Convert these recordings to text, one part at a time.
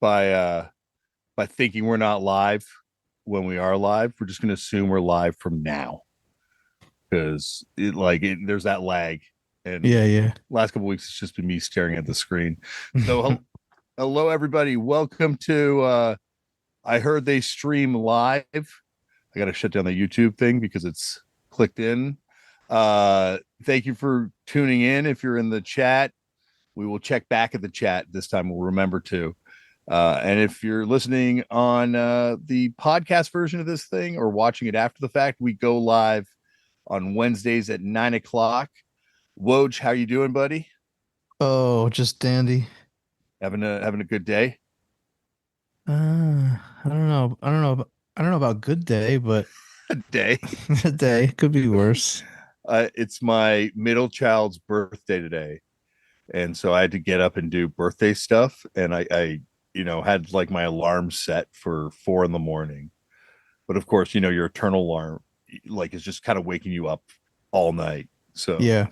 by thinking we're not live when we are live. We're just going to assume we're live from now because there's that lag. And Yeah, yeah. last couple of weeks, it's just been me staring at the screen. So, hello, everybody. Welcome to I heard they stream live. I got to shut down the YouTube thing because it's clicked in. Thank you for tuning in. If you're in the chat, we will check back at the chat this time. We'll remember to. And if you're listening on the podcast version of this thing or watching it after the fact, we go live on Wednesdays at 9 o'clock. Woj, how you doing, buddy? Oh, just dandy. Having a good day? I don't know. I don't know about good day, but A day. a day could be worse. It's my middle child's birthday today, and so I had to get up and do birthday stuff. And I had like my alarm set for 4 a.m. But of course, your eternal alarm like is just kind of waking you up all night. So Yeah.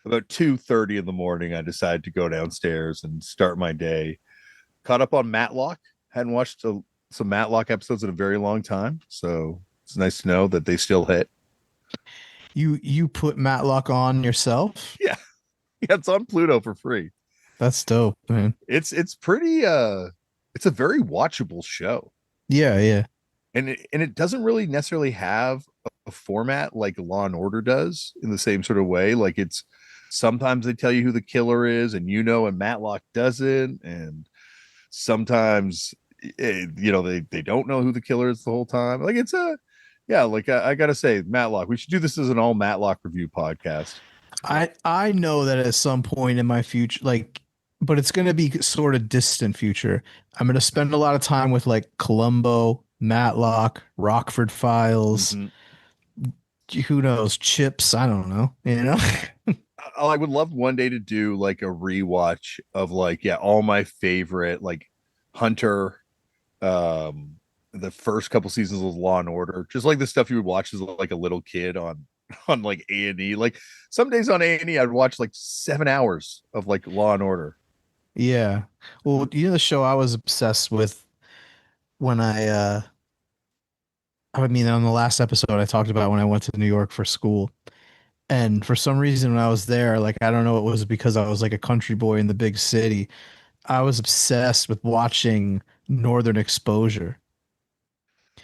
about 2:30 in the morning, I decided to go downstairs and start my day. Caught up on Matlock. Hadn't watched some Matlock episodes in a very long time, so it's nice to know that they still hit. You put Matlock on yourself? Yeah, yeah, it's on Pluto for free. That's dope, man. It's pretty. It's a very watchable show, Yeah, yeah. and it doesn't really necessarily have a format like Law and Order does in the same sort of way. Like it's sometimes they tell you who the killer is, and Matlock doesn't, and sometimes they don't know who the killer is the whole time. Like it's a yeah, like I gotta say, Matlock. We should do this as an all Matlock review podcast. I know that at some point in my future, like, but it's gonna be sort of distant future. I'm gonna spend a lot of time with like Columbo, Matlock, Rockford Files. Mhm. Who knows? Chips. I don't know. I would love one day to do like a rewatch of like all my favorite like Hunter, um, the first couple seasons of Law and Order, just like the stuff you would watch as like a little kid on like A&E. Like some days on A&E, I'd watch like 7 hours of like Law and Order. Yeah. Well, the show I was obsessed with when I mean on the last episode I talked about when I went to New York for school. And for some reason when I was there, like I don't know, it was because I was like a country boy in the big city. I was obsessed with watching Northern Exposure.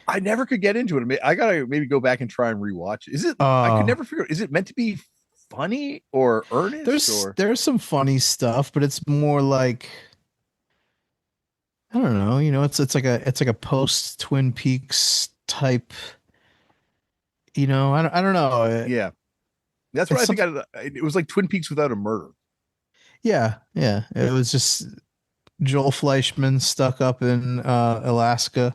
I never could get into it. I gotta maybe go back and try and rewatch. Is it? I could Uh never figure. Is it meant to be funny or earnest or? there's some funny stuff, but it's more like I don't know, it's like a post Twin Peaks type, I don't know. Yeah, that's what It's I think. something. It was like Twin Peaks without a murder. Yeah, yeah. It was just Joel Fleischman stuck up in Alaska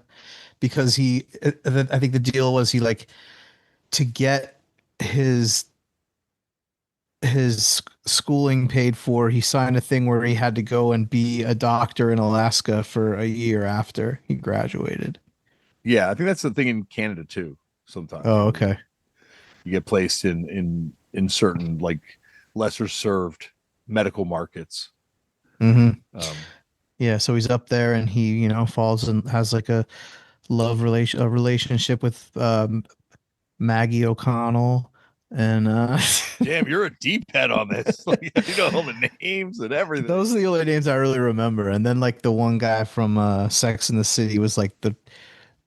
because I think the deal was he like to get his schooling paid for, he signed a thing where he had to go and be a doctor in Alaska for a year after he graduated. Yeah, I think that's the thing in Canada too. Sometimes Oh, okay. you get placed in certain like lesser served medical markets. Hmm. Um, Yeah, so he's up there and he, falls and has like a relationship with Maggie O'Connell and Damn, you're a deep head on this. Like, you know all the names and everything. those are the only names I really remember. And then like the one guy from Sex in the City was like the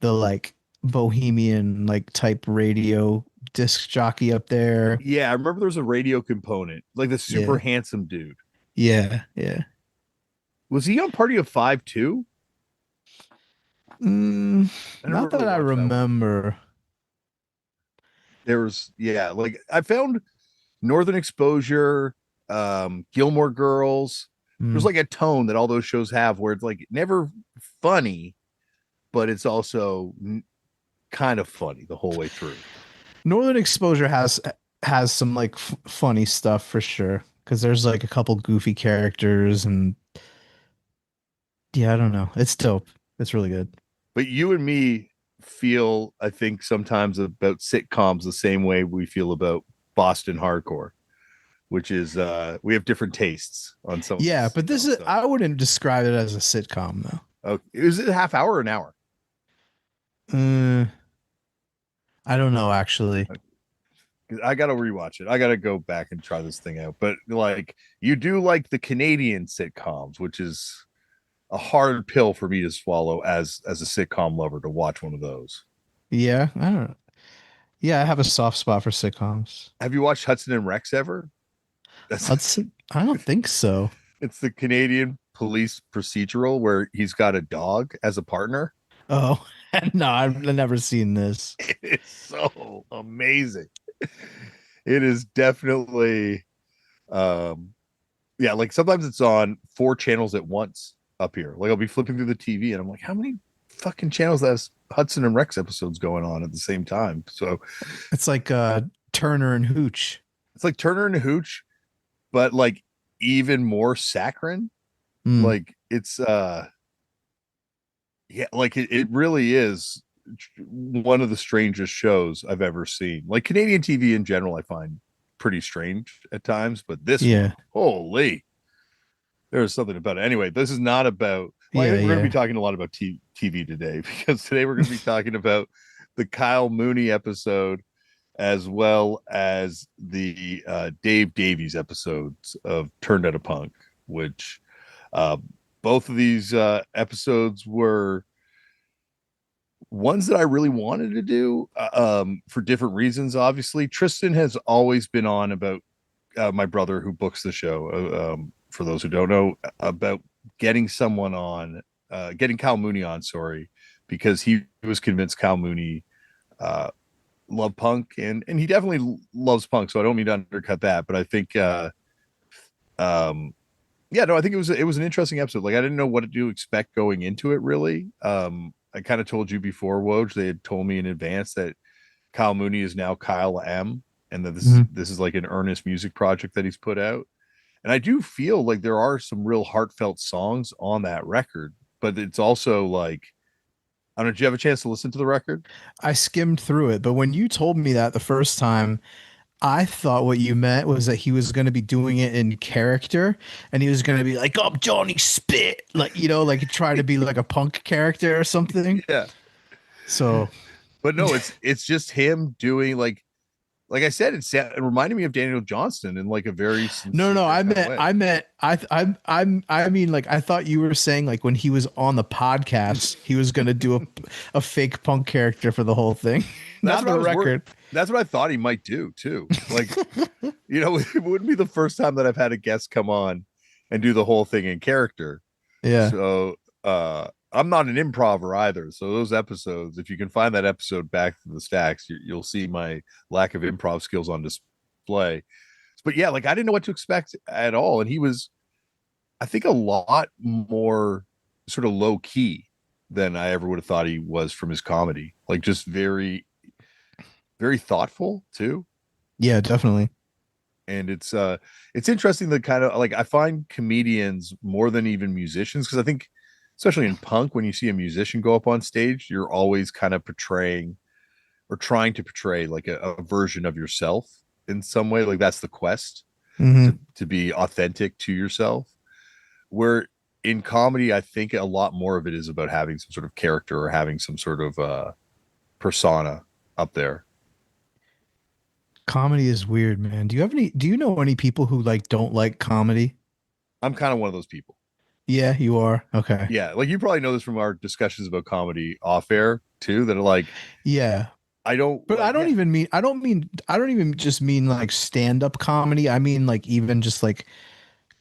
like bohemian like type radio disc jockey up there. Yeah, I remember there was a radio component, like the super Yeah. handsome dude. Yeah, yeah. Was he on Party of Five too? I never Not that really I watched that one. remember. There was like I found Northern Exposure, Gilmore Girls. There's Mm. like a tone that all those shows have where it's like never funny, but it's also kind of funny the whole way through. Northern Exposure has some like funny stuff for sure because there's like a couple goofy characters and yeah, I don't know. It's dope. It's really good. But you and me feel, I think, sometimes about sitcoms the same way we feel about Boston hardcore, which is we have different tastes on some of Yeah, this, but this is so I wouldn't describe it as a sitcom though. Oh, is it a half hour or an hour? Uh, I don't know actually. I gotta rewatch it. I gotta go back and try this thing out. But like, you do like the Canadian sitcoms, which is a hard pill for me to swallow as a sitcom lover to watch one of those. Yeah, I don't know. Yeah, I have a soft spot for sitcoms. Have you watched Hudson and Rex ever? That's Hudson, I don't think so. it's the Canadian police procedural where he's got a dog as a partner. Oh, no, I've never seen this. It is so amazing. It is definitely um yeah, like sometimes it's on four channels at once up here. Like I'll be flipping through the TV and I'm like, how many fucking channels has Hudson and Rex episodes going on at the same time? So It's like Turner and Hooch. it's like Turner and Hooch, but like even more saccharine. Mm, Like it's yeah, like it really is one of the strangest shows I've ever seen. Like Canadian TV in general, I find pretty strange at times, but this one, yeah, holy, there's something about it. Anyway, this is not about, well, I yeah, think we're going to be yeah. talking a lot about TV today because today we're going to be talking about the Kyle Mooney episode as well as the Dave Davies episodes of Turned Out a Punk, which uh, both of these episodes were ones that I really wanted to do for different reasons. Obviously, Tristan has always been on about my brother who books the show. For those who don't know, about getting someone on, getting Cal Mooney on. Sorry, because he was convinced Cal Mooney loved punk, and he definitely loves punk. So I don't mean to undercut that, but I think um yeah, no, I think it was an interesting episode. Like I didn't know what to expect going into it really. I kind of told you before, Woj, they had told me in advance that Kyle Mooney is now Kyle M, and that this Mhm. this is like an earnest music project that he's put out. And I do feel like there are some real heartfelt songs on that record, but it's also like, I don't know, did you have a chance to listen to the record? I skimmed through it, but when you told me that the first time, I thought what you meant was that he was going to be doing it in character and he was going to be like, "I'm Johnny Spit," like, like trying to be like a punk character or something. Yeah. So, But no, it's just him doing like I said, it reminded me of Daniel Johnston in like a very no, no, sincere kind of way. I mean, like, I thought you were saying like when he was on the podcast, he was going to do a fake punk character for the whole thing, That's not what I the was worried. record. That's what I thought he might do too. Like, it wouldn't be the first time that I've had a guest come on and do the whole thing in character. Yeah. So I'm not an improver either. So those episodes, if you can find that episode back to the stacks, you'll see my lack of improv skills on display. But yeah, like I didn't know what to expect at all. And he was, I think, a lot more sort of low key than I ever would have thought he was from his comedy. Like just very, very thoughtful too. Yeah, definitely. And it's interesting that kind of like I find comedians more than even musicians, because I think especially in punk, when you see a musician go up on stage, you're always kind of portraying or trying to portray like a version of yourself in some way. Like that's the quest, Hmm. to be authentic to yourself. Where in comedy, I think a lot more of it is about having some sort of character or having some sort of persona up there. Comedy is weird, man. Do you know any people who like don't like comedy? I'm kind of one of those people. Yeah, you are. Okay. Yeah, like you probably know this from our discussions about comedy off air too, that are like, Yeah. I don't But like, yeah, I don't even just mean like stand-up comedy. I mean like even just like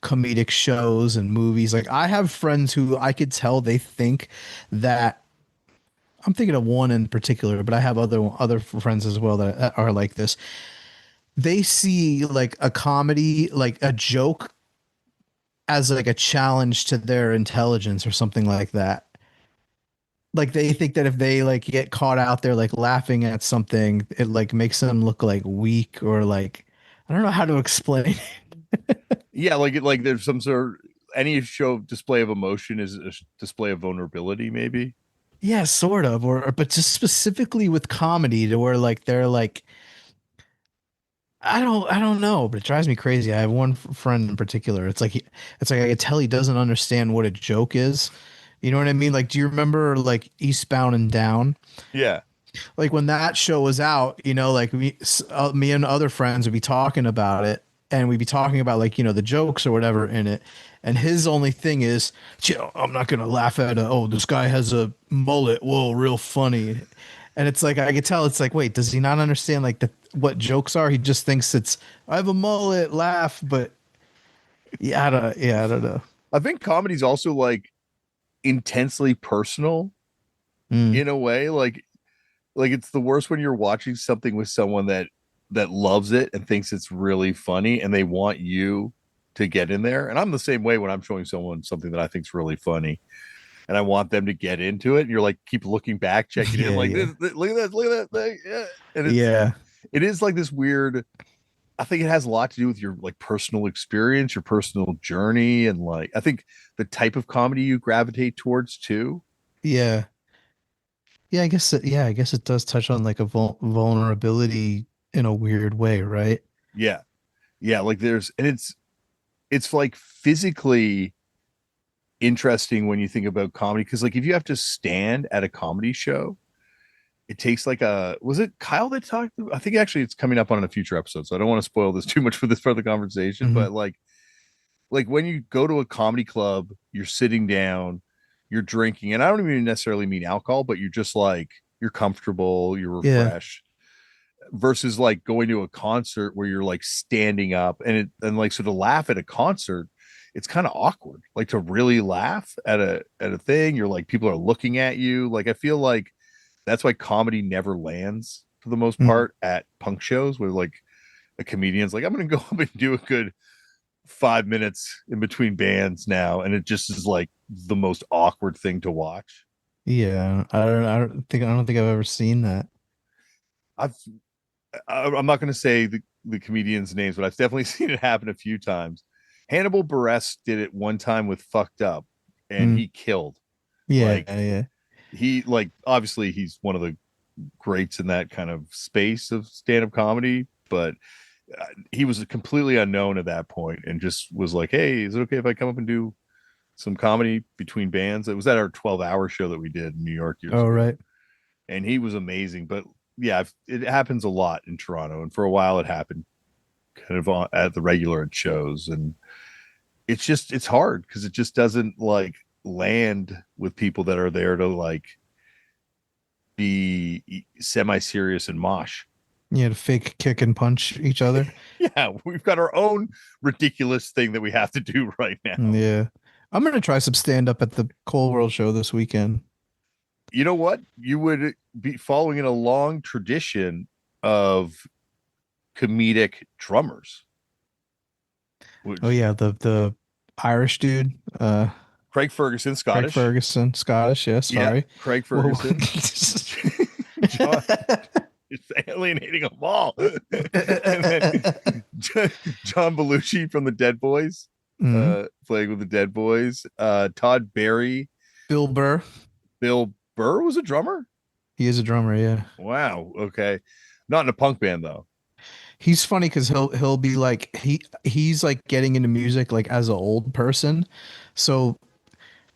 comedic shows and movies. Like I have friends who I could tell they think that I'm thinking of one in particular, but I have other friends as well that are like this. They see like a comedy, like a joke as like a challenge to their intelligence or something like that. Like they think that if they like get caught out there like laughing at something, it like makes them look like weak or like I don't know how to explain. yeah, like there's some sort of, any show display of emotion is a display of vulnerability, maybe. Yeah, sort of, or but just specifically with comedy to where like they're like I don't know, but it drives me crazy. I have one friend in particular. It's like I could tell he doesn't understand what a joke is, You know what I mean? Like, do you remember like Eastbound and Down? Yeah. Like when that show was out, like me and other friends would be talking about it, and we'd be talking about like the jokes or whatever in it, and his only thing is, I'm not gonna laugh at this guy has a mullet, whoa, real funny, and it's like I could tell it's like, wait, does he not understand like what jokes are? He just thinks it's I have a mullet, laugh, but I don't know. I think comedy's also like intensely personal Mm, in a way. Like it's the worst when you're watching something with someone that loves it and thinks it's really funny and they want you to get in there. And I'm the same way when I'm showing someone something that I think's really funny and I want them to get into it. And you're like, keep looking back, checking in, yeah, like yeah, look at that, look at that thing. Yeah. And yeah, it is like this weird, I think it has a lot to do with your like personal experience, your personal journey, and like I think the type of comedy you gravitate towards too. yeah. Yeah, I guess it does touch on like a vulnerability in a weird way, right? Yeah. Yeah. Like there's and it's like physically interesting when you think about comedy because like if you have to stand at a comedy show, it takes like a was it Kyle that talked? I think actually it's coming up on a future episode, so I don't want to spoil this too much for this further conversation. Hmm. But like when you go to a comedy club, you're sitting down, you're drinking, and I don't even necessarily mean alcohol, but you're just like you're comfortable, you're Yeah. refreshed versus like going to a concert where you're like standing up and like so to laugh at a concert it's kind of awkward like to really laugh at a thing you're like people are looking at you like I feel like that's why comedy never lands for the most Mm. part at punk shows where like a comedian's like I'm gonna go up and do a good 5 minutes in between bands now and it just is like the most awkward thing to watch. Yeah. I don't think I've ever seen that. I've I'm not going to say the comedians' names, but I've definitely seen it happen a few times. Hannibal Buress did it one time with Fucked Up, and Mm. he killed. Yeah, Like yeah. he like obviously he's one of the greats in that kind of space of stand-up comedy, but he was completely unknown at that point and just was like, "Hey, is it okay if I come up and do some comedy between bands?" It was at our 12-hour show that we did in New York years Oh, ago, right. and he was amazing. But yeah, it happens a lot in Toronto, and for a while it happened kind of at the regular at shows, and it's hard because it just doesn't like land with people that are there to like be semi-serious and mosh. Yeah, to fake kick and punch each other. Yeah, we've got our own ridiculous thing that we have to do right now. Yeah. I'm gonna try some stand up at the Cold World show this weekend. You know what? You would be following in a long tradition of comedic drummers, Oh which yeah, the Irish dude, Craig Ferguson, Craig Scottish. Ferguson, Scottish. Yeah, Yeah, sorry. Craig Whoa. Ferguson. John is alienating them all. And then John Belushi from the Dead Boys, Mhm. playing with the Dead Boys. Todd Barry, Bill Burr. Bill Burr was a drummer. He is a drummer. Yeah. Wow. Okay. Not in a punk band though. He's funny because he'll be like he's like getting into music like as an old person. So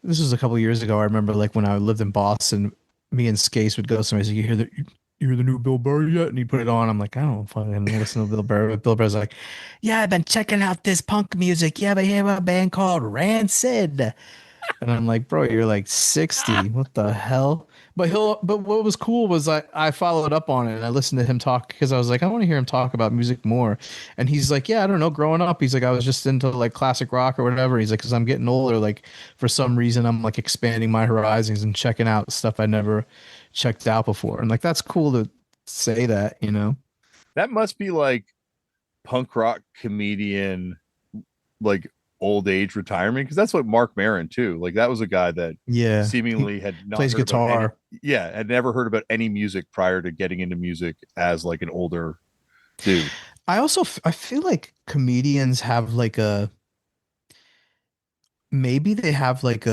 this was a couple years ago. I remember like when I lived in Boston, me and Skase would go somewhere. He's like, you hear the new Bill Burr yet? And he put it on. I'm like, I don't fucking listen to Bill Burr. But Bill Burr's like, yeah, I've been checking out this punk music. Yeah, but hear about a band called Rancid. And I'm like, bro, you're like 60. What the hell? But what was cool was I followed up on it and I listened to him talk because I was like, I want to hear him talk about music more. And he's like, yeah, I don't know, growing up, he's like, I was just into like classic rock or whatever. He's like, because I'm getting older, like for some reason, I'm like expanding my horizons and checking out stuff I never checked out before. And like, that's cool to say that, you know? That must be like punk rock comedian, like old age retirement, because that's what Mark Maron too. Like that was a guy that Yeah. He seemingly had not plays heard about any. guitar. Yeah, had never heard about any music prior to getting into music as like an older dude. I feel like comedians have like maybe they have like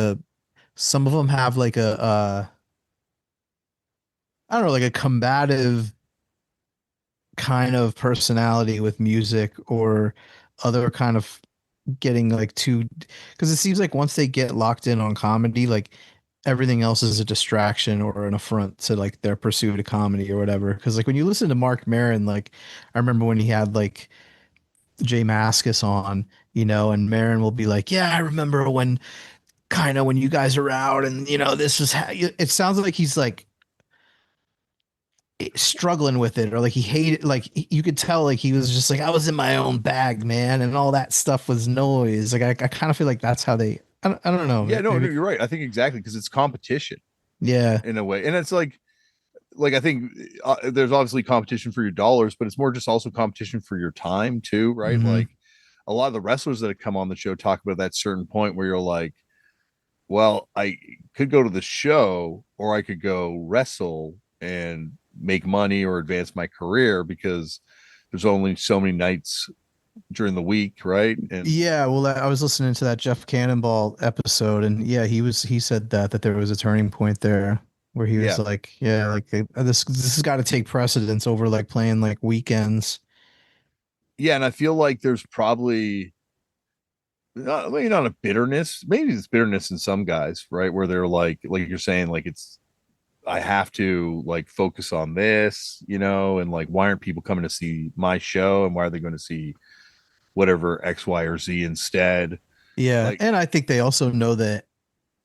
some of them have like I don't know, like a combative kind of personality with music or other kind of getting like too, because it seems like once they get locked in on comedy, like everything else is a distraction or an affront to like their pursuit of comedy or whatever. Because like when you listen to Mark Maron, like I remember when he had like Jay Mascis on, and Maron will be like, "Yeah, I remember when kind of when you guys are out, and this is how you, it sounds like he's like struggling with it, or like he hated, like you could tell like he was just like, I was in my own bag, man, and all that stuff was noise. Like I kind of feel like that's how they, I don't know, Yeah, no, no, maybe. you're right. I think exactly because it's competition Yeah. in a way, and it's like I think there's obviously competition for your dollars, but it's more just also competition for your time too, right? Hmm. Like a lot of the wrestlers that have come on the show talk about that certain point where you're like, well, I could go to the show or I could go wrestle and make money or advance my career because there's only so many nights during the week, right? And Yeah, well, I was listening to that Jeff Cannonball episode, and yeah, he said that there was a turning point there where he was yeah, like, yeah, like this has got to take precedence over like playing like weekends. yeah, and I feel like there's probably maybe not a bitterness, maybe it's bitterness in some guys, right? Where they're like you're saying, like it's I have to like focus on this, and like why aren't people coming to see my show and why are they going to see whatever X, Y, or Z instead? Yeah, Like, and I think they also know that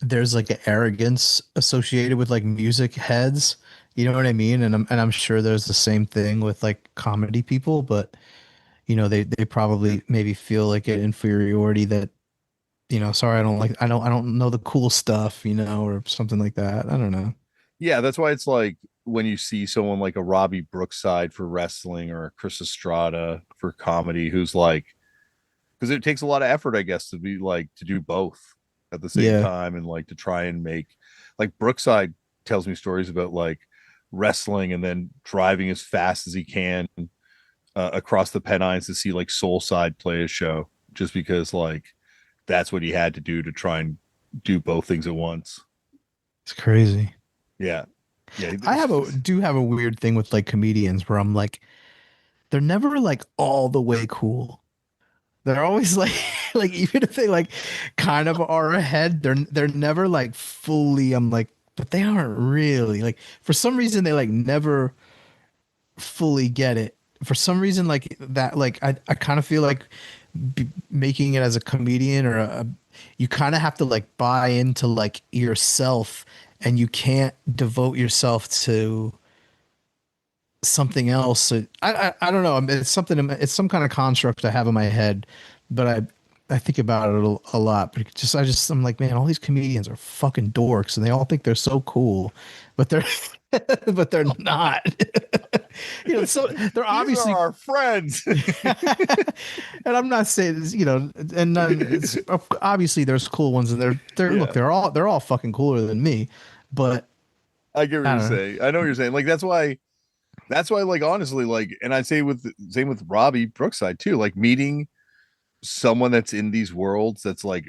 there's like an arrogance associated with like music heads. You know what I mean? And I'm sure there's the same thing with like comedy people, but they probably maybe feel like an inferiority that, sorry, I don't know the cool stuff, or something like that. I don't know. yeah, that's why it's like when you see someone like a Robbie Brookside for wrestling or a Chris Estrada for comedy, who's like, because it takes a lot of effort, I guess, to be like to do both at the same Yeah. time and like to try and make like Brookside tells me stories about like wrestling and then driving as fast as he can across the Pennines to see like Soulside play a show just because like that's what he had to do to try and do both things at once. It's crazy. Yeah. Yeah. Do have a weird thing with like comedians where I'm like, they're never like all the way cool. They're always like like even if they like kind of are ahead, they're never like fully, I'm like, but they aren't really. Like for some reason they like never fully get it. For some reason like that, like I kind of feel like making it as a comedian or you kind of have to like buy into like yourself, and you can't devote yourself to something else. So I don't know. It's something. It's some kind of construct I have in my head, but I think about it a lot. But I'm like, man, all these comedians are fucking dorks, and they all think they're so cool, but they're but they're not. So they're These are obviously. our friends. And I'm not saying this, and none, it's obviously there's cool ones, and they're look, Yeah. they're all fucking cooler than me, but I get what I you're don't know. saying. I know what you're saying. Like that's why like honestly like and I'd say with same with Robbie Brookside too, like meeting someone that's in these worlds that's like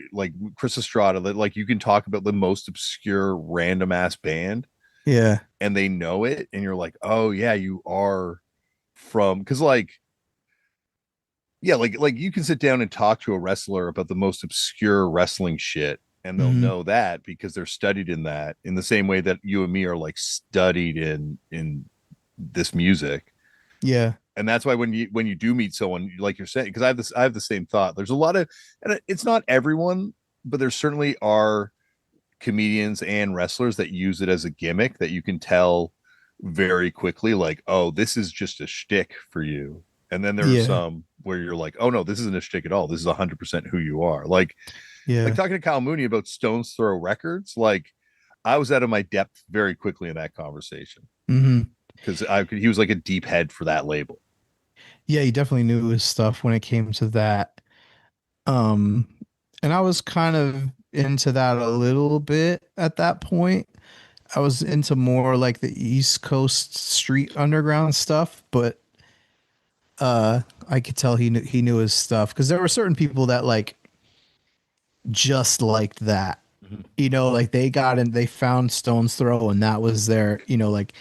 Chris Estrada that like you can talk about the most obscure random ass band Yeah. and they know it and you're like, "Oh yeah, you are from," cuz like yeah, like you can sit down and talk to a wrestler about the most obscure wrestling shit and they'll Hmm. know that because they're studied in that in the same way that you and me are like studied in this music. Yeah. And that's why when you do meet someone like you're saying, because I have the same thought. There's a lot of, and it's not everyone, but there certainly are comedians and wrestlers that use it as a gimmick that you can tell very quickly, like, oh, this is just a shtick for you. And then there are Yeah. some where you're like, oh no, this isn't a shtick at all. This is 100% who you are. Like Yeah. talking to Kyle Mooney about Stones Throw Records, like I was out of my depth very quickly in that conversation Hmm. because he was like a deep head for that label. Yeah, he definitely knew his stuff when it came to that. Um, and I was kind of into that a little bit at that point. I was into more like the East Coast street underground stuff, but I could tell he knew his stuff because there were certain people that like just liked that. Mhm. Like they got in, they found Stone's Throw, and that was their, like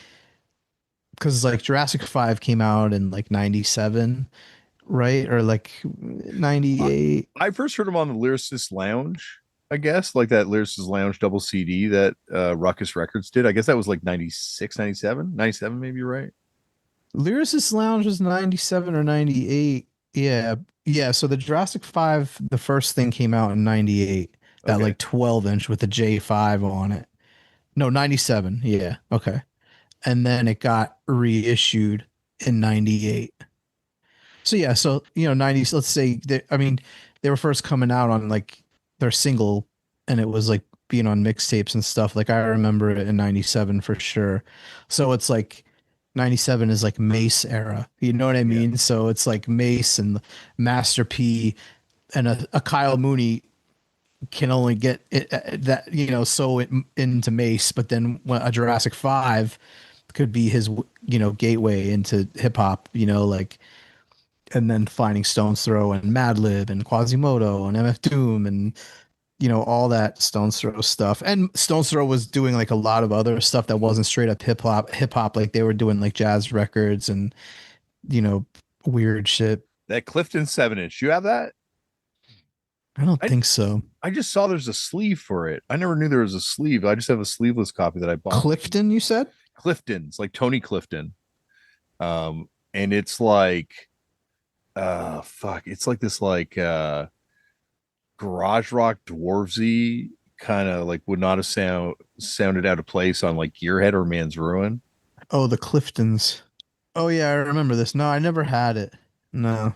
because like Jurassic 5 came out in like 97, right? Or like I 98. I first heard him on the Lyricist Lounge, I guess, like that Lyricist Lounge double CD that Ruckus Records did. I guess that was like 96, 97, 97. Maybe you're right. Lyricist Lounge was 97 or 98. Yeah. Yeah. So the Jurassic 5, the first thing came out in 98, that Okay. like 12-inch with the J5 on it. No, 97. Yeah. Okay. And then it got reissued in 98. So yeah, so 90s, let's say I mean, they were first coming out on like their single, and it was like being on mixtapes and stuff. Like I remember it in 97 for sure. So it's like 97 is like Mace era. You know what I Yeah. mean? So it's like Mace and Master P and a Kyle Mooney can only get it, that so into Mace, but then when a Jurassic 5 could be his gateway into hip hop, like, and then finding Stone's Throw and Madlib and Quasimodo and MF Doom and all that Stone's Throw stuff. And Stone's Throw was doing like a lot of other stuff that wasn't straight up hip hop. Like they were doing like jazz records and you know weird shit. That Clifton 7-inch. You have that? I don't I think so. I just saw there's a sleeve for it. I never knew there was a sleeve. I just have a sleeveless copy that I bought like Clifton, you said? Clifton's, like Tony Clifton. And it's like fuck, it's like this like garage rock dwarvesy kind of like would not have sounded out of place on like Gearhead or Man's Ruin. Oh, the Cliftons. Oh yeah, I remember this. No, I never had it. No.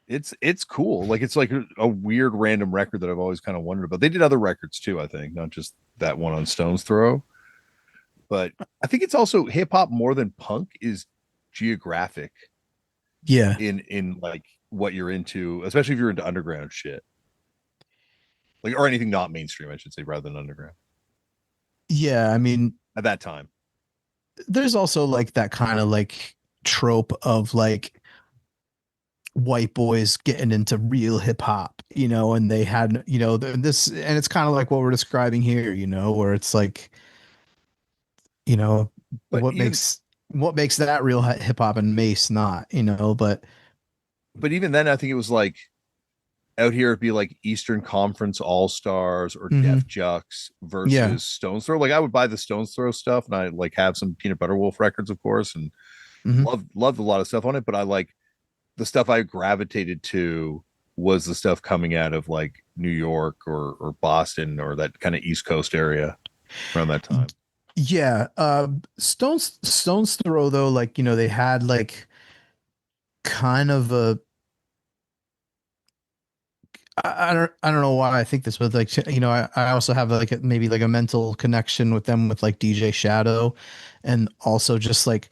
It's cool. Like it's like a weird random record that I've always kind of wondered about. They did other records too, I think, not just that one on Stone's Throw. But I think it's also hip hop more than punk is geographic Yeah. in like what you're into, especially if you're into underground shit. Like or anything not mainstream, I should say, rather than underground Yeah, I mean, at that time. there's also like that kind of like trope of like white boys getting into real hip hop, and they had, this, and it's kind of like what we're describing here, where it's like, you know, But what even makes what makes that real hip hop and Mace not, but but even then I think it was like out here it'd be like Eastern Conference All Stars or mhm, Def Jux yeah, versus Stones Throw. Like I would buy the Stones Throw stuff and I like have some Peanut Butter Wolf records, of course, and mhm. loved a lot of stuff on it. But I like the stuff I gravitated to was the stuff coming out of like New York or Boston or that kind of East Coast area around that time. Yeah. Stones Throw though, like, they had like kind of a I don't know why I think this, but like I also have like maybe like a mental connection with them with like DJ Shadow, and also just like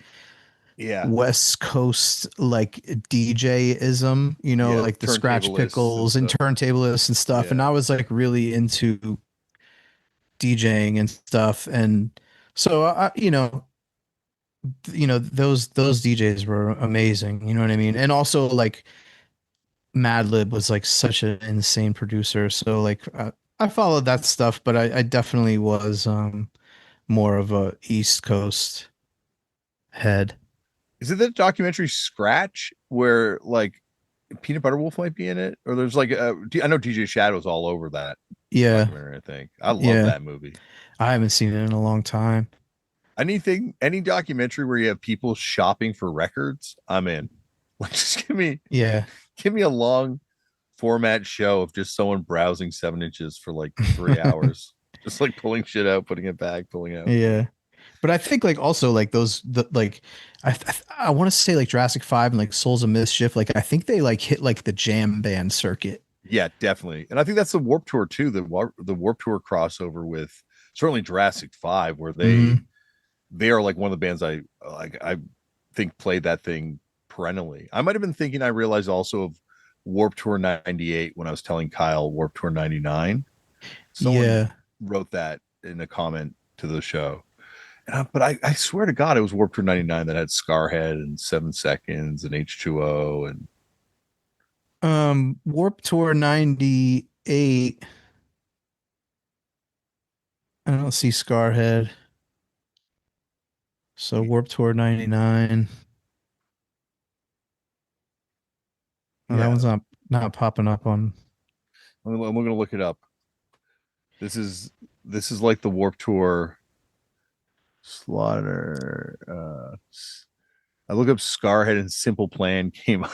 Yeah, West Coast like DJ-ism, yeah, like the Scratch turntablists and Pickles and stuff. turntablists and stuff. And Yeah. I was like really into DJing and stuff, and so those DJs were amazing. You know what I mean? And also like Madlib was like such an insane producer. So like I followed that stuff, but I definitely was more of a East Coast head. Is it the documentary Scratch where like Peanut Butter Wolf might be in it? Or there's like I know DJ Shadow's all over that Yeah, documentary, I think. I love yeah. that movie. I haven't seen it in a long time. Any documentary where you have people shopping for records, I'm in. Like just Yeah. give me a long format show of just someone browsing 7 inches for like 3 hours. Just like pulling shit out, putting it back, pulling out. Yeah. But I think like also like like I want to say like Jurassic 5 and like Souls of Mischief, like I think they like hit like the jam band circuit. Yeah, definitely. And I think that's the Warp Tour too, the Warp Tour crossover with certainly Jurassic 5 where Hmm. they are like one of the bands I think played that thing perennially. I might have been thinking I realized also of Warp Tour 98 when I was telling Kyle Warp Tour 99. Someone Yeah. wrote that in a comment to the show. But I swear to God, it was Warp Tour 99 that had Scarhead and 7 Seconds and H2O. And Warp Tour 98. I don't see Scarhead. So Warp Tour 99. Oh, that yeah, one's not popping up on. I'm going to look it up. This is this is like the Warp Tour Slaughter. I look up Scarhead and Simple Plan came up.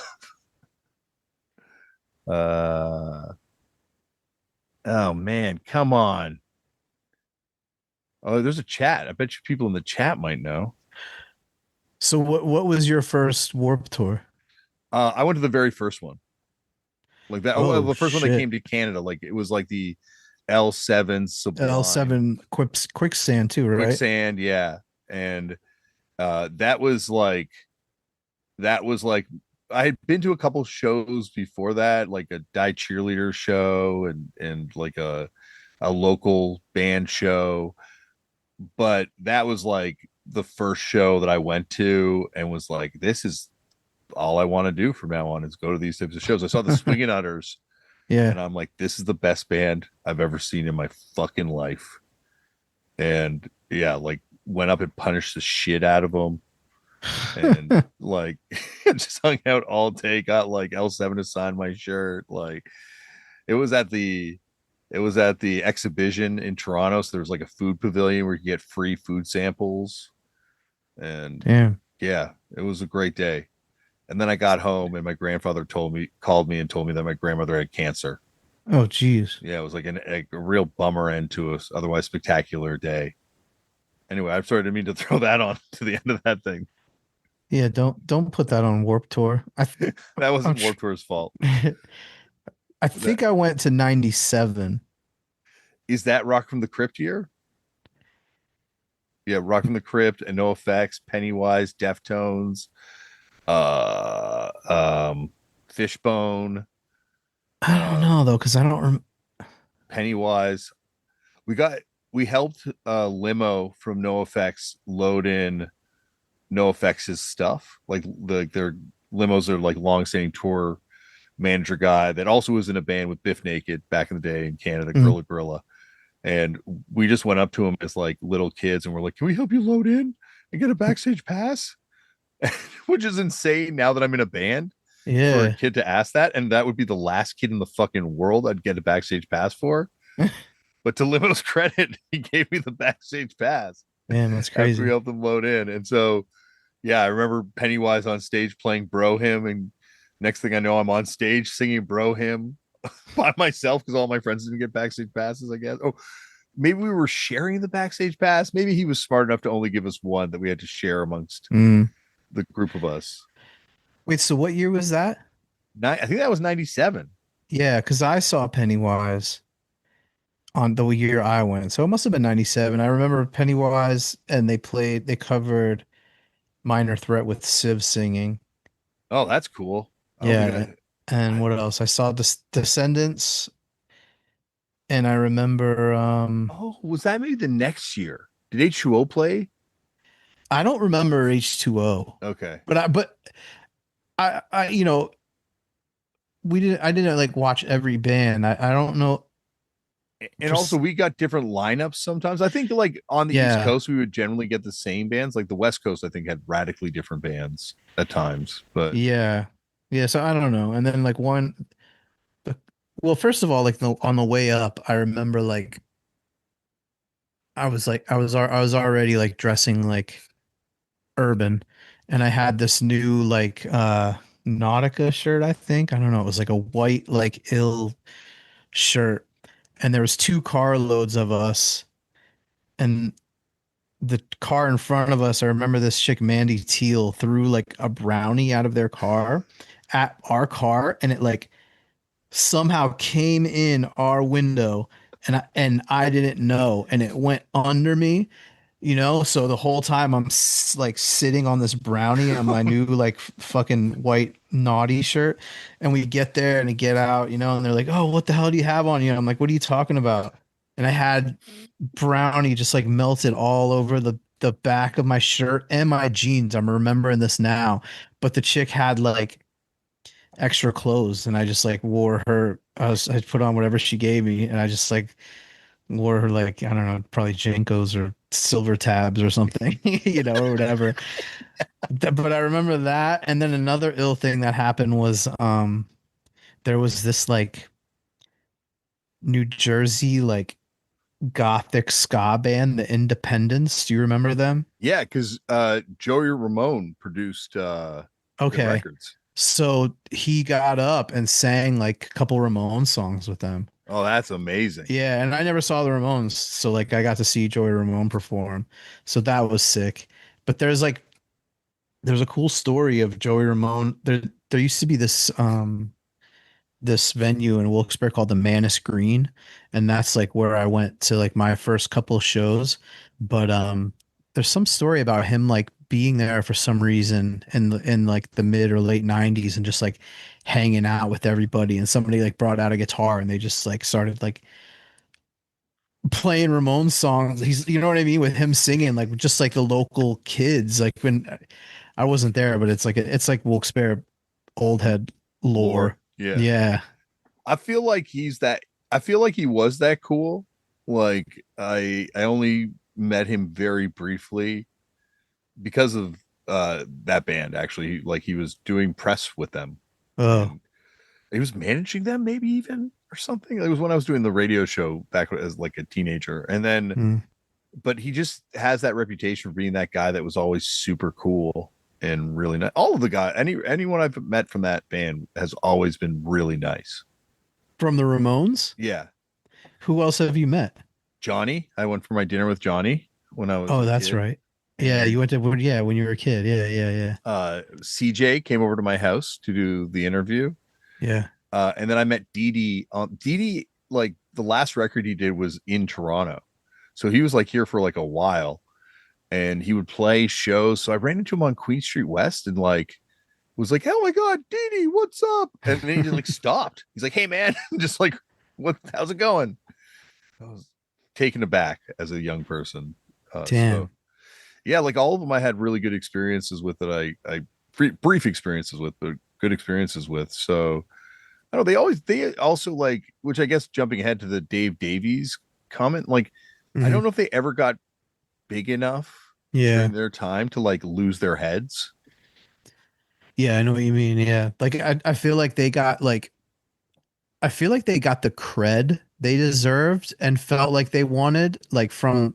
Uh, oh man, come on. Oh, there's a chat. I bet you people in the chat might know. So what was your first Warp Tour? I went to the very first one, like that. Oh, well, Oh the first one that shit. came to Canada. Like it was like the L7 Sublime L7 quicksand too, right? Quicksand, yeah. And that was like that was like I had been to a couple shows before that, like a Die Cheerleader show and like a local band show, but that was like the first show that I went to and was like, this is all I want to do from now on is go to these types of shows. I saw the Swingin' Utters Yeah. and I'm like, this is the best band I've ever seen in my fucking life. And yeah, like went up and punished the shit out of them and like just hung out all day, got like L7 to sign my shirt. Like it was at the exhibition in Toronto. So there was like a food pavilion where you get free food samples. And Damn. yeah, it was a great day. And then I got home and my grandfather called me and told me that my grandmother had cancer. Oh geez. Yeah, it was like a real bummer end to a otherwise spectacular day. Anyway, I'm sorry to mean to throw that on to the end of that thing. Yeah, don't put that on Warp Tour. That I'm wasn't Warped Tour's fault. I That think I went to 97. is that Rock from the Crypt year? Yeah, Rock from the Crypt and No Effects, Pennywise, Deftones, uh, um, Fishbone, I don't uh, know though, because I don't Pennywise. We got we helped limo from No Effects load in No Effects' stuff. Like their limos are like long-standing tour manager guy that also was in a band with Biff Naked back in the day in Canada, Mm. Gorilla. And we just went up to him as like little kids and we're like, can we help you load in and get a backstage pass? Which is insane now that I'm in a band for a Yeah. kid to ask that. And that would be the last kid in the fucking world I'd get a backstage pass for. But to Limo's credit, he gave me the backstage pass Man, that's after we crazy. helped him load in. And so, yeah, I remember Pennywise on stage playing Bro Him. And next thing I know, I'm on stage singing Bro Him by myself because all my friends didn't get backstage passes, I guess. Oh, maybe we were sharing the backstage pass. Maybe he was smart enough to only give us one that we had to share amongst Mm. the group of us. Wait, so what year was that? I think that was 97. Yeah, because I saw Pennywise on the year I went. So it must have been 97. I remember Pennywise and they covered Minor Threat with Civ singing. Oh, that's cool. I don't think Yeah. And I what else? I saw Descendants and I remember oh, was that maybe the next year? Did H2O play? I don't remember H2O. Okay. But I I didn't like watch every band. I don't know And for also we got different lineups sometimes. I think like on the East yeah. Coast we would generally get the same bands. Like the West Coast, I think had radically different bands at times. But Yeah. Yeah, so I don't know. And then like the, well, first of all, like on the way up, I remember like I was already like dressing like urban and I had this new like Nautica shirt, I think. I don't know, it was like a white like ill shirt and there was two carloads of us and the car in front of us, I remember this chick Mandy Teal threw like a brownie out of their car at our car and it like somehow came in our window and I didn't know and it went under me, so the whole time I'm like sitting on this brownie on my new like fucking white naughty shirt and we get there and I get out, and they're like, "Oh, what the hell do you have on you?" I'm like, "What are you talking about?" And I had brownie just like melted all over the back of my shirt and my jeans. I'm remembering this now, but the chick had like extra clothes and I just like wore her I put on whatever she gave me and I just like wore her like I don't know, probably Jankos or silver tabs or something, or whatever. But I remember that and then another ill thing that happened was there was this like New Jersey like gothic ska band, the Independents. Do you remember them? Yeah, because Joey Ramone produced their Okay. records. So he got up and sang like a couple Ramones songs with them. Oh, that's amazing. Yeah, and I never saw the Ramones, so like I got to see Joey Ramone perform. So that was sick. But there's a cool story of Joey Ramone. There used to be this venue in Wilkes-Barre called the Manus Green, and that's like where I went to like my first couple of shows. But there's some story about him like being there for some reason in like the mid or late 90s and just like hanging out with everybody, and somebody like brought out a guitar and they just like started like playing Ramones songs. He's, you know what I mean, with him singing like just like the local kids. Like when I wasn't there, but it's like Wilkes-Barre old head Lore. lore. Yeah. Yeah. I feel like I feel like he was that cool. Like I only met him very briefly because of that band actually. Like he was doing press with them Oh. and he was managing them maybe even or something. It was when I was doing the radio show back as like a teenager. And then Hmm. but he just has that reputation for being that guy that was always super cool and really nice. All of the guys, anyone I've met from that band has always been really nice. From the Ramones? Yeah. Who else have you met? Johnny. I went for my dinner with Johnny when I was Oh, a that's kid. right. Yeah, And you went to yeah, when you were a kid. Yeah, yeah, yeah. CJ came over to my house to do the interview. Yeah. And then I met Dee Dee. Dee Dee, like the last record he did was in Toronto. So he was like here for like a while and he would play shows. So I ran into him on Queen Street West and like was like, oh my God, Dee Dee, what's up? And then he just like stopped. He's like, hey man, just like, how's it going? I was taken aback as a young person. So Damn. yeah, like all of them I had really good experiences with that I brief experiences with, but good experiences with. So I don't know, they also like, which I guess jumping ahead to the Dave Davies comment, like I Hmm. don't know if they ever got big enough Yeah. during their time to like lose their heads. Yeah, I know what you mean. Yeah. Like I feel like they got like I feel like they got the cred they deserved and felt like they wanted, like from,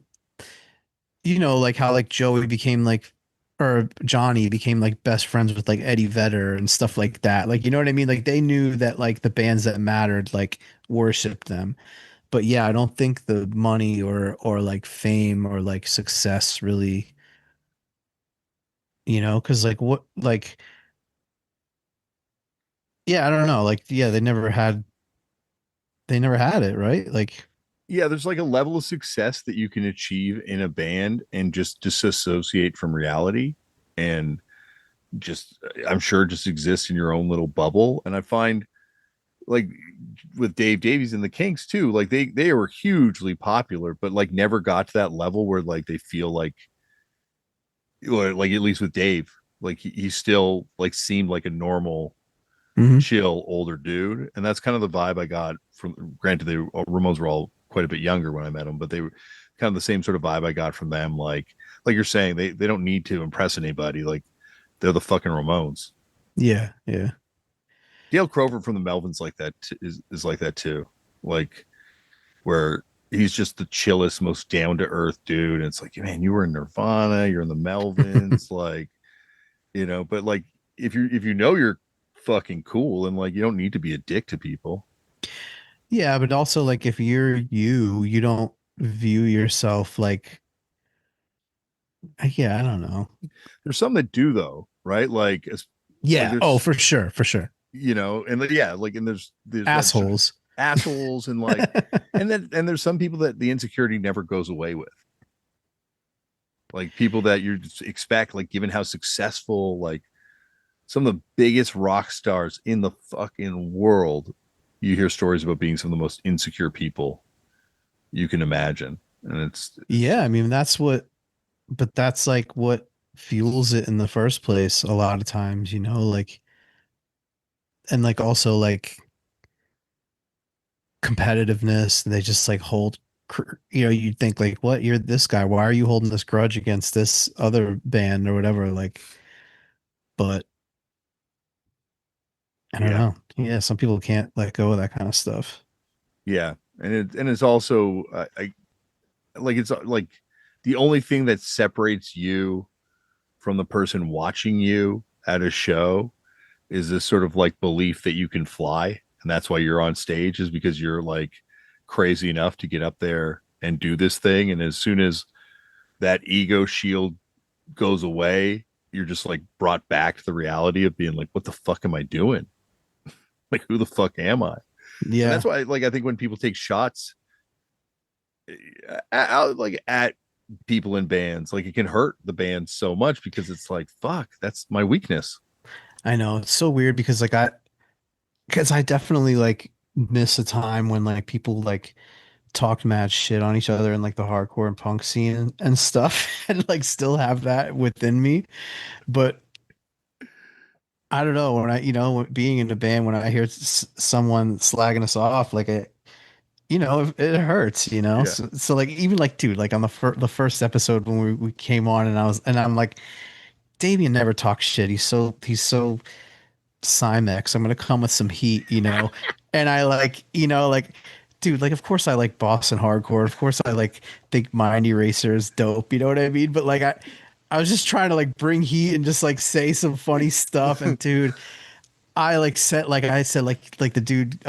you know, like how like Joey became like, or Johnny became like best friends with like Eddie Vedder and stuff like that. Like, you know what I mean? Like they knew that like the bands that mattered like worshiped them. But yeah, I don't think the money or like fame or like success really, you know, because like what like yeah, I don't know. Like yeah, they never had it, right? Like Yeah, there's like a level of success that you can achieve in a band and just disassociate from reality and just I'm sure just exists in your own little bubble. And I find like with Dave Davies and the Kinks too, like they were hugely popular, but like never got to that level where like they feel like, or like at least with Dave, like he still like seemed like a normal, mhm. chill older dude, and that's kind of the vibe I got from. Granted, they Ramones were all quite a bit younger when I met them, but they were kind of the same sort of vibe I got from them. Like you're saying, they don't need to impress anybody. Like they're the fucking Ramones. Yeah, yeah. Dale Crover from the Melvins like that is like that too. Like where he's just the chillest, most down to earth dude. And it's like, man, you were in Nirvana, you're in the Melvins, like, but like if you know you're fucking cool and like you don't need to be a dick to people. Yeah, but also like if you're you, you don't view yourself like yeah, I don't know. There's some that do though, right? Like Yeah. Oh, there's for sure, for sure. and yeah, like and there's that Assholes. assholes and like and there's some people that the insecurity never goes away with. Like people that you expect, like given how successful, like some of the biggest rock stars in the fucking world, you hear stories about being some of the most insecure people you can imagine. And it's Yeah, I just mean but that's like what fuels it in the first place a lot of times, you know, like and like also like competitiveness. They just like hold, you know, you'd think like, what, you're this guy. Why are you holding this grudge against this other band or whatever? Like, but I don't yeah. know. Yeah, some people can't let go of that kind of stuff. Yeah. And it's also like it's like the only thing that separates you from the person watching you at a show is this sort of like belief that you can fly, and that's why you're on stage, is because you're like crazy enough to get up there and do this thing. And as soon as that ego shield goes away, you're just like brought back to the reality of being like, what the fuck am I doing? Like, who the fuck am I? And Yeah, that's why, like, I think when people take shots out like at people in bands, like it can hurt the band so much because it's like, fuck, that's my weakness. I know. It's so weird because I definitely like miss a time when like people like talked mad shit on each other in like the hardcore and punk scene and stuff and like still have that within me. But I don't know when being in a band, when I hear someone slagging us off, like it hurts, Yeah. So like, even like, dude, like on the first episode when we came on and I'm like, Damian never talks shit. He's so Cymex. I'm gonna come with some heat. And I like, like, dude, like, of course I like Boston hardcore. Of course I like think Mind Eraser is dope. You know what I mean? But like, I was just trying to like bring heat and just like say some funny stuff. And dude, I said like the dude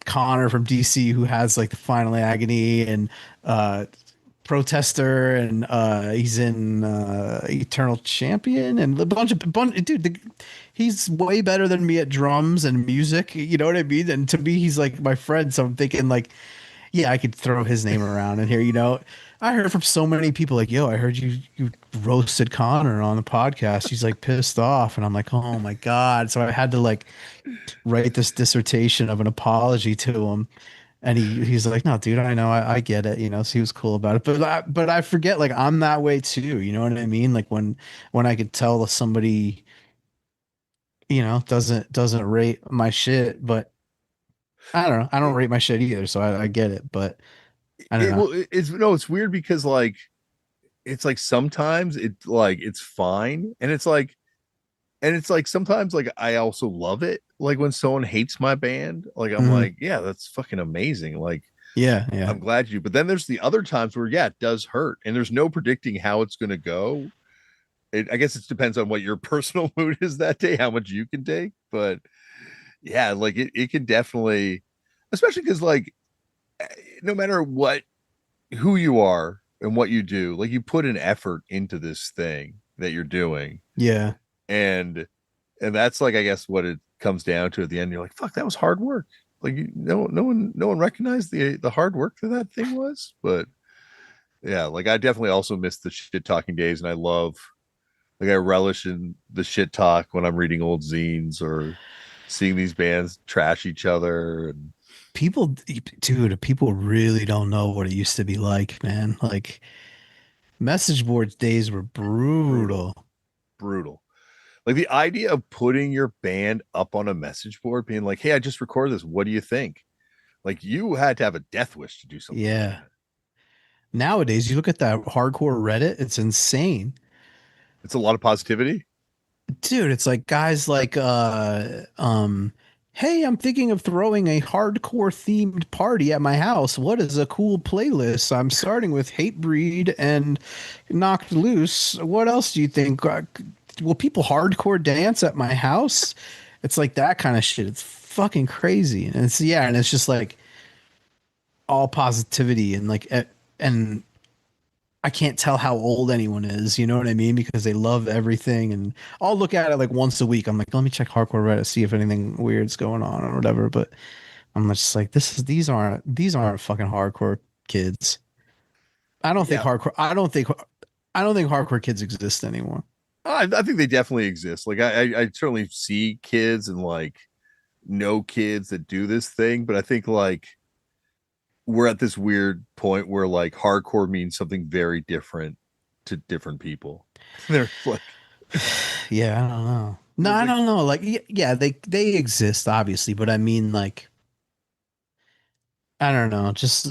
Connor from DC, who has like the Final Agony and uh Protester, and he's in Eternal Champion and a dude, he's way better than me at drums and music, you know what I mean? And to me he's like my friend, so I'm thinking like, yeah, I could throw his name around in here. I heard from so many people like, yo, I heard you roasted Connor on the podcast. He's like pissed off. And I'm like, oh my God. So I had to like write this dissertation of an apology to him. And he's like, no, dude, I know, I get it, so he was cool about it. But I forget, like, I'm that way too. You know what I mean? Like when I could tell that somebody, doesn't rate my shit, but I don't know. I don't rate my shit either, so I get it, but I don't It know. well, it's no, it's weird because like it's like sometimes it's fine, and it's like sometimes like I also love it. Like when someone hates my band, like I'm Mhm. like, yeah, that's fucking amazing. Like Yeah, yeah. I'm glad you. But then there's the other times where yeah, it does hurt, and there's no predicting how it's gonna go. I guess it depends on what your personal mood is that day, how much you can take. But yeah, like it can definitely, especially because like no matter what, who you are and what you do, like you put an effort into this thing that you're doing, Yeah. and that's like I guess what it comes down to at the end. You're like, fuck, that was hard work. Like no one recognized the hard work that thing was. But yeah, like I definitely also miss the shit talking days, and I love, like, I relish in the shit talk when I'm reading old zines or seeing these bands trash each other. And People, dude, people really don't know what it used to be like, man. Like, message board days were brutal, brutal. brutal. Like the idea of putting your band up on a message board, being like, hey, I just recorded this, what do you think? Like you had to have a death wish to do something like Yeah. that. Nowadays, you look at that hardcore Reddit, it's insane. It's a lot of positivity. Dude, it's like guys like hey, I'm thinking of throwing a hardcore themed party at my house. What is a cool playlist? I'm starting with Hatebreed and Knocked Loose. What else do you think? Will people hardcore dance at my house? It's like that kind of shit. It's fucking crazy. And it's just like all positivity and and I can't tell how old anyone is, you know what I mean? Because they love everything. And I'll look at it like once a week. I'm like, let me check hardcore Reddit, see if anything weird's going on or whatever. But I'm just like, these aren't fucking hardcore kids. I don't think Yeah, hardcore I don't think I don't think hardcore kids exist anymore. I think they definitely exist. Like I certainly see kids and like know kids that do this thing, but I think like we're at this weird point where like hardcore means something very different to different people. They're like, Yeah, I don't know. No, it's I like don't know. Like, yeah, they exist obviously, but I mean, like, I don't know. Just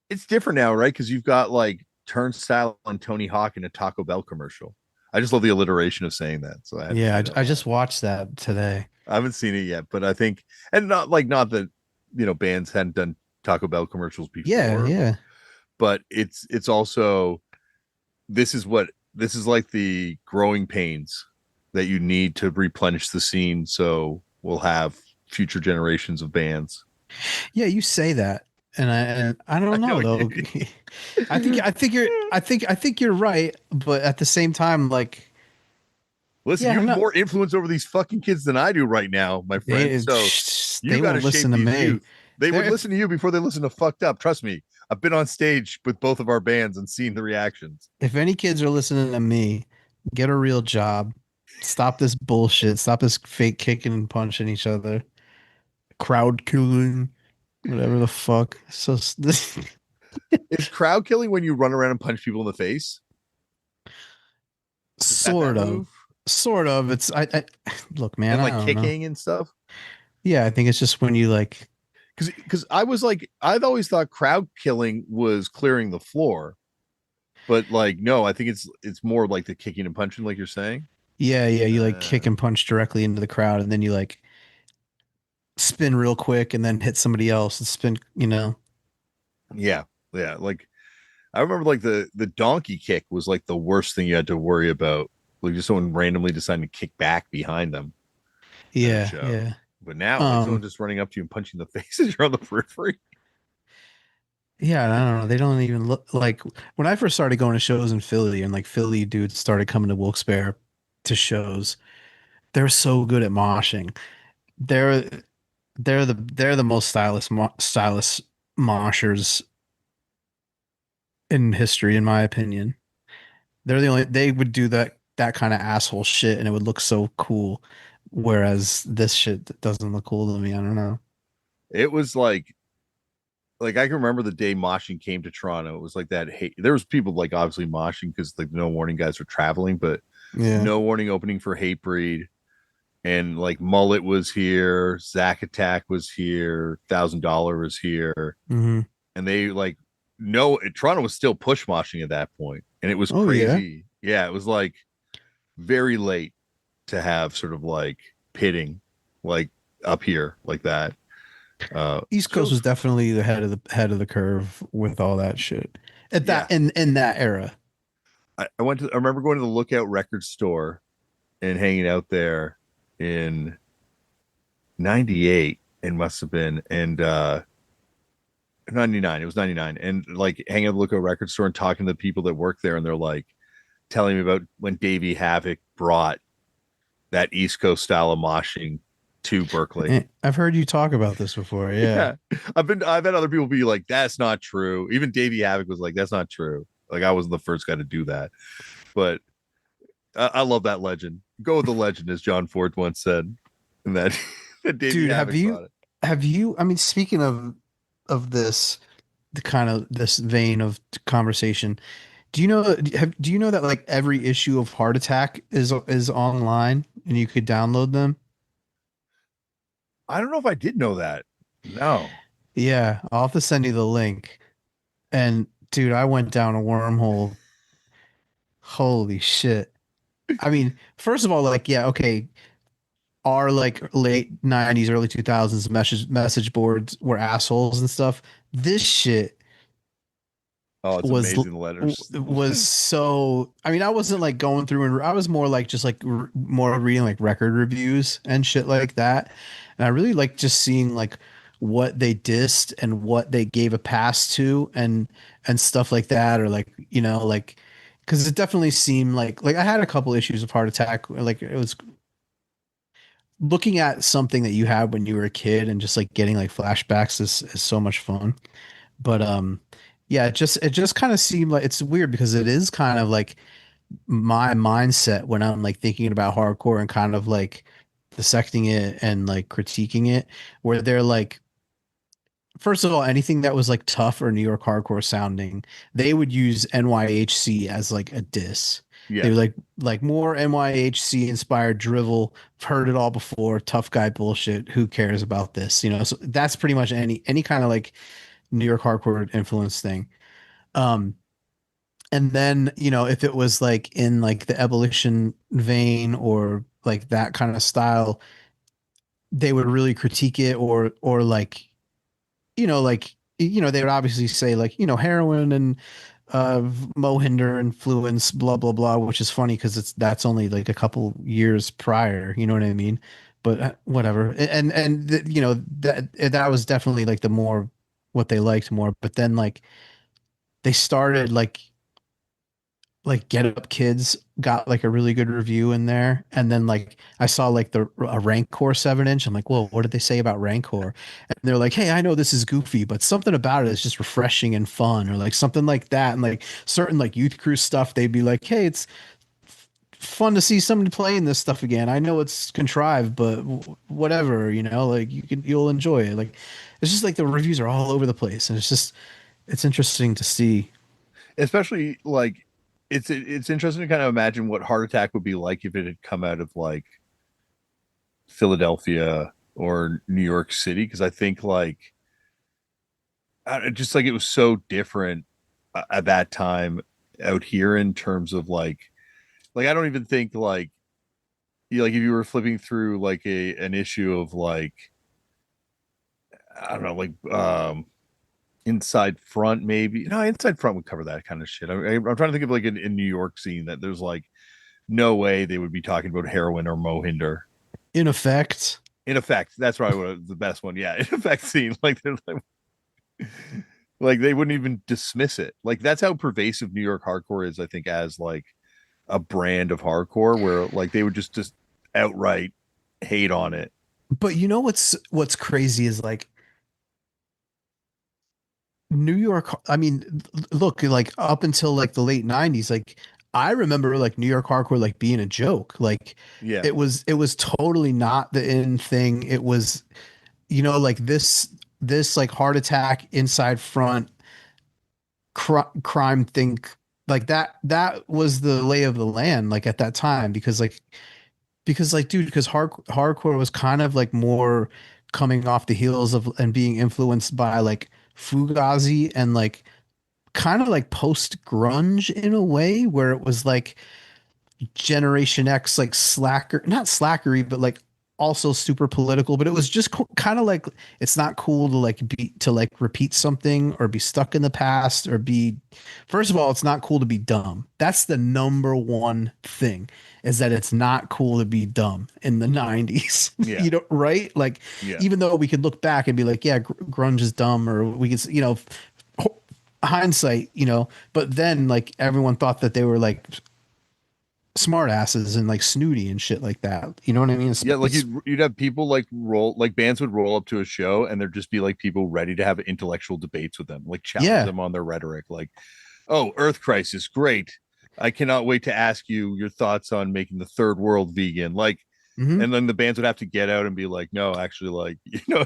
it's different now, right? Because you've got like Turnstile and Tony Hawk in a Taco Bell commercial. I just love the alliteration of saying that, so I had to yeah, do that I line. just watched that today. I haven't seen it yet, but I think, and not that bands hadn't done Taco Bell commercials Yeah, before, yeah. but it's also this is what this is like the growing pains that you need to replenish the scene so we'll have future generations of bands. Yeah, you say that. And I I don't know. know though. I think you're right, but at the same time, like, Listen, yeah, you have no, more influence over these fucking kids than I do right now, my friend. So you they got to won't shape listen to these me. youth. They They're would listen to you before they listen to Fucked Up. Trust me. I've been on stage with both of our bands and seen the reactions. if any kids are listening to me, get a real job. Stop this bullshit. Stop this fake kicking and punching each other. Crowd killing, whatever the fuck. So this Is crowd killing when you run around and punch people in the face? Is that sort of, move? sort of. It's I look, man. And I like don't know. kicking and stuff? Yeah, I think it's just when you like. Because I was like, I've always thought crowd killing was clearing the floor, but like, no, I think it's more like the kicking and punching, like you're saying. Yeah, yeah, you like Uh, kick and punch directly into the crowd, and then you like spin real quick, and then hit somebody else and spin. yeah, yeah. Like I remember, like the donkey kick was like the worst thing you had to worry about, like just someone randomly deciding to kick back behind them at a Yeah, show. yeah. But now, like someone Um, just running up to you and punching the face as you're on the periphery. yeah, I don't know. They don't even look like when I first started going to shows in Philly, and like Philly dudes started coming to Wilkes-Barre to shows. They're so good at moshing. They're they're the most stylish moshers in history, in my opinion. They would do that kind of asshole shit and it would look so cool. Whereas this shit doesn't look cool to me. I don't know. It was like I can remember the day moshing came to Toronto. It was like that. Hey, there was people like obviously moshing because like No Warning guys were traveling, but Yeah. No Warning opening for Hatebreed and like Mullet was here, Zack Attack was here, $1,000 was here, Hmm. and they like no Toronto was still push moshing at that point, and it was Oh yeah. crazy. Yeah, it was like very late to have sort of like pitting like up here like that. East Coast Shows was definitely the head of the curve with all that shit. At yeah. that in that era. I remember going to the Lookout record store and hanging out there in 98 and must have been and 99 it was 99 and like hanging at the Lookout record store and talking to the people that work there and they're like telling me about when Davey Havoc brought that East Coast style of moshing to Berkeley. I've heard you talk about this before. Yeah. Yeah, I've had other people be like, that's not true. Even Davey Havoc was like, that's not true. Like I wasn't the first guy to do that, but I love that legend. Go with the legend, as John Ford once said, and that that Davey Dude, Havoc brought it. have you I mean speaking of this the kind of this vein of conversation, do you know that like every issue of Heart Attack is online and you could download them? I don't know if I did know that. No. Yeah, I'll have to send you the link. And dude, I went down a wormhole. Holy shit. I mean, first of all, like, yeah, okay, our like late 90s, early 2000s message boards were assholes and stuff. This shit Oh, it's was amazing the letters. was so I mean I wasn't like going through and I was more like just like more reading like record reviews and shit like that, and I really like just seeing like what they dissed and what they gave a pass to and stuff like that, or like like because it definitely seemed like I had a couple issues of Heart Attack, like it was looking at something that you had when you were a kid and just like getting like flashbacks is so much fun. But yeah, it just kind of seemed like it's weird because it is kind of like my mindset when I'm like thinking about hardcore and kind of like dissecting it and like critiquing it, where they're like, first of all, anything that was like tough or New York hardcore sounding, they would use NYHC as like a diss. They Yeah. were like more NYHC inspired drivel. I've heard it all before. Tough guy bullshit. Who cares about this? So that's pretty much any kind of like New York hardcore influence thing. Um, and then, if it was like in like the Abolition vein or like that kind of style, they would really critique it or like, they would obviously say like, heroin and Mohinder influence, blah blah blah, which is funny because that's only like a couple years prior. You know what I mean? But whatever. That was definitely like the more what they liked more. But then like they started like Get Up Kids got like a really good review in there, and then like I saw like the a Rancor 7 inch. I'm like, whoa, what did they say about Rancor? And they're like, hey, I know this is goofy, but something about it is just refreshing and fun, or like something like that. And like certain like Youth Crew stuff, they'd be like, hey, it's fun to see somebody playing this stuff again. I know it's contrived, but whatever, like you'll enjoy it. Like it's just like the reviews are all over the place, and it's interesting to see. Especially like it's interesting to kind of imagine what Heart Attack would be like if it had come out of like Philadelphia or New York City, because I think like just like it was so different at that time out here in terms of like I don't even think like like if you were flipping through like an issue of like I don't know like Inside Front, maybe. No, Inside Front would cover that kind of shit. I'm trying to think of like in New York scene that there's like no way they would be talking about heroin or Mohinder. In effect, In Effect, that's probably the best one. Yeah, In Effect scene, like they're like they wouldn't even dismiss it. Like that's how pervasive New York hardcore is. I think as like a brand of hardcore, where like they would just outright hate on it. but what's crazy is like New York, I mean, look, like up until like the late 90s, like I remember like New York hardcore like being a joke. Like Yeah, it was totally not the in thing. It was, like this like Heart Attack, Inside Front, crime thing, like that was the lay of the land like at that time, because dude, because hardcore was kind of like more coming off the heels of and being influenced by like Fugazi and like kind of like post grunge in a way where it was like Generation X, like not slackery, but like also super political. But it was just kind of like it's not cool to like repeat something or be stuck in the past or be. First of all, it's not cool to be dumb. That's the number one thing, is that it's not cool to be dumb in the 90s. yeah, Right? Like yeah. even though we could look back and be like, yeah, grunge is dumb, or we could, hindsight, but then like everyone thought that they were like smart asses and like snooty and shit like that. You know what I mean? Yeah, like you'd have people like roll like bands would roll up to a show and there'd just be like people ready to have intellectual debates with them, like challenge yeah. them on their rhetoric. Like, oh, Earth Crisis, great. I cannot wait to ask you your thoughts on making the third world vegan. Like, Hmm. and then the bands would have to get out and be like, no, actually, like,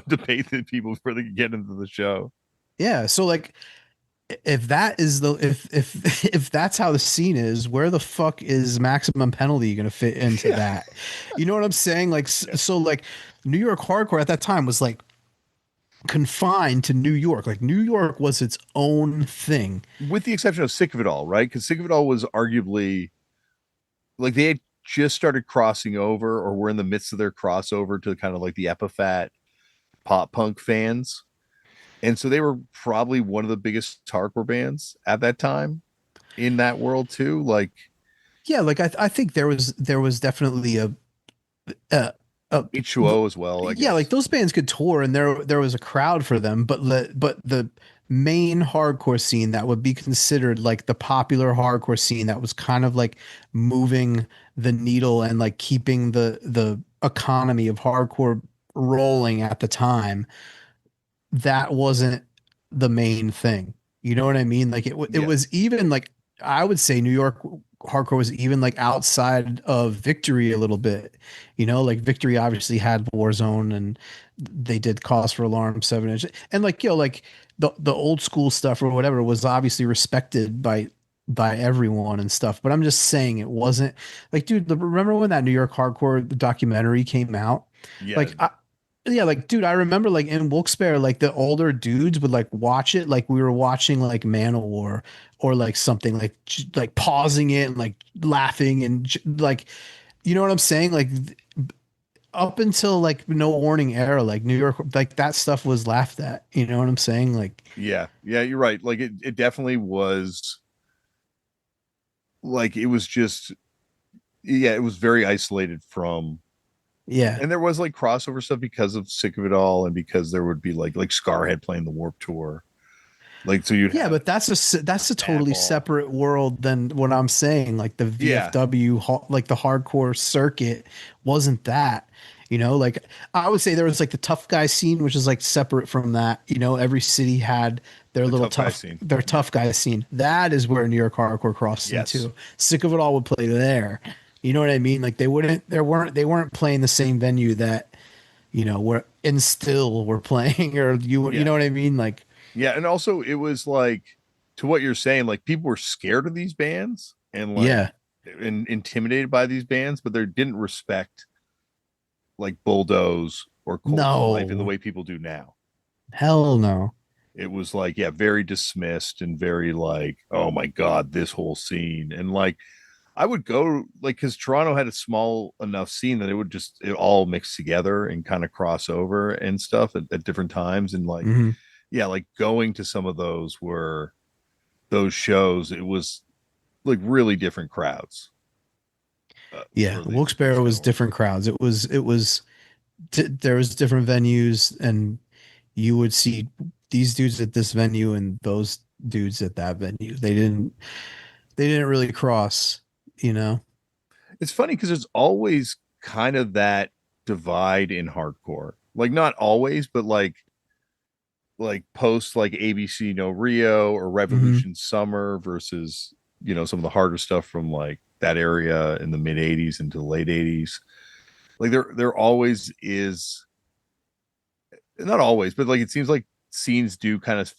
debate the people before they can get into the show. Yeah. So like if that is the if that's how the scene is, where the fuck is Maximum Penalty going to fit into Yeah. that? You know what I'm saying? Like so like New York hardcore at that time was like confined to New York. Like New York was its own thing. With the exception of Sick of It All, right? Because Sick of It All was arguably like they had just started crossing over or were in the midst of their crossover to kind of like the Epiphat pop punk fans. And so they were probably one of the biggest hardcore bands at that time in that world too. Like Yeah, like I think there was definitely a, a H2O as well, I yeah, like guess. those bands could tour and there was a crowd for them, but the main hardcore scene that would be considered like the popular hardcore scene that was kind of like moving the needle and like keeping the economy of hardcore rolling at the time, that wasn't the main thing. You know what I mean? Like it Yeah. was even like I would say New York hardcore was even like outside of Victory a little bit. Like Victory obviously had Warzone and they did Cause for Alarm 7 inch, and like like the old school stuff or whatever was obviously respected by everyone and stuff. But I'm just saying it wasn't like, dude, remember when that New York hardcore documentary came out? Yeah. Like yeah, like dude, I remember like in Wilkes-Barre, like the older dudes would like watch it like we were watching like Manowar or like something, like like pausing it and like laughing and like, you know what I'm saying? Like up until like No Warning era, like New York, like that stuff was laughed at. You know what I'm saying? Like, Yeah, yeah, you're right. Like it definitely was like it was just yeah, it was very isolated from yeah, and there was like crossover stuff because of Sick of It All and because there would be like Scarhead playing the Warp Tour. Like so you'd yeah, have but that's a totally Madball. separate world than what I'm saying. Like the Yeah, VFW, like the hardcore circuit, wasn't that. You know, like I would say there was like the tough guy scene, which is like separate from that. You know, every city had their the little tough guy scene. their Yeah. tough guy scene. That is where New York hardcore crossed Yes. into. Sick of It All would play there. You know what I mean? Like they weren't playing the same venue that, you know, were in still were playing or you Yeah. know what I mean? Like, Yeah. And also it was like to what you're saying, like people were scared of these bands and like yeah, intimidated by these bands, but they didn't respect like Bulldoze or Cult for Life in the no, way people do now. hell no. It was like, yeah, very dismissed and very like, oh my God, this whole scene. And like I would go like because Toronto had a small enough scene that it would just it all mix together and kind of cross over and stuff at different times. And like, Hmm. yeah, like going to some of those shows, it was like really different crowds Yeah, for the Wilkes-Barre was show. different crowds. There was different venues, and you would see these dudes at this venue and those dudes at that venue. They didn't really cross, you know. It's funny because there's always kind of that divide in hardcore. Like not always, but like post like ABC No Rio or Hmm. Revolution Summer versus some of the harder stuff from like that area in the mid 80s into the late 80s. Like there always is not always, but like it seems like scenes do kind of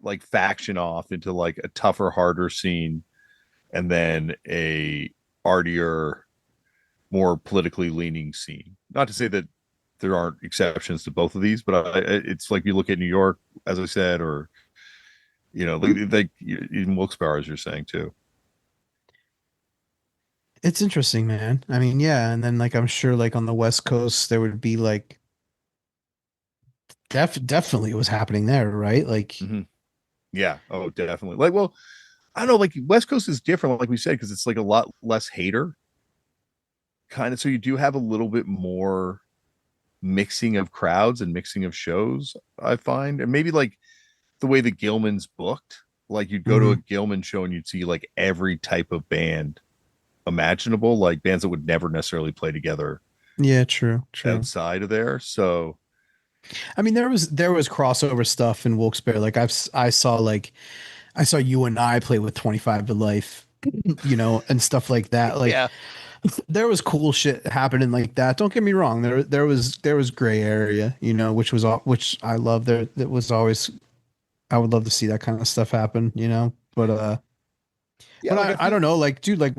like faction off into like a tougher, harder scene and then a artier, more politically leaning scene. Not to say that there aren't exceptions to both of these, but it's like you look at New York, as I said, or like even Wilkes-Barre, as you're saying too. It's interesting, man. I mean, yeah, and then like I'm sure like on the West Coast there would be like definitely it was happening there, right? Like, Mm-hmm. Yeah. Oh, definitely. Like, well, I don't know. Like West Coast is different, like we said, because it's like a lot less hater kind of. So you do have a little bit more mixing of crowds and mixing of shows. I find, and maybe like the way the Gilman's booked. Like you'd go to a mhm. Gilman show and you'd see like every type of band imaginable, like bands that would never necessarily play together Yeah, true, true. outside of there. So I mean, there was crossover stuff in Wilkes-Barre. Like I saw you and I play with 25 to Life, you know, and stuff like that. Like yeah, there was cool shit happening like that. Don't get me wrong. There was gray area, you know, which I love. There that was always I would love to see that kind of stuff happen, you know. yeah. But Like I I feel don't know, like dude, like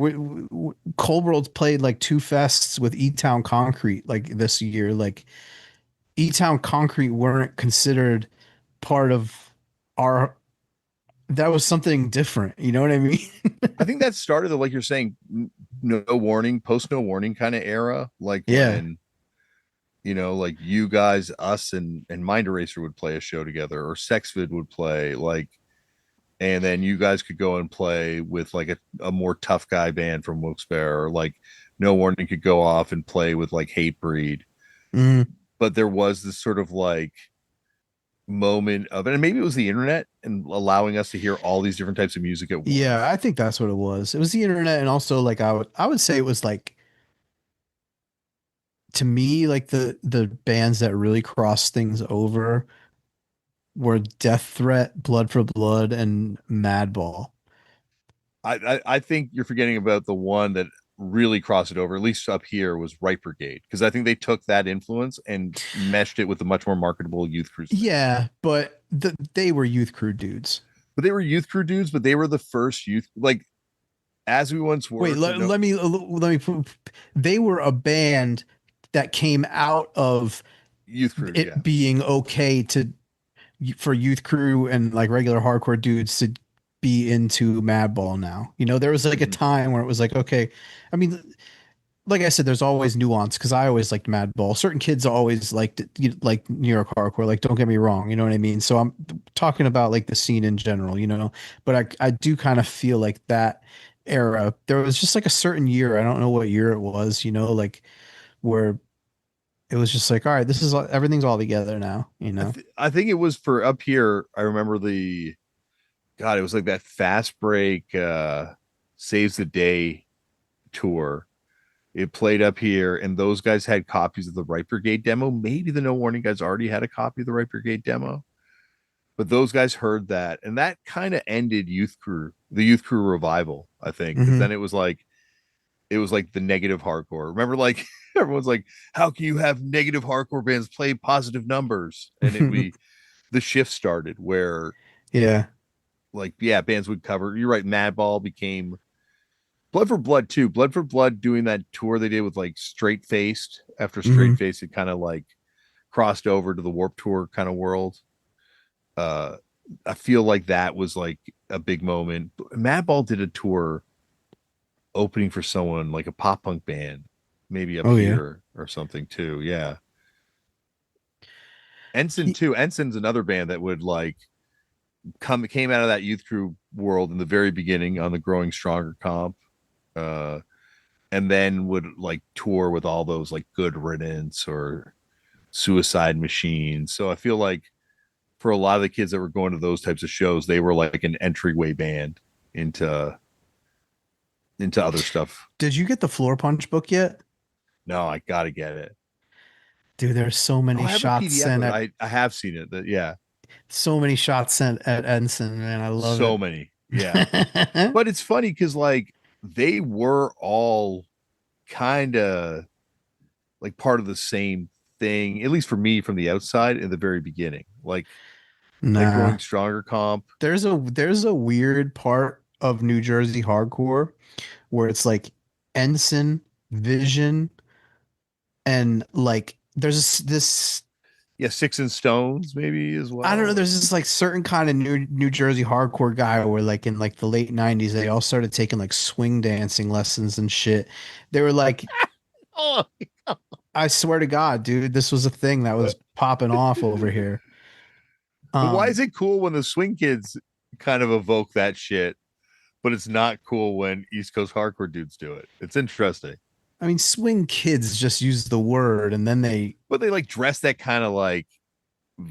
Cold World's played like two fests with E Town Concrete like this year. Like E Town Concrete weren't considered part of our that was something different. You know what I mean? I think that started the like you're saying, no warning, post no warning kind of era, like Yeah. when like you guys, us, and Mind Eraser would play a show together, or Sexvid would play, like, and then you guys could go and play with like a more tough guy band from Wilkes-Barre, or like No Warning could go off and play with like Hatebreed. Mm. But there was this sort of like moment of, and maybe it was the internet and allowing us to hear all these different types of music at Yeah, once. I think that's what it was. It was the internet, and also like I would say it was like to me like the bands that really crossed things over were Death Threat, Blood for Blood, and Madball. I think you're forgetting about the one that really crossed it over, at least up here, was Right Brigade, because I think they took that influence and meshed it with a much more marketable Youth Crew sound. Yeah, but they were youth crew dudes. But they were Youth Crew dudes, but they were the first youth, like as we once were Wait, to know let me they were a band that came out of Youth Crew. Yeah. it being okay to for youth crew and like regular hardcore dudes to be into Madball now. You know, there was like a Mm-hmm. time where it was like, okay, I mean, like I said, there's always nuance because I always liked Madball. Certain kids always liked like New York hardcore. Like, don't get me wrong, you know what I mean. So I'm talking about like the scene in general, you know. But I do kind of feel like that era. There was just like a certain year. I don't know what year it was, you know, like where it was just like, all right, this is everything's all together now, you know. I think it was for up here. I remember the God. It was like that fast break saves the day tour. It played up here, and those guys had copies of the Right Brigade demo. Maybe the No Warning guys already had a copy of the Right Brigade demo, but those guys heard that, and that kind of ended the Youth Crew revival, I think, because Hmm. then it was like the negative hardcore. Remember, like everyone's like, "How can you have negative hardcore bands play positive numbers?" And the shift started where, Yeah. like, yeah, bands would cover. You're right. Madball became Blood for Blood too. Blood for Blood doing that tour they did with like Straight Faced. After Straight Hmm. Faced, it kind of like crossed over to the Warp Tour kind of world. Uh, I feel like that was like a big moment. Madball did a tour opening for someone like a pop punk band, maybe up Oh yeah. here or something too. Yeah. Ensign too. Ensign's another band that would like came out of that Youth Crew world in the very beginning on the Growing Stronger comp. Uh, and then would like tour with all those like Good Riddance or Suicide Machines. So I feel like for a lot of the kids that were going to those types of shows, they were like an entryway band into other stuff. Did you get the Floor Punch book yet? No, I gotta get it. Dude, there's so Oh, many I have a shots PDF sent of it. at I have seen it. That yeah, so many shots sent at Ensign, man. I love so it. many. Yeah, but it's funny because like they were all kind of like part of the same thing, at least for me from the outside in the very beginning. Like that Nah. Growing Stronger comp. There's a weird part of New Jersey hardcore where it's like Ensign, Vision, and like this Yeah, Six and Stones maybe as I don't know, well. there's this like certain kind of New Jersey hardcore guy where like in like the late 90s they all started taking like swing dancing lessons and shit. They were like, Oh, I swear to God, dude, this was a thing that was popping off over here. but why is Um, it cool when the Swing Kids kind of evoke that shit, but it's not cool when East Coast hardcore dudes do it? It's interesting. I mean, swing kids just use the word and then they, But they like dress that kind of like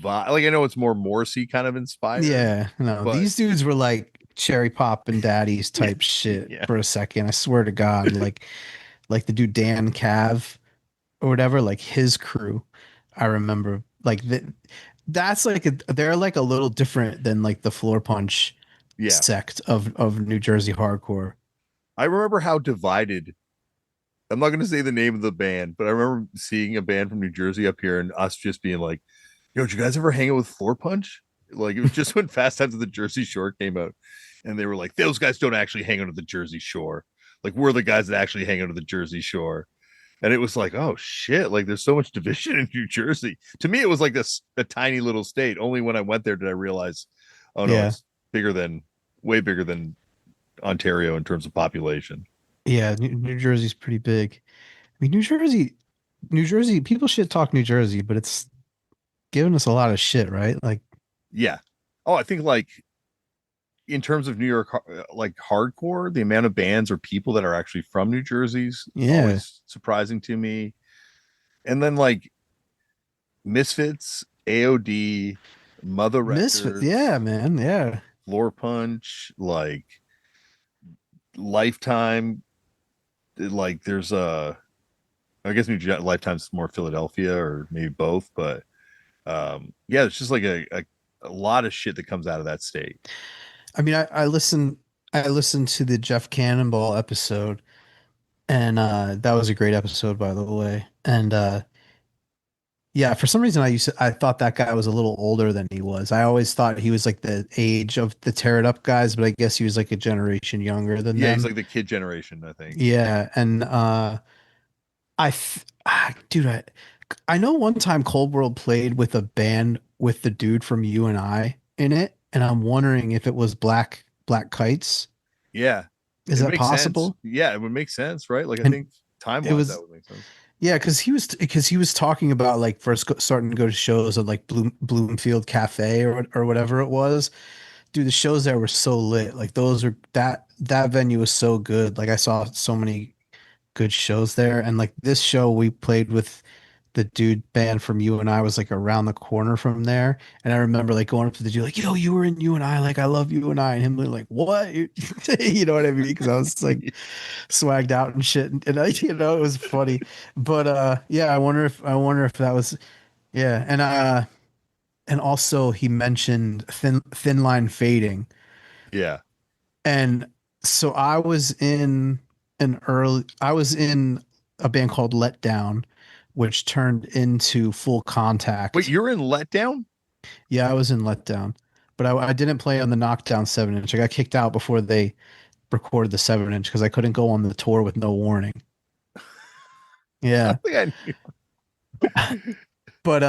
like I know it's more Morrissey kind of inspired, yeah, no, but these dudes were like cherry pop and daddies yeah, type shit yeah. for a second. I swear to God, like the dude Dan Cav or whatever, like his crew. I remember like that's like they're like a little different than like the Floor Punch Yeah. sect of New Jersey hardcore. I remember how divided. I'm not going to say the name of the band, but I remember seeing a band from New Jersey up here and us just being like, yo, did you guys ever hang out with Floor Punch? Like it was just when Fast Times at the Jersey Shore came out, and they were like, those guys don't actually hang out at the Jersey Shore. Like we're the guys that actually hang out at the Jersey Shore. And it was like, oh shit, like there's so much division in New Jersey. To me, it was like this a tiny little state. Only when I went there did I realize, oh no, Yeah. it's way bigger than Ontario in terms of population. Yeah, New Jersey's pretty big. I mean, New Jersey, people shit talk New Jersey, but it's giving us a lot of shit, right? Like, Yeah. Oh, I think like in terms of New York, like hardcore, the amount of bands or people that are actually from New Jersey's yeah, always surprising to me. And then like Misfits, AOD, Mother Misfit. Yeah, Records, man. Yeah. Floor Punch, like Lifetime. Like there's I guess Lifetime's more Philadelphia or maybe both, but yeah, it's just like a lot of shit that comes out of that state. I mean, I listened to the Jeff Cannonball episode, and that was a great episode, by the way. And yeah, for some reason I thought that guy was a little older than he was. I always thought he was like the age of the Tear It Up guys, but I guess he was like a generation younger than Yeah, he's them. like the kid generation, I think. Yeah, and dude, I know one time Cold World played with a band with the dude from You and I in it, and I'm wondering if it was Black Kites. Yeah, Is it that makes sense. possible? Yeah, it would make sense, right? Like I And think time it wise, that was would make sense. yeah, because he was talking about like first starting to go to shows at like Bloomfield Cafe or whatever it was. Dude, the shows there were so lit. Like those were that venue was so good. Like I saw so many good shows there, and like this show we played with the dude band from You and I was like around the corner from there, and I remember like going up to the dude like, yo, you were in You and I, like I love You and I, and him being like, what? You know what I mean? Because I was like swagged out and shit, and I, it was funny. But yeah, I wonder if that was yeah, and also he mentioned thin line fading, Yeah. and so I was in a band called Let Down, which turned into Full Wait, Contact. you're in Letdown? Yeah, I was in Let Down, but I didn't play on the Knockdown 7 inch. I got kicked out before they recorded the 7 inch because I couldn't go on the tour with no warning. I Yeah. think I But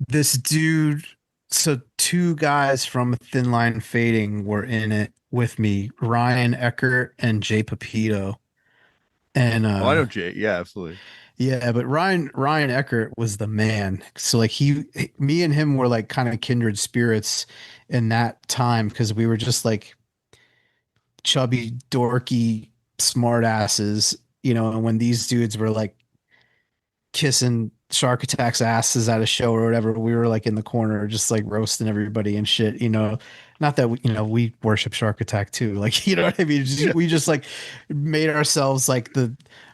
this dude, so two guys from Thin Line Fading were in it with me, Ryan Eckert and Jay Pepito. And Oh, I know Jay. Yeah, absolutely. yeah, but Ryan Eckert was the man. So like me and him were like kind of kindred spirits in that time because we were just like chubby, dorky, smart asses, and when these dudes were like kissing Shark Attack's asses at a show or whatever, we were like in the corner just like roasting everybody and shit. Not that we worship Shark Attack too, like, you know what I mean? We just like made ourselves like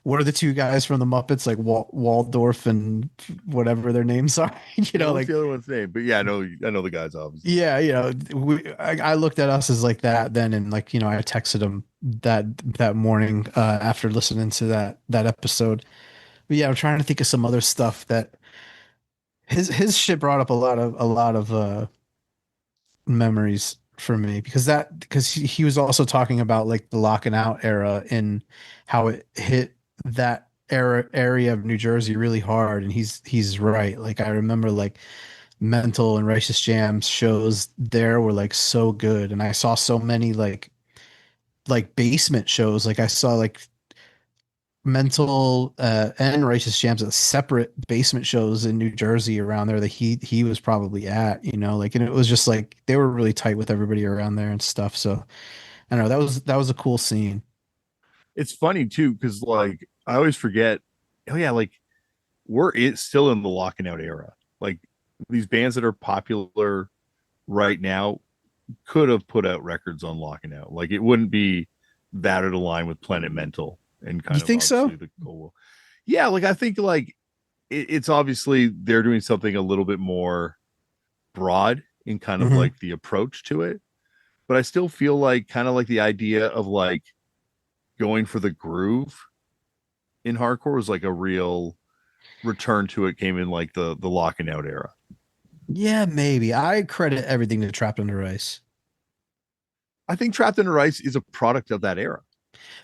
what are the two guys from the Muppets, like Waldorf and whatever their names are. Yeah, what's Like, the other one's name? But yeah, I know the guys obviously. yeah, I looked at us as like that then, and like, I texted him that morning after listening to that episode. But yeah, I'm trying to think of some other stuff that his shit brought up a lot of memories for me, because he was also talking about like the lock and out era and how it hit that area of New Jersey really hard, and he's right. Like I remember like Mental and Righteous Jams shows there were like so good, and I saw so many like basement shows. Like I saw like Mental and Righteous Jams at separate basement shows in New Jersey around there that he was probably at, like, and it was just like they were really tight with everybody around there and stuff. So I don't know, that was a cool scene. It's funny too, because like I always forget. Oh yeah, like still in the locking out era. Like these bands that are popular right now could have put out records on locking out. Like it wouldn't be that out of line with Planet Mental and You kind of think so? obviously the goal. Yeah, like I think like it's obviously they're doing something a little bit more broad in kind of Hmm. like the approach to it. But I still feel like kind of like the idea of like going for the groove in hardcore was like a real return to it, came in like the locking out era. Yeah, maybe. I credit everything to Trapped Under Ice. I think Trapped Under Ice is a product of that era.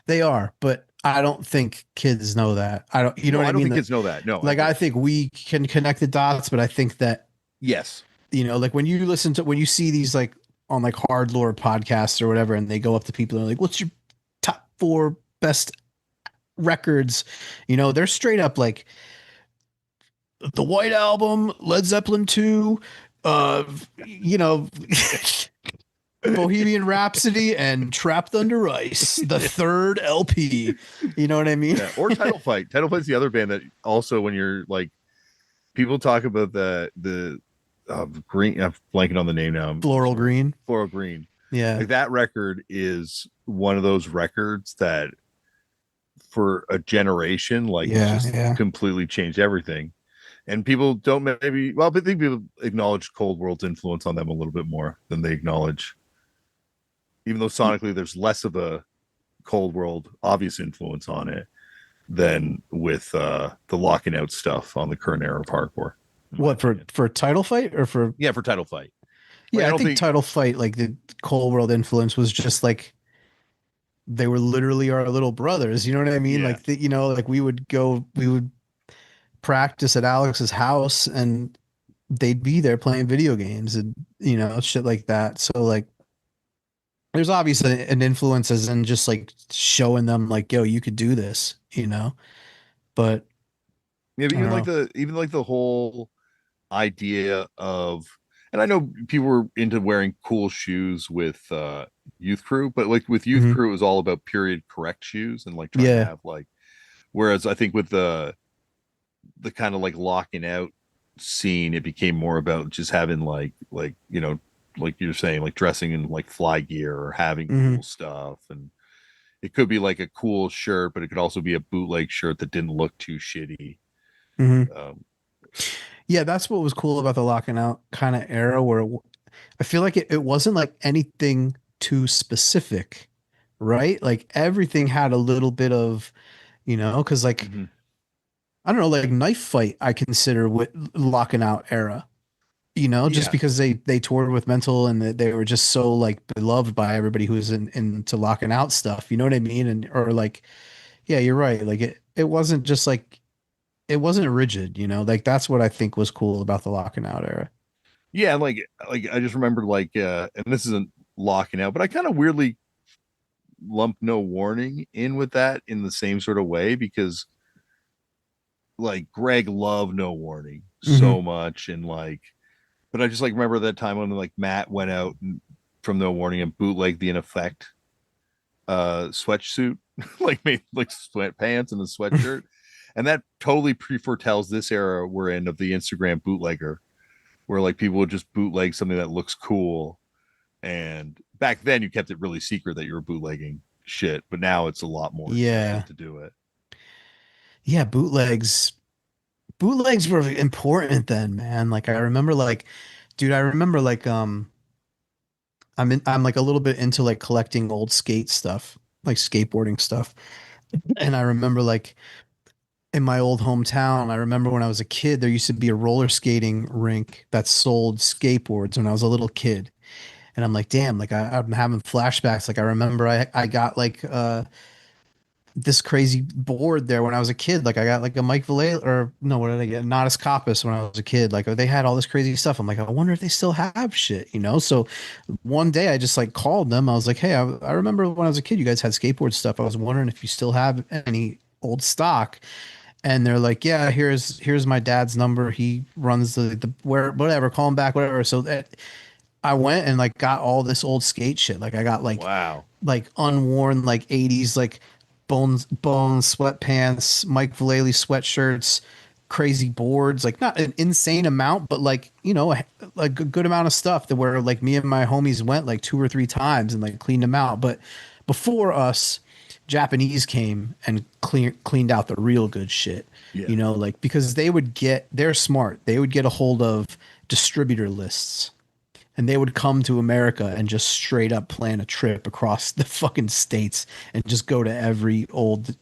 They are, but I don't think kids know that. I don't, you know No, what I I don't mean? think kids know that. No, I Like agree. I think we can connect the dots, but I think that Yes. like when you see these like on like hard lore podcasts or whatever, and they go up to people and they're like, what's your top four best records? They're straight up like the White Album, Led Zeppelin 2, uh, you know, Bohemian Rhapsody and Trapped Under Ice, the third LP. You know what I mean? Yeah. Or Title Fight. Title Fight's the other band that also, when you're like, people talk about the green. I'm blanking on the name now. I'm Floral sorry. Green. Floral Green. Yeah. Like that record is one of those records that for a generation, like Yeah. just Yeah. completely changed everything. And people don't maybe, well, but I think people acknowledge Cold World's influence on them a little bit more than they acknowledge, even though sonically there's less of a Cold World obvious influence on it than with the locking out stuff on the current era of hardcore. What for Title Fight or for Yeah, for Title Fight. Like yeah, I I don't think think Title Fight, like the Cold World influence was just like they were literally our little brothers. You know what I mean? yeah. Like like we would practice at Alex's house and they'd be there playing video games and shit like that. So like there's obviously an influence as in just like showing them like, yo, you could do this. you know. But Yeah, but I don't know. even like the whole idea of, and I know people were into wearing cool shoes with youth crew, but like with youth Hmm. crew it was all about period correct shoes and like trying to Yeah. have like, whereas I think with the kind of like locking out scene, it became more about just having like like you're saying, like dressing in like fly gear or having Hmm. cool stuff. And it could be like a cool shirt, but it could also be a bootleg shirt that didn't look too shitty. Hmm. um Yeah, that's what was cool about the locking out kind of era, where I feel like it wasn't like anything too specific, right? Like everything had a little bit of, because like mhm. I don't know, like Knife Fight, I consider with locking out era, just Yeah, because they toured with Mental and they were just so like beloved by everybody who's into locking out stuff. You know what I mean? And or like, yeah, you're right. Like it wasn't just like it wasn't rigid. Like that's what I think was cool about the locking out era. yeah, like I just remembered like and this isn't locking out, but I kind of weirdly lump No Warning in with that in the same sort of way, because like Greg loved No Warning Hmm. so much. And like, but I just like remember that time when like Matt went out from No Warning and bootlegged the In Effect sweatsuit, like made like sweatpants and a sweatshirt. And that totally pre-foretells this era we're in of the Instagram bootlegger, where like people would just bootleg something that looks cool. And back then you kept it really secret that you were bootlegging shit, but now it's a lot more Yeah. legit to do it. Yeah, bootlegs were important then, man. Like I remember like dude, I remember like I'm like a little bit into like collecting old skate stuff, like skateboarding stuff. And I remember like in my old hometown, I remember when I was a kid, there used to be a roller skating rink that sold skateboards when I was a little kid. And I'm like, damn, like I'm having flashbacks. Like I remember I got like this crazy board there when I was a kid. Like I got like a Mike Valle or no, what did I get? Natus Copus when I was a kid. Like they had all this crazy stuff. I'm like, I wonder if they still have shit. So one day I just like called them. I was like, hey, I remember when I was a kid, you guys had skateboard stuff. I was wondering if you still have any old stock. And they're like, yeah, here's my dad's number. He runs the where whatever, call him back, whatever. So I went and like got all this old skate shit. Like I got Wow. like unworn like 80s like bones sweatpants, Mike Vallely sweatshirts, crazy boards, like not an insane amount, but like, like a good amount of stuff that where like me and my homies went like two or three times and like cleaned them out. But before us, Japanese came and cleaned out the real good shit, Yeah. like because they're smart. They would get a hold of distributor lists and they would come to America and just straight up plan a trip across the fucking states and just go to every old.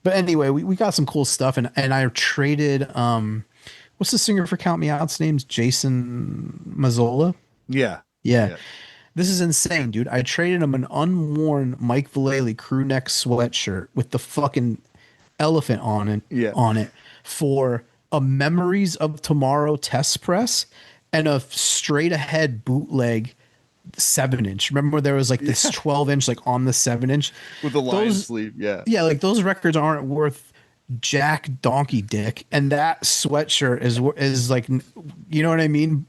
But anyway, we got some cool stuff and I traded what's the singer for Count Me Out's name's Jason Mazzola? Yeah. Yeah. Yeah. This is insane, dude. I traded him an unworn Mike Vallely crew neck sweatshirt with the fucking elephant Yeah. on it for a Memories of Tomorrow test press and a straight ahead bootleg 7 inch. Remember there was like this Yeah. 12 inch like on the 7 inch. With the lion Those sleeve. Yeah. yeah, like those records aren't worth jack donkey dick, and that sweatshirt is like you know what I mean.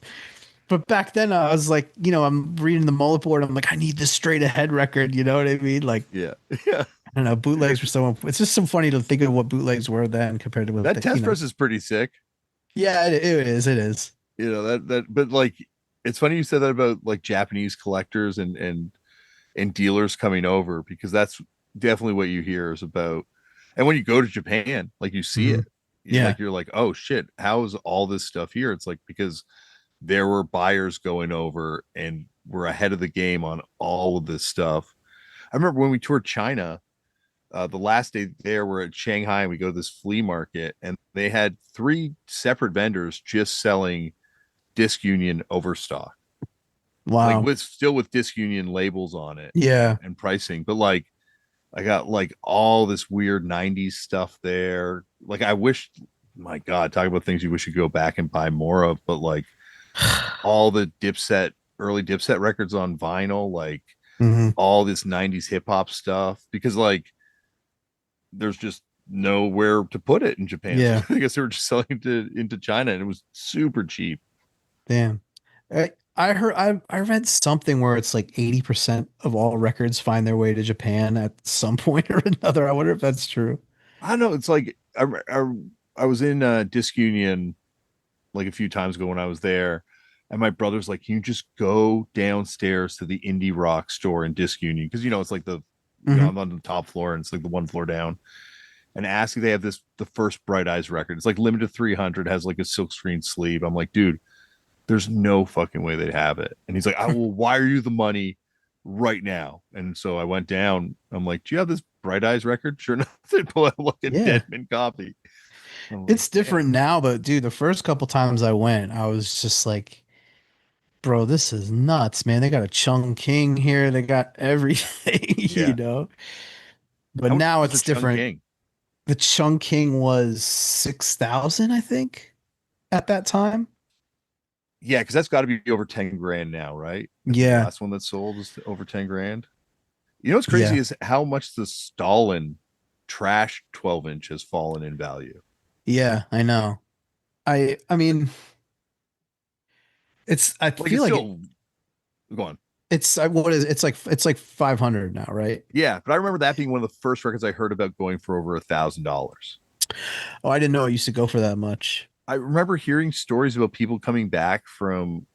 But back then I was like, I'm reading the mullet board. I'm like, I need this straight ahead record. You know what I mean? Like, Yeah. Yeah. I don't know. Bootlegs were so. It's just so funny to think of what bootlegs were then compared to what That test press is pretty sick. Yeah, it is. It is. But like, it's funny you said that about like Japanese collectors and dealers coming over, because that's definitely what you hear is about. And when you go to Japan, like you see Hmm. it, Yeah. you're like, oh shit, how is all this stuff here? It's like because there were buyers going over and we're ahead of the game on all of this stuff. I remember when we toured China, the last day there, we're at Shanghai and we go to this flea market and they had three separate vendors just selling Disc Union overstock, like Wow. with Disc Union labels on it Yeah. and pricing. But like, I got like all this weird 90s stuff there. Like, I wish, my God, talk about things you wish you could go back and buy more of, but like all the early Dipset records on vinyl, like Hmm. all this 90s hip hop stuff, because like there's just nowhere to put it in Japan. So Yeah. I guess they were just selling it into China, and it was super cheap. Damn. I heard I read something where it's like 80% of all records find their way to Japan at some point or another. I wonder if that's true. I don't know. It's like I was in Disc Union like a few times ago when I was there, and my brother's like, "Can you just go downstairs to the indie rock store in Disc Union? Because it's like Hmm. I'm on the top floor and it's like the one floor down, and ask if they have the first Bright Eyes record. It's like limited 300, has like a silkscreen sleeve. I'm like, dude, there's no fucking way they'd have it. And he's like, I will wire you the money right now. And so I went down. I'm like, do you have this Bright Eyes record? Sure enough, they pull out like a Yeah. Deadman copy. I'm like, It's damn. different now, but dude, the first couple times I went, I was just like, bro, this is nuts, man. They got a Chung King here. They got everything, Yeah. But How much now was the it's Chung different. King? The Chung King was 6,000, I think, at that time. Yeah, because that's got to be over 10 grand now, right? I think the Yeah. last one that sold was over 10 grand. You know what's crazy Yeah. is how much the Stalin trash 12-inch has fallen in value. Yeah, I know. I mean, I Like feel it's like still going. what is it's like 500 now, right? Yeah, but I remember that being one of the first records I heard about going for over $1,000. Oh, I didn't know it used to go for that much. I remember hearing stories about people coming back from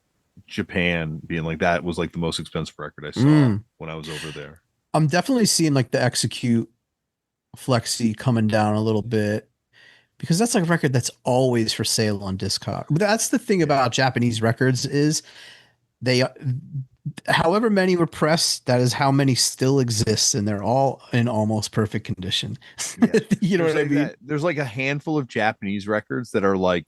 Japan being like that was like the most expensive record I saw Mm. when I was over there. I'm definitely seeing like the Execute Flexi coming down a little bit because that's like a record that's always for sale on Discog. But that's the thing Yeah. about Japanese records is they however many were pressed, that is how many still exist, and they're all in almost perfect condition. Yeah. You know There's what I like mean? that. There's like a handful of Japanese records that are like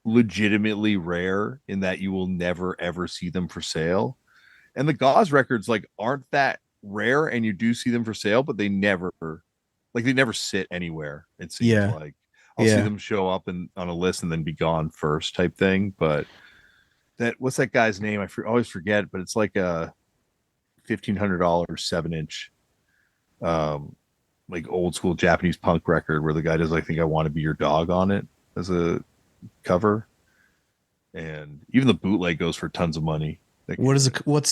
legitimately rare in that you will never ever see them for sale. And the Gauze records like aren't that rare and you do see them for sale, but they never sit anywhere. It seems Yeah, like I'll see yeah. them show up and on a list and then be gone first type thing. But that what's that guy's name? Always forget, but it's like a $1,500 7-inch um like old school Japanese punk record where the guy does I think I want to be your dog on it as a cover. And even the bootleg goes for tons of money. Like What's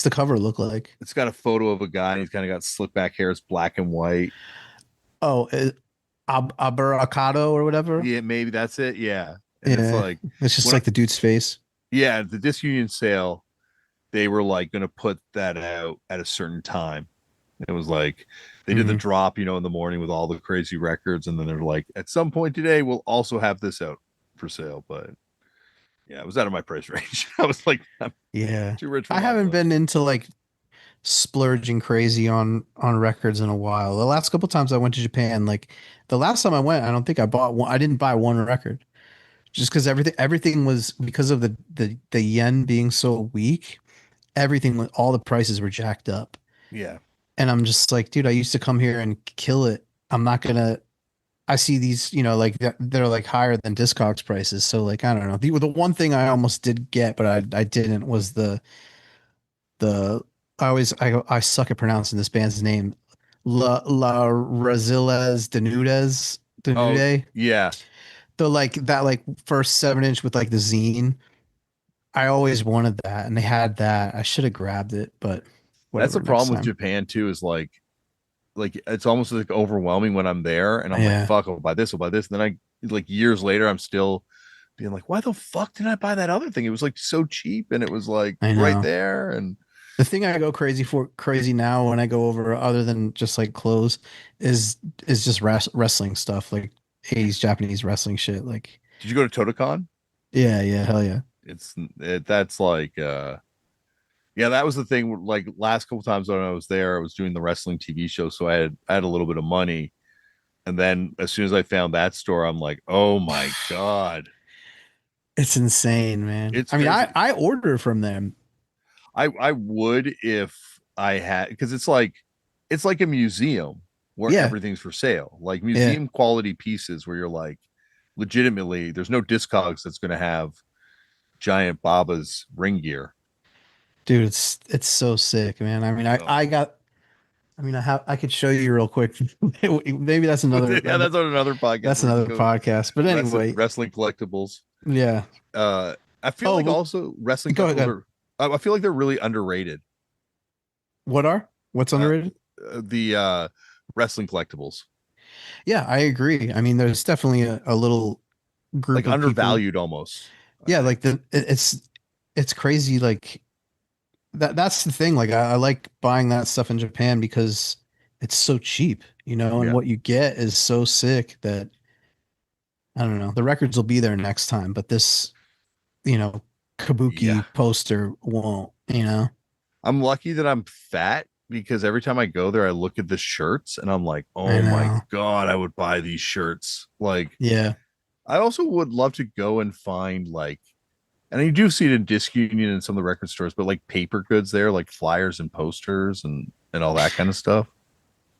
the cover look like? it's got a photo of a guy and he's kind of got slick back hair. It's black and white. Oh, Aburacado or whatever. Yeah, maybe that's it. Yeah. And it's Yeah, like it's just when like the dude's face. yeah, the disunion sale, they were like gonna put that out at a certain time. It was like they did the Hmm. drop, in the morning with all the crazy records, and then they're like, at some point today, we'll also have this out for sale. But yeah, it was out of my price range. I was like, I'm Yeah, too rich for I my haven't blood. been into like splurging crazy on records in a while. The last couple times I went to Japan, like the last time I went, I don't think I bought one. I didn't buy one record just because everything was because of the yen being so weak. All the prices were jacked up, Yeah. and I'm just like, dude, I used to come here and kill it. I'm not gonna. I see these, like they're like higher than Discogs prices. So like, I don't know. The one thing I almost did get, but I didn't was the I suck at pronouncing this band's name. La Raziles Oh, Denude. yeah. The like that like first 7-inch with like the zine. I always wanted that, and they had that. I should have grabbed it, but That's the whatever, next problem with time. Japan too, is like it's almost like overwhelming when I'm there and I'm like, Yeah, fuck, I'll buy this. And then I like years later, I'm still being like, why the fuck didn't I buy that other thing? It was like so cheap and it was like I right know. there. And The thing I go crazy now when I go over other than just like clothes is is just wrestling stuff like 80s Japanese wrestling shit. Like, did you go to Totocon? yeah, yeah, hell yeah. That's like yeah, that was the thing. Like last couple times when I was there, I was doing the wrestling TV show, so I had a little bit of money. And then as soon as I found that store, I'm like, oh my god, It's insane, man. it's I mean, crazy. I order from them. I would if I had because it's like a museum where Yeah, everything's for sale, like yeah, museum quality pieces where you're like legitimately there's no Discogs that's going to have giant Baba's ring gear. dude, it's so sick, man. I mean, So I mean, I could show you real quick. Maybe that's another Yeah, that's on another podcast that's where we can another go podcast. But anyway, wrestling collectibles. yeah. Uh, I feel Oh, like but also wrestling go ahead. Go collectibles ahead. are. I feel like they're really underrated. What's Uh, underrated? the wrestling collectibles, Yeah, I agree. I mean, there's definitely a little like group of people. undervalued almost. I Yeah, think. like it's crazy. Like that's the thing. Like I like buying that stuff in Japan because it's so cheap, and Yeah, what you get is so sick that I don't know. The records will be there next time, but this, you know, yeah. Kabuki poster won't. I'm lucky that I'm fat because every time I go there, I look at the shirts and I'm like, I oh my know. god, I would buy these shirts. Like, Yeah. I also would love to go and find like, and you do see it in Disc Union and some of the record stores, but like paper goods there, like flyers and posters and all that kind of stuff.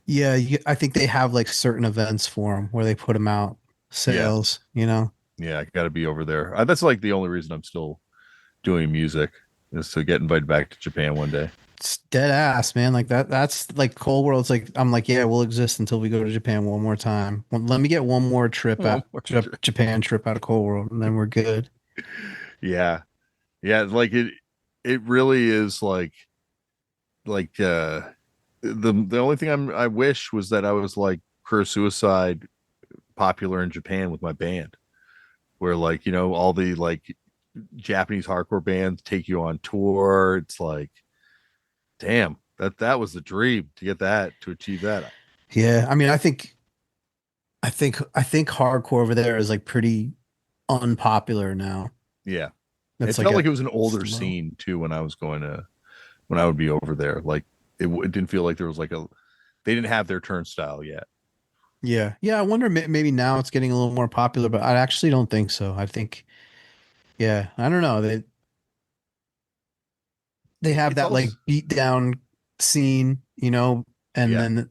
Yeah, I think they have like certain events for them where they put them out, Yeah, sales. yeah, I got to be over there. That's like the only reason I'm still doing music is to get invited back to Japan one day. It's dead ass, man. Like that's like Cold World's like I'm like, yeah, we'll exist until we go to Japan one more time. Let me get one more trip One out more Japan trip out of Cold World and then we're good. Yeah, yeah, like it really is like the only thing I wish was that I was like Career Suicide popular in Japan with my band, where like all the like Japanese hardcore bands take you on tour. It's like, damn, that was the dream to get that to achieve that. Yeah, I mean, I think hardcore over there is like pretty unpopular now. Yeah, it It's like felt like a it was an older slow. scene too when I was going to when I would be over there. Like it didn't feel like there was like a they didn't have their turnstile yet. Yeah, yeah. I wonder maybe now it's getting a little more popular, but I actually don't think so. I think, yeah, I don't know. They have It's that also like beat down scene, and yeah. then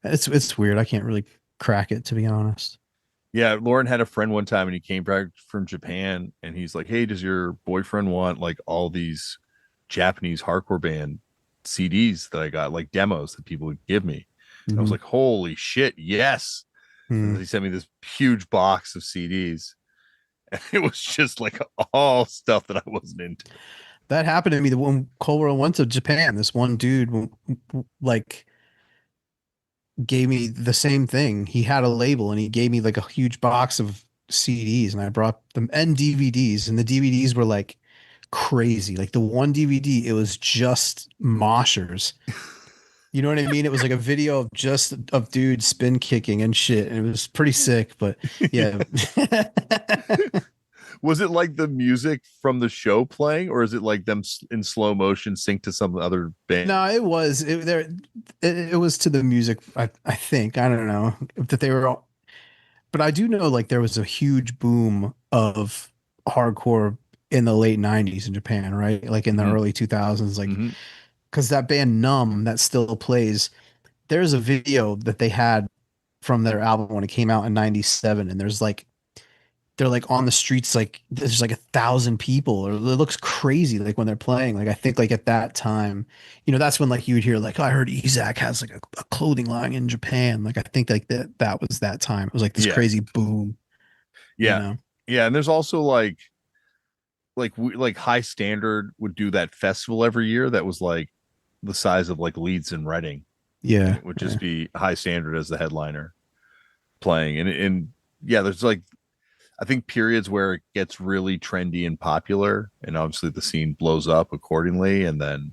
it's weird. I can't really crack it to be honest. Yeah, Lauren had a friend one time and he came back from Japan and he's like, "Hey, does your boyfriend want like all these Japanese hardcore band CDs that I got, like demos that people would give me?" I was Mhm. like, "Holy shit, yes!" And Mm. he sent me this huge box of CDs, and it was just like all stuff that I wasn't into. That happened to me when Cole went to Japan. This one dude like gave me the same thing. He had a label and he gave me like a huge box of CDs and I brought them and DVDs and the DVDs were like crazy. Like the one DVD, it was just moshers. You know what I mean? It was like a video of just of dudes spin kicking and shit. And it was pretty sick, but yeah. Was it like the music from the show playing, or is it like them in slow motion sync to some other band? No, it was to the music, I think. I don't know that they were all, but I do know like there was a huge boom of hardcore in the late 90s in Japan, right? Like in the Mm-hmm. early 2000s, like Mm-hmm. because that band Numb that still plays, there's a video that they had from their album when it came out in 97, and there's like they're like on the streets, like there's like 1,000 people, or it looks crazy like when they're playing. Like I think like at that time, that's when like you would hear like, oh, I heard Ezak has like a clothing line in Japan. Like I think like that was that time. It was like this Yeah, crazy boom, you yeah, know. yeah. And there's also like High Standard would do that festival every year that was like the size of like Leeds and Reading, and Yeah, it would yeah. just be High Standard as the headliner playing. And yeah, there's like I think periods where it gets really trendy and popular, and obviously the scene blows up accordingly, and then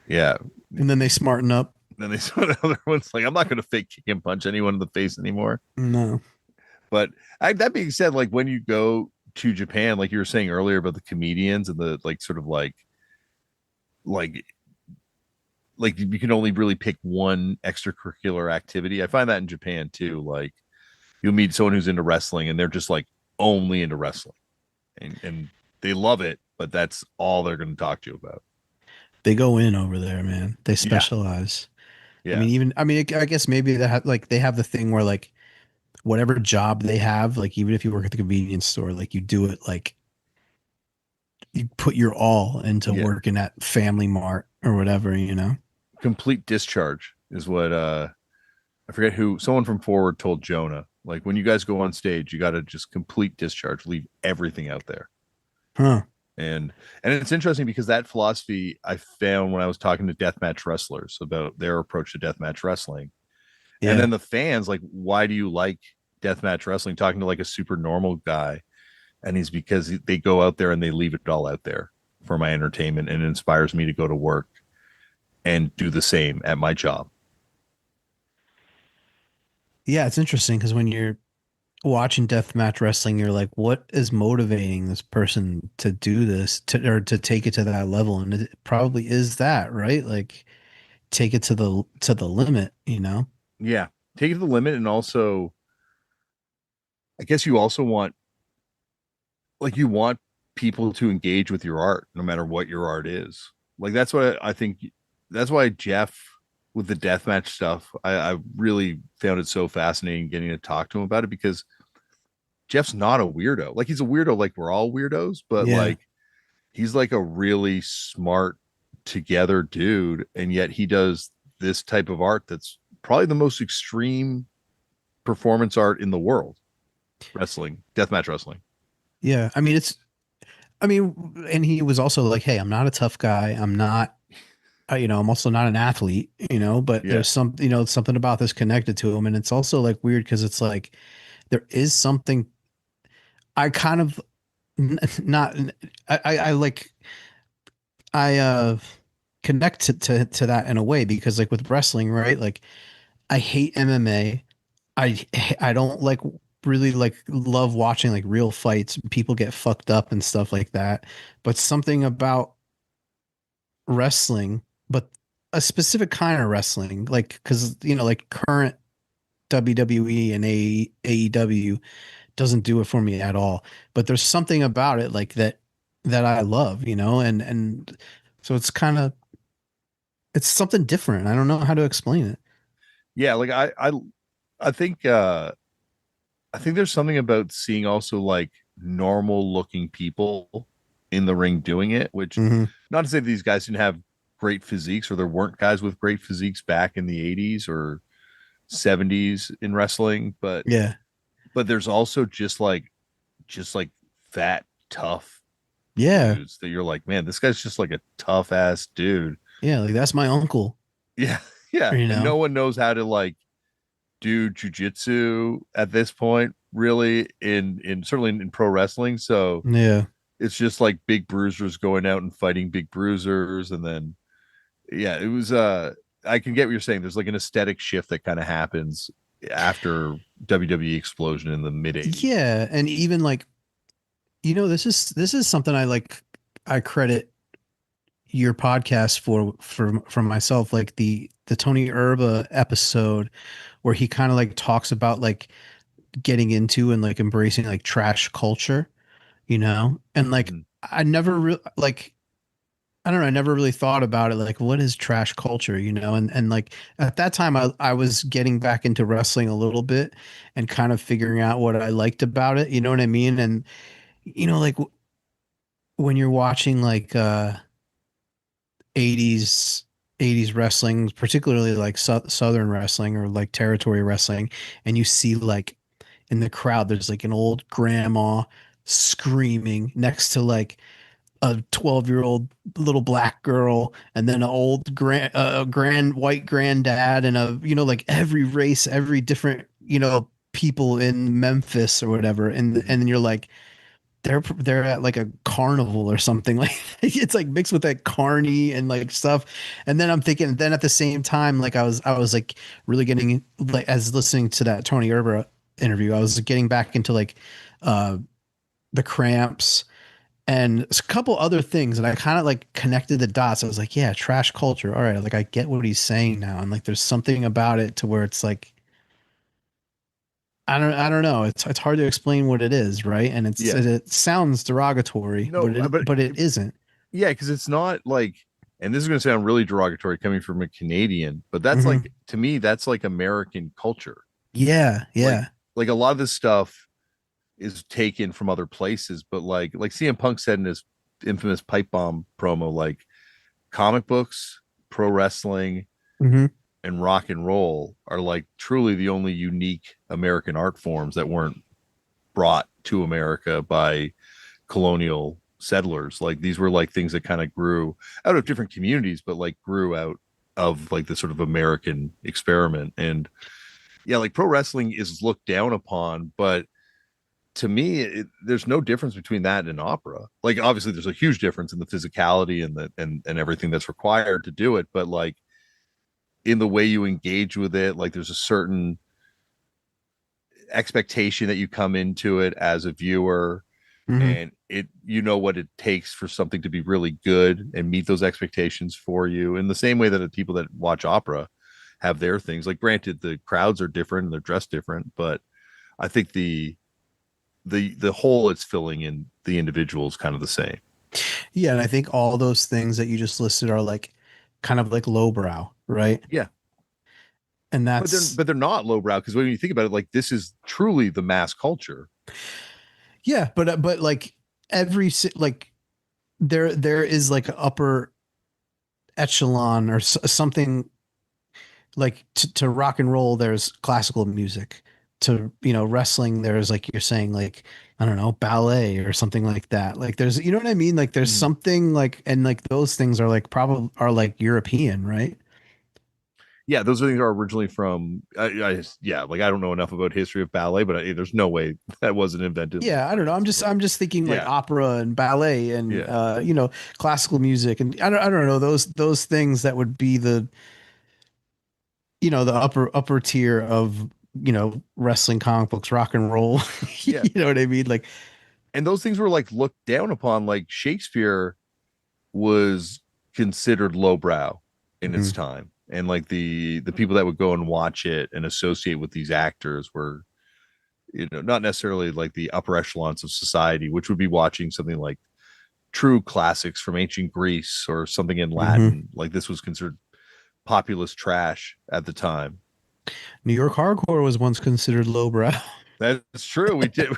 yeah, And then they smarten up. then they saw the other ones like I'm not going to fake kick and punch anyone in the face anymore. No. But that being said, like when you go to Japan, like you were saying earlier about the comedians and the like sort of like like you can only really pick one extracurricular activity. I find that in Japan too. Like you'll meet someone who's into wrestling and they're just like only into wrestling and they love it, but that's all they're going to talk to you about. They go in over there, man. They Yeah. specialize. Yeah. I mean, I guess maybe like they have the thing where like whatever job they have, like even if you work at the convenience store, like you do it like you put your all into Yeah. working at Family Mart or whatever. complete discharge is what I forget who, someone from Forward told Jonah. Like when you guys go on stage, you got to just complete discharge, leave everything out there. Huh. And it's interesting because that philosophy I found when I was talking to deathmatch wrestlers about their approach to deathmatch wrestling. And Yeah. then the fans like, why do you like deathmatch wrestling? Talking to like a super normal guy, and he's because they go out there and they leave it all out there for my entertainment, and it inspires me to go to work and do the same at my job. Yeah, it's interesting because when you're watching deathmatch wrestling, you're like, what is motivating this person to do this or to take it to that level? And it probably is that, right? Like take it to the limit, you know? Yeah, take it to the limit, and also, I guess you also want like you want people to engage with your art, no matter what your art is. Like that's what I think. That's why Jeff with the deathmatch stuff, I really found it so fascinating getting to talk to him about it because Jeff's not a weirdo. Like he's a weirdo, like we're all weirdos, but Yeah. like he's like a really smart together dude, and yet he does this type of art that's probably the most extreme performance art in the world. Wrestling, deathmatch wrestling. Yeah. I mean, and he was also like, hey, I'm not a tough guy. I'm not, I'm also not an athlete, but Yeah. there's something about this connected to him. And it's also like weird because it's like there is something I kind of not, I like, I connect to that in a way because like with wrestling, right? Like I hate MMA. I I don't like really like love watching like real fights. People get fucked up and stuff like that. But something about wrestling, but a specific kind of wrestling, like because like current WWE and AEW doesn't do it for me at all. But there's something about it like that I love, and so it's something different. I don't know how to explain it. Yeah, like I think I think there's something about seeing also like normal looking people in the ring doing it, which Hmm. not to say these guys didn't have great physiques or there weren't guys with great physiques back in the 80s or 70s in wrestling, Yeah. but there's also just like fat, tough Yeah. dudes that you're like, man, this guy's just like a tough ass dude. Yeah. Like that's my uncle, Yeah, yeah. you And know? no one knows how to like do jujitsu at this point, really, in certainly in pro wrestling. So Yeah. it's just like big bruisers going out and fighting big bruisers, and then yeah, it was I can get what you're saying. There's like an aesthetic shift that kind of happens after WWE explosion in the mid 80s. Yeah. And even like, this is something I credit your podcast for myself, like the Tony Erba episode where he kind of like talks about like getting into and like embracing like trash culture, and like Mhm. I never really like I don't know, I never really thought about it like what is trash culture, and like at that time I was getting back into wrestling a little bit and kind of figuring out what I liked about it, you know what I mean? And like when you're watching like 80s 80s wrestling, particularly like southern wrestling or like territory wrestling, and you see like in the crowd there's like an old grandma screaming next to like a 12-year-old little black girl and then an old grand white granddad and a like every race, every different people in Memphis or whatever, and then you're like they're at like a carnival or something like it's like mixed with that carny and like stuff. And then I'm thinking, then at the same time, like I was like really getting like as listening to that Tony Erber interview, I was getting back into like uh the Cramps and a couple other things, and I kind of like connected the dots. I was like, yeah, trash culture. All right, like I get what he's saying now, and like there's something about it to where it's like I don't know. It's hard to explain what it is, right? And Yeah. it sounds derogatory, No, but but it isn't. yeah, because it's not like, and this is going to sound really derogatory coming from a Canadian, but that's Hmm. like to me, that's like American culture. Yeah, Like, yeah, like a lot of this stuff is taken from other places, but like CM Punk said in his infamous pipe bomb promo, like comic books, pro wrestling, Hmm. and rock and roll are like truly the only unique American art forms that weren't brought to America by colonial settlers. Like these were like things that kind of grew out of different communities, but like grew out of like the sort of American experiment. And yeah, like pro wrestling is looked down upon, but to me, there's no difference between that and opera. Like obviously there's a huge difference in the physicality and and everything that's required to do it, but like in the way you engage with it, like there's a certain expectation that you come into it as a viewer, Hmm. and it you know what it takes for something to be really good and meet those expectations for you in the same way that the people that watch opera have their things. Like granted the crowds are different and they're dressed different, but I think the whole it's filling in the individual is kind of the same. Yeah, and I think all those things that you just listed are like kind of like lowbrow, right? Yeah, And but they're that's not lowbrow, because when you think about it, like this is truly the mass culture. yeah, but like like there is like an upper echelon or something like to rock and roll. There's classical music. To wrestling, there's like you're saying like I don't know ballet or something like that. Like there's what I mean. Like there's Mhm. something like and like those things are like probably are like European, right? Yeah, those things are originally from yeah, like I don't know enough about history of ballet, but there's no way that wasn't invented in Yeah, I don't know. France. I'm just thinking like Yeah, opera and ballet and yeah, classical music and I don't know those things that would be the the upper tier of wrestling, comic books, rock and roll. yeah. You know what I mean? Like, And those things were like looked down upon. Like Shakespeare was considered lowbrow in its mhm, time, and like the people that would go and watch it and associate with these actors were, not necessarily like the upper echelons of society, which would be watching something like true classics from ancient Greece or something in mhm. Latin. Like this was considered populist trash at the time. New York hardcore was once considered lowbrow. That's true. We did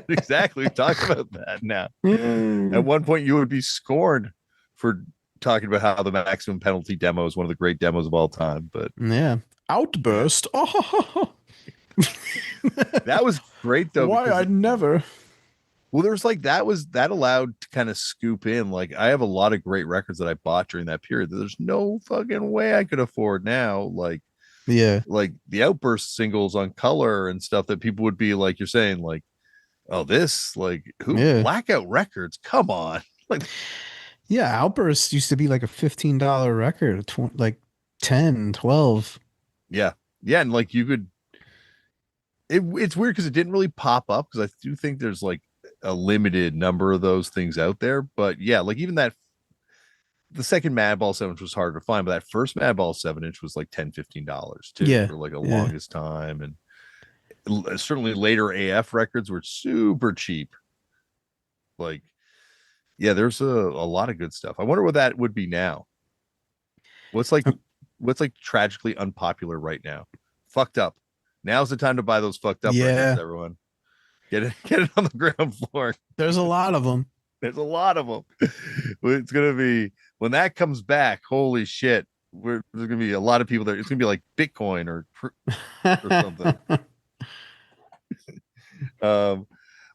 exactly. We talked about that now. At Mm. one point, you would be scorned for talking about how the maximum penalty demo is one of the great demos of all time. But Yeah. yeah, Outburst. Oh, that was great though, why because I never. well, there's like that allowed to kind of scoop in. Like I have a lot of great records that I bought during that period that there's no fucking way I could afford now. Yeah. Like the outburst singles on color and stuff that people would be like, you're saying like, oh, this like who Yeah. blackout records? Come on. Like, Yeah. Outburst used to be like a $15 record, like 10, 12. yeah, yeah, and like you could. It's weird because it didn't really pop up, because I do think there's like a limited number of those things out there. But yeah, like even that the second Madball 7 inch was harder to find, but that first Madball 7 inch was like $10-15 too Yeah. for like a Yeah. longest time. And certainly later AF records were super cheap. Like, yeah, there's a lot of good stuff. I wonder what that would be now. What's like what's like tragically unpopular right now? Fucked up. Now's the time to buy those fucked up records, Yeah. everyone. Get it on the ground floor. There's a lot of them. There's a lot of them. It's gonna be when that comes back. Holy shit! There's gonna be a lot of people there. It's gonna be like Bitcoin or something. Um,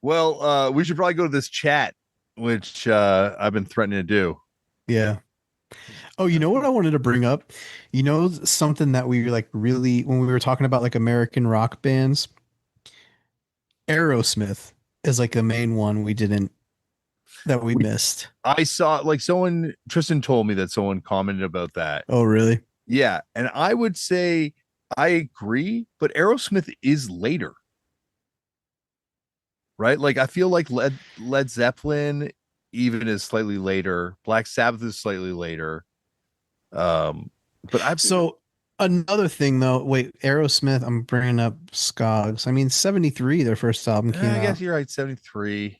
well, we should probably go to this chat, which I've been threatening to do. Yeah. Oh, you know what I wanted to bring up? Something that we like really when we were talking about like American rock bands, Aerosmith is like the main one we didn't that we We missed. I saw like someone Tristan told me that someone commented about that. Oh, really? Yeah, and I would say I agree, but Aerosmith is later, right? Like I feel like Led Zeppelin even is slightly later. Black Sabbath is slightly later. But I've So another thing though, wait, Aerosmith, I'm bringing up Skogs. I mean, 73 their first album came I guess out. you're right, 73.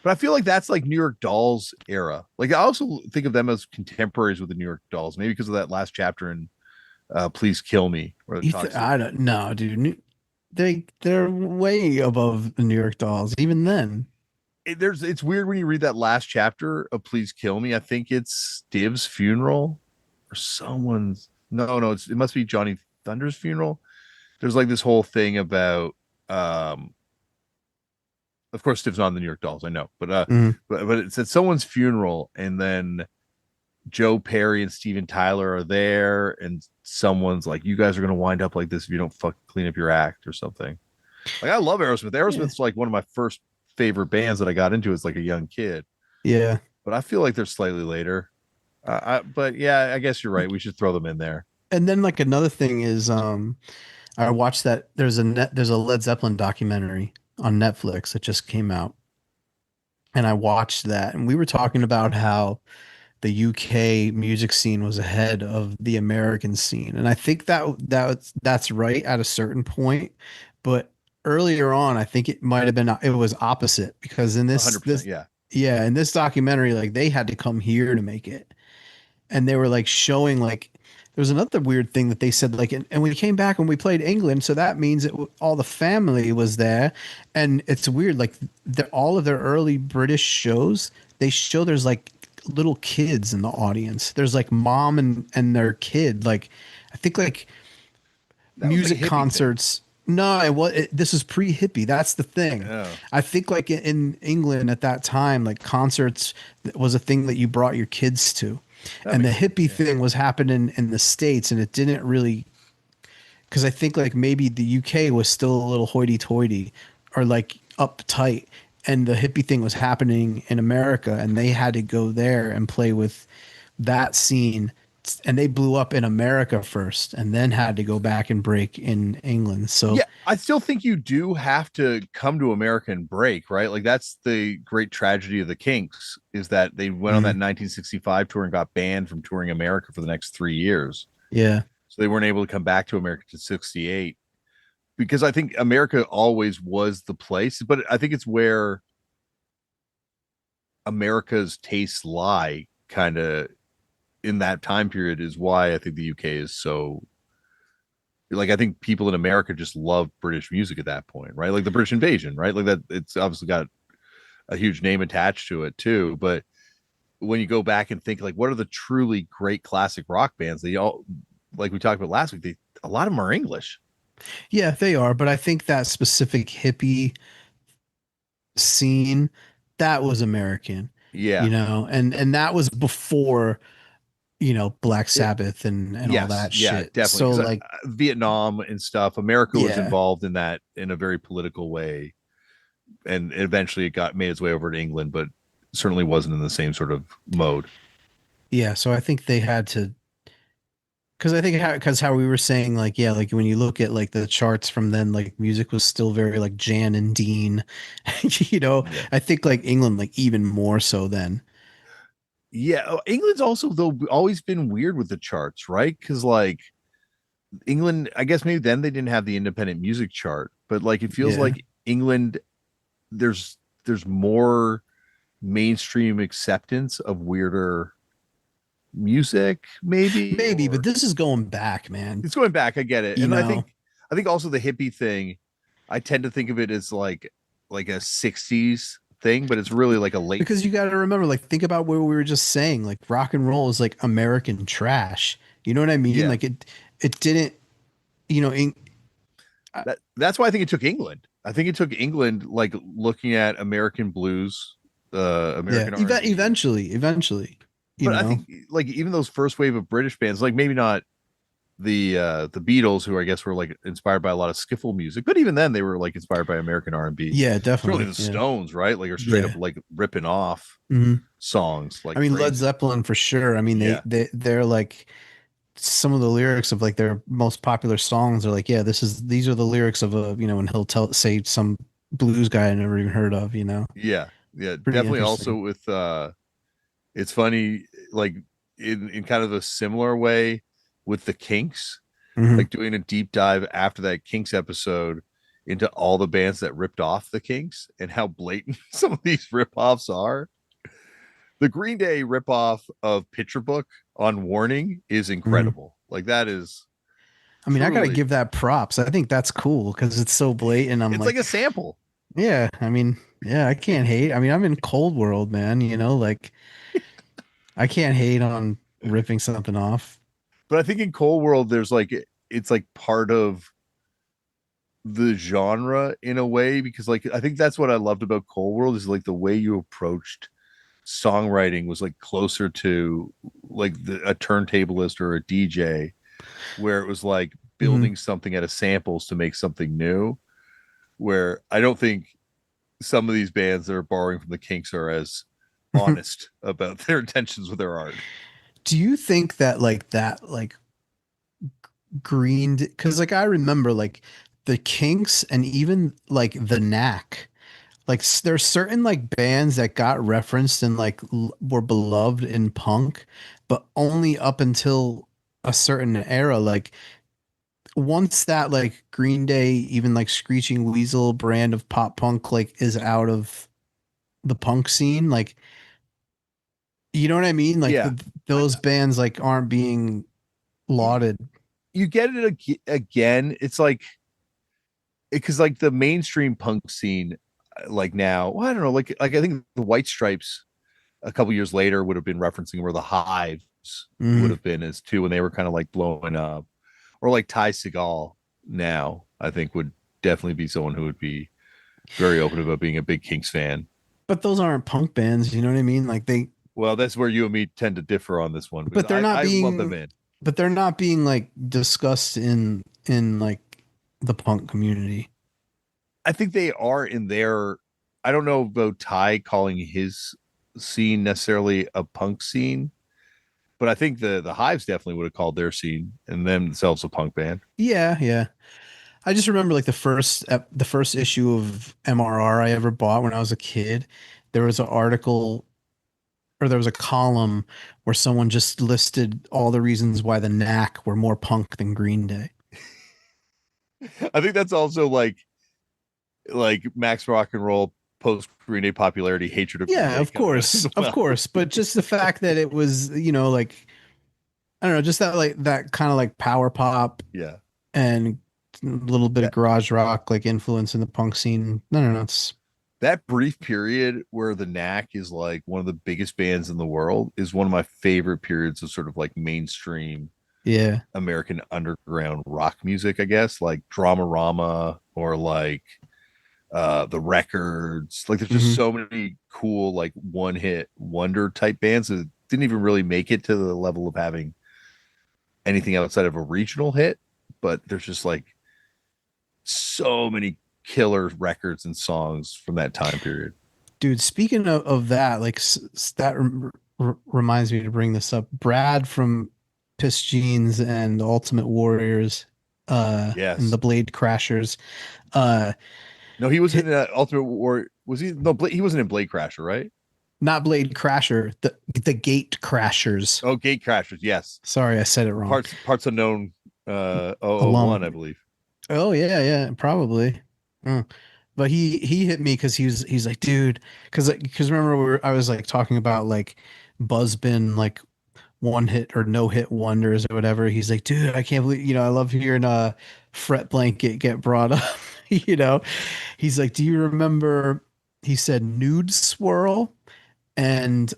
But I feel like that's like New York Dolls era. Like I also think of them as contemporaries with the New York Dolls, maybe because of that last chapter in Please Kill Me, where it talks I don't know, dude. They're way above the New York Dolls even then. it's weird when you read that last chapter of Please Kill Me. I think it's Div's funeral or someone's. No, it must be Johnny Thunder's funeral. There's like this whole thing about of course Stiff's on the New York Dolls, I know, Mhm. but it's at someone's funeral, and then Joe Perry and Steven Tyler are there, and someone's like, "You guys are gonna wind up like this if you don't fucking clean up your act or something." Like I love Aerosmith. Yeah. Aerosmith's like one of my first favorite bands that I got into as like a young kid, Yeah. but I feel like they're slightly later. But yeah, I guess you're right. We should throw them in there. And then like another thing is I watched that there's a Led Zeppelin documentary on Netflix that just came out. And I watched that and we were talking about how the UK music scene was ahead of the American scene. And I think that's right at a certain point, but earlier on I think it was opposite because in this 100%. this Yeah. yeah, in this documentary like they had to come here to make it. And they were like showing like there was another weird thing that they said like and we came back and we played England, so that means all the family was there. And it's weird like all of their early British shows they show there's like little kids in the audience. There's like mom and their kid, like I think like That was like a music hippie thing. concerts. No, this is pre-hippie. That's the thing. Oh, I think like in England at that time, like concerts was a thing that you brought your kids to. that And the makes sense. hippie Yeah. thing was happening in the States and it didn't really, because I think like maybe the UK was still a little hoity-toity or like uptight. And the hippie thing was happening in America and they had to go there and play with that scene, and they blew up in America first and then had to go back and break in England. So Yeah, I still think you do have to come to America and break, right? Like that's the great tragedy of the Kinks is that they went on that mhm, 1965 tour and got banned from touring America for the next 3 years. yeah. So they weren't able to come back to America to 68 because I think America always was the place, but I think it's where America's tastes lie kind of in that time period is why I think the UK is so like I think people in America just love British music at that point, right? Like the British invasion, right? Like that it's obviously got a huge name attached to it too. But when you go back and think like what are the truly great classic rock bands, they all like we talked about last week, a lot of them are English. Yeah, they are, but I think that specific hippie scene that was American, Yeah. and that was before, Black It, Sabbath and all yes, that yeah, shit. definitely. So Because like, Vietnam and stuff, America was yeah. involved in that in a very political way, and eventually it got made its way over to England, but certainly wasn't in the same sort of mode. Yeah, so I think they had to because I think because how we were saying like yeah like when you look at like the charts from then like music was still very like Jan and Dean, Yeah. I think like England like even more so then. Yeah, England's also though always been weird with the charts, right? Because like England, I guess maybe then they didn't have the independent music chart, but like it feels Yeah, like England, there's more mainstream acceptance of weirder music, maybe, maybe, but or this is going back, man. it's going back. I get it, You and know, I think also the hippie thing. I tend to think of it as like a '60s thing, but it's really like a late. because you got to remember like think about what we were just saying like rock and roll is like American trash. You know what I mean? Yeah, Like it didn't you know in, that's why I think it took England. I think it took England, like looking at American blues, yeah, American R&B. eventually, you But I know. think like even those first wave of British bands, like maybe not the Beatles, who I guess were like inspired by a lot of skiffle music, but even then they were like inspired by American R&B. Yeah, Certainly definitely. the Yeah. Stones, right? Like are straight up Yeah. like ripping off Mhm. songs I like mean, Led crazy. Zeppelin for sure. I mean, Yeah, they're like some of the lyrics of like their most popular songs are like, yeah, these are the lyrics of a, and he'll say some blues guy I never even heard of, yeah, yeah. Pretty Definitely also interesting. with it's funny, like in kind of a similar way with the Kinks, Hmm. like doing a deep dive after that Kinks episode into all the bands that ripped off the Kinks and how blatant some of these rip-offs are. The Green Day ripoff of Picture Book on Warning is Hmm. incredible. Like that is I mean, I gotta truly give that props. I think that's cool because it's so blatant. I'm it's like like, a sample. yeah, I mean, yeah, I can't hate. I mean, I'm in cold world, man, like I can't hate on ripping something off. but I think in Cold World, there's like it's like part of the genre in a way because like I think that's what I loved about Cold World is like the way you approached songwriting was like closer to like a turntablist or a DJ where it was like Hmm. building something out of samples to make something new. Where I don't think some of these bands that are borrowing from the Kinks are as honest about their intentions with their art. Do you think that Green, because like I remember like the Kinks and even like the Knack, like there's certain like bands that got referenced and like were beloved in punk, but only up until a certain era. Like once that like Green Day, even like Screeching Weasel brand of pop punk like is out of the punk scene, like you know what I mean? Like Yeah, I, those bands like aren't being lauded. you get it again. It's like because like the mainstream punk scene, like now, well, I don't know, like I think the White Stripes a couple years later would have been referencing where the Hives would Mm. have been as too when they were kind of like blowing up, or like Ty Segall now I think would definitely be someone who would be very open about being a big Kinks fan. But those aren't punk bands, you know what I mean? Like Well, that's where you and me tend to differ on this one because but they're not I love them being in. but they're not being like discussed in like the punk community. I think they are in their. I don't know about Ty calling his scene necessarily a punk scene, but I think the Hives definitely would have called their scene and themselves a punk band. Yeah, yeah. I just remember like the first issue of MRR I ever bought when I was a kid. There was an article or there was a column where someone just listed all the reasons why the Knack were more punk than Green Day. I think that's also like Max Rock and Roll post Green Day popularity, hatred of Green Yeah, Day coming out as of well. course. But just the fact that it was, like I don't know, just that like that kind of like power pop Yeah. and a little bit of That garage rock like influence in the punk scene. No, it's that brief period where the Knack is like one of the biggest bands in the world is one of my favorite periods of sort of like mainstream yeah. American underground rock music, I guess, like Dramarama or like the records. Like there's just Hmm. so many cool like one hit wonder type bands that didn't even really make it to the level of having anything outside of a regional hit, but there's just like so many killer records and songs from that time period. Dude, speaking of that, like that reminds me to bring this up. Brad from Piss Jeans and Ultimate Warriors, and Yes. the Blade Crashers, uh, No, he was hit, in Ultimate War. Was he? No, he wasn't in Blade Crasher, right? not Blade Crasher, the Gate Crashers. Oh, Gate Crashers. Yes. Sorry, I said it wrong. Parts unknown. Alum. 001, I believe. Oh yeah, probably. Mm. But he hit me because he's like, dude, because remember I was like talking about like Buzzbin like one hit or no hit wonders or whatever. He's like, dude, I can't believe I love hearing Fret Blanket get brought up. you know, he's like, do you remember? He said Nude Swirl and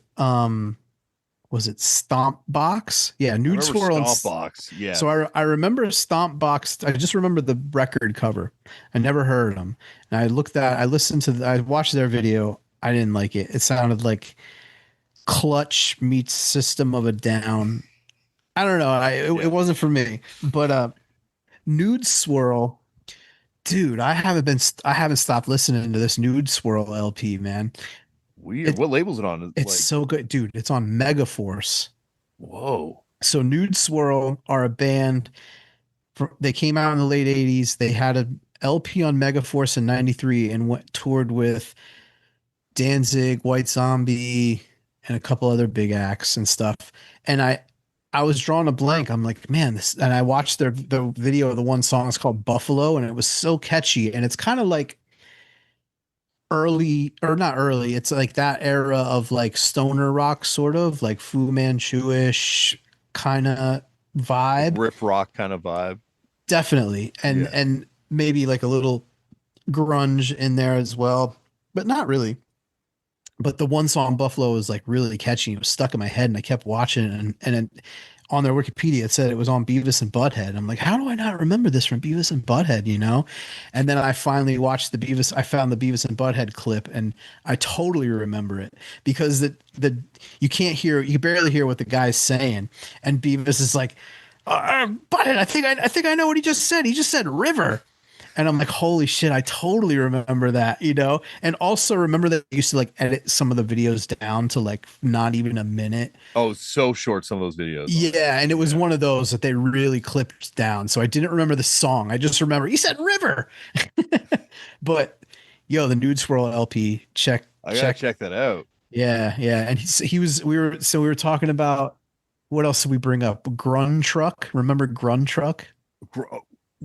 was it Stomp Box? Yeah, I Nude remember Swirl and Stomp Box. so Yes. I remember Stomp Box. I just remember the record cover. I never heard them. And I listened to, I watched their video. I didn't like it. It sounded like Clutch meets System of a Down. I don't know. It Yeah. wasn't for me. But Nude Swirl, dude, I haven't stopped listening to this Nude Swirl LP, man. Weird. It What label's it on? it's Like, so good, dude. It's on Megaforce. whoa. So Nude Swirl are a band. They came out in the late 80s. They had a LP on Megaforce in 93 and toured with Danzig, White Zombie, and a couple other big acts and stuff. And I was drawing a blank. I'm like, man, this, and I watched the video of the one song. It's called Buffalo, and it was so catchy. And it's kind of like early or not early. It's like that era of like stoner rock, sort of like Fu Manchu-ish kind of Like vibe. riff rock kind of vibe. Definitely. And Yeah. maybe like a little grunge in there as well, but not really. But the one song Buffalo was like really catchy. It was stuck in my head and I kept watching it. And on their Wikipedia, it said it was on Beavis and Butthead. I'm like, how do I not remember this from Beavis and Butthead, you know? And then I finally watched I found the Beavis and Butthead clip, and I totally remember it because you can barely hear what the guy's saying. And Beavis is like, Butthead, I think I know what he just said. He just said river. And I'm like, holy shit, I totally remember that, you know? And also remember that I used to like edit some of the videos down to like not even a minute. Oh, so short, some of those videos on it. Yeah, and it was Yeah. one of those that they really clipped down. So I didn't remember the song. I just remember he said river. But yo, the Nude Swirl LP, I gotta check that out. Yeah, yeah. And we were talking about what else did we bring up? Grun Truck. Remember Grun Truck? Gr-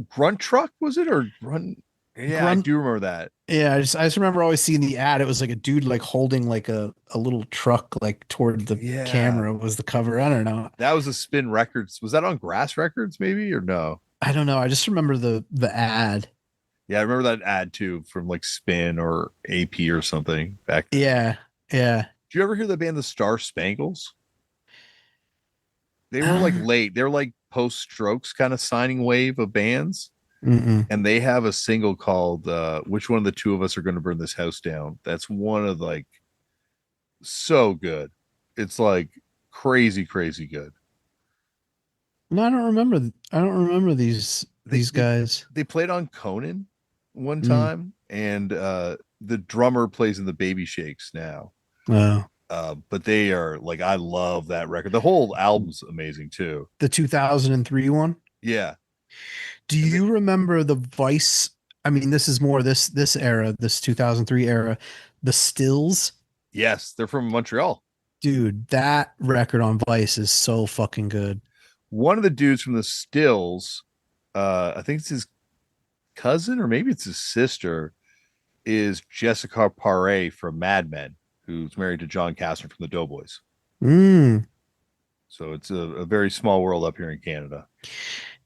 Grunt Truck, was it, or Grunt? Yeah, I Grunt do remember that. Yeah, I just remember always seeing the ad. It was like a dude like holding like a little truck like toward the Yeah, camera was the cover. I don't know. that was a Spin Records. Was that on Grass Records, maybe, or no? I don't know. I just remember the ad. Yeah, I remember that ad too from like Spin or AP or something back then. Yeah, yeah. Did you ever hear the band the Star Spangles? They were like Uh, late. They're like post Strokes kind of signing wave of bands. mm-mm. And they have a single called Which One of the Two of Us Are Going to Burn This House Down. That's one of like so good. It's like crazy, crazy good. No, I don't remember. I don't remember They these they, guys. they played on Conan one Mm. time, and the drummer plays in the Baby Shakes now. Oh, But they are like, I love that record. The whole album's amazing too. the 2003 one. Yeah. Do And you remember the Vice? I mean, this is more this era, this 2003 era. The Stills, yes, they're from Montreal. dude. That record on Vice is so fucking good. One of the dudes from the Stills, I think it's his cousin or maybe it's his sister, is Jessica Paré from Mad Men, who's married to John Castner from the Doughboys. Mm, So it's a very small world up here in Canada.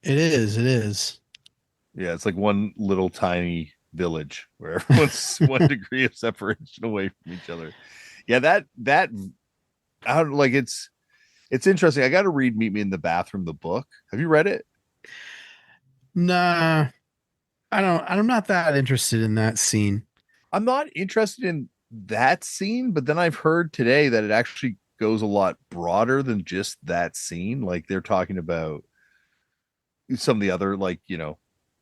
it is. It is. Yeah, it's like one little tiny village where everyone's 1 degree of separation away from each other. Yeah, that I don't like it's interesting. I got to read Meet Me in the Bathroom, the book. Have you read it? Nah, I don't. I'm not that interested in that scene. I'm not interested in that scene, but then I've heard today that it actually goes a lot broader than just that scene. Like they're talking about some of the other, like,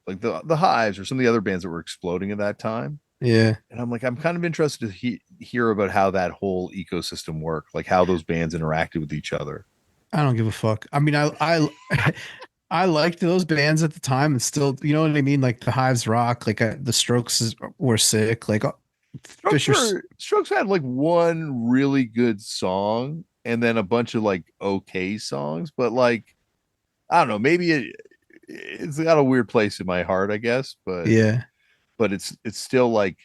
like the Hives or some of the other bands that were exploding at that time. Yeah, And I'm like, I'm kind of interested to hear about how that whole ecosystem worked, like how those bands interacted with each other. I don't give a fuck. I mean, I liked those bands at the time, and still, you know what I mean. Like the Hives rock, like the were sick. Like Fisher. Strokes had like one really good song and then a bunch of like okay songs, but like I don't know, maybe it's got a weird place in my heart, I guess, Yeah, but it's still like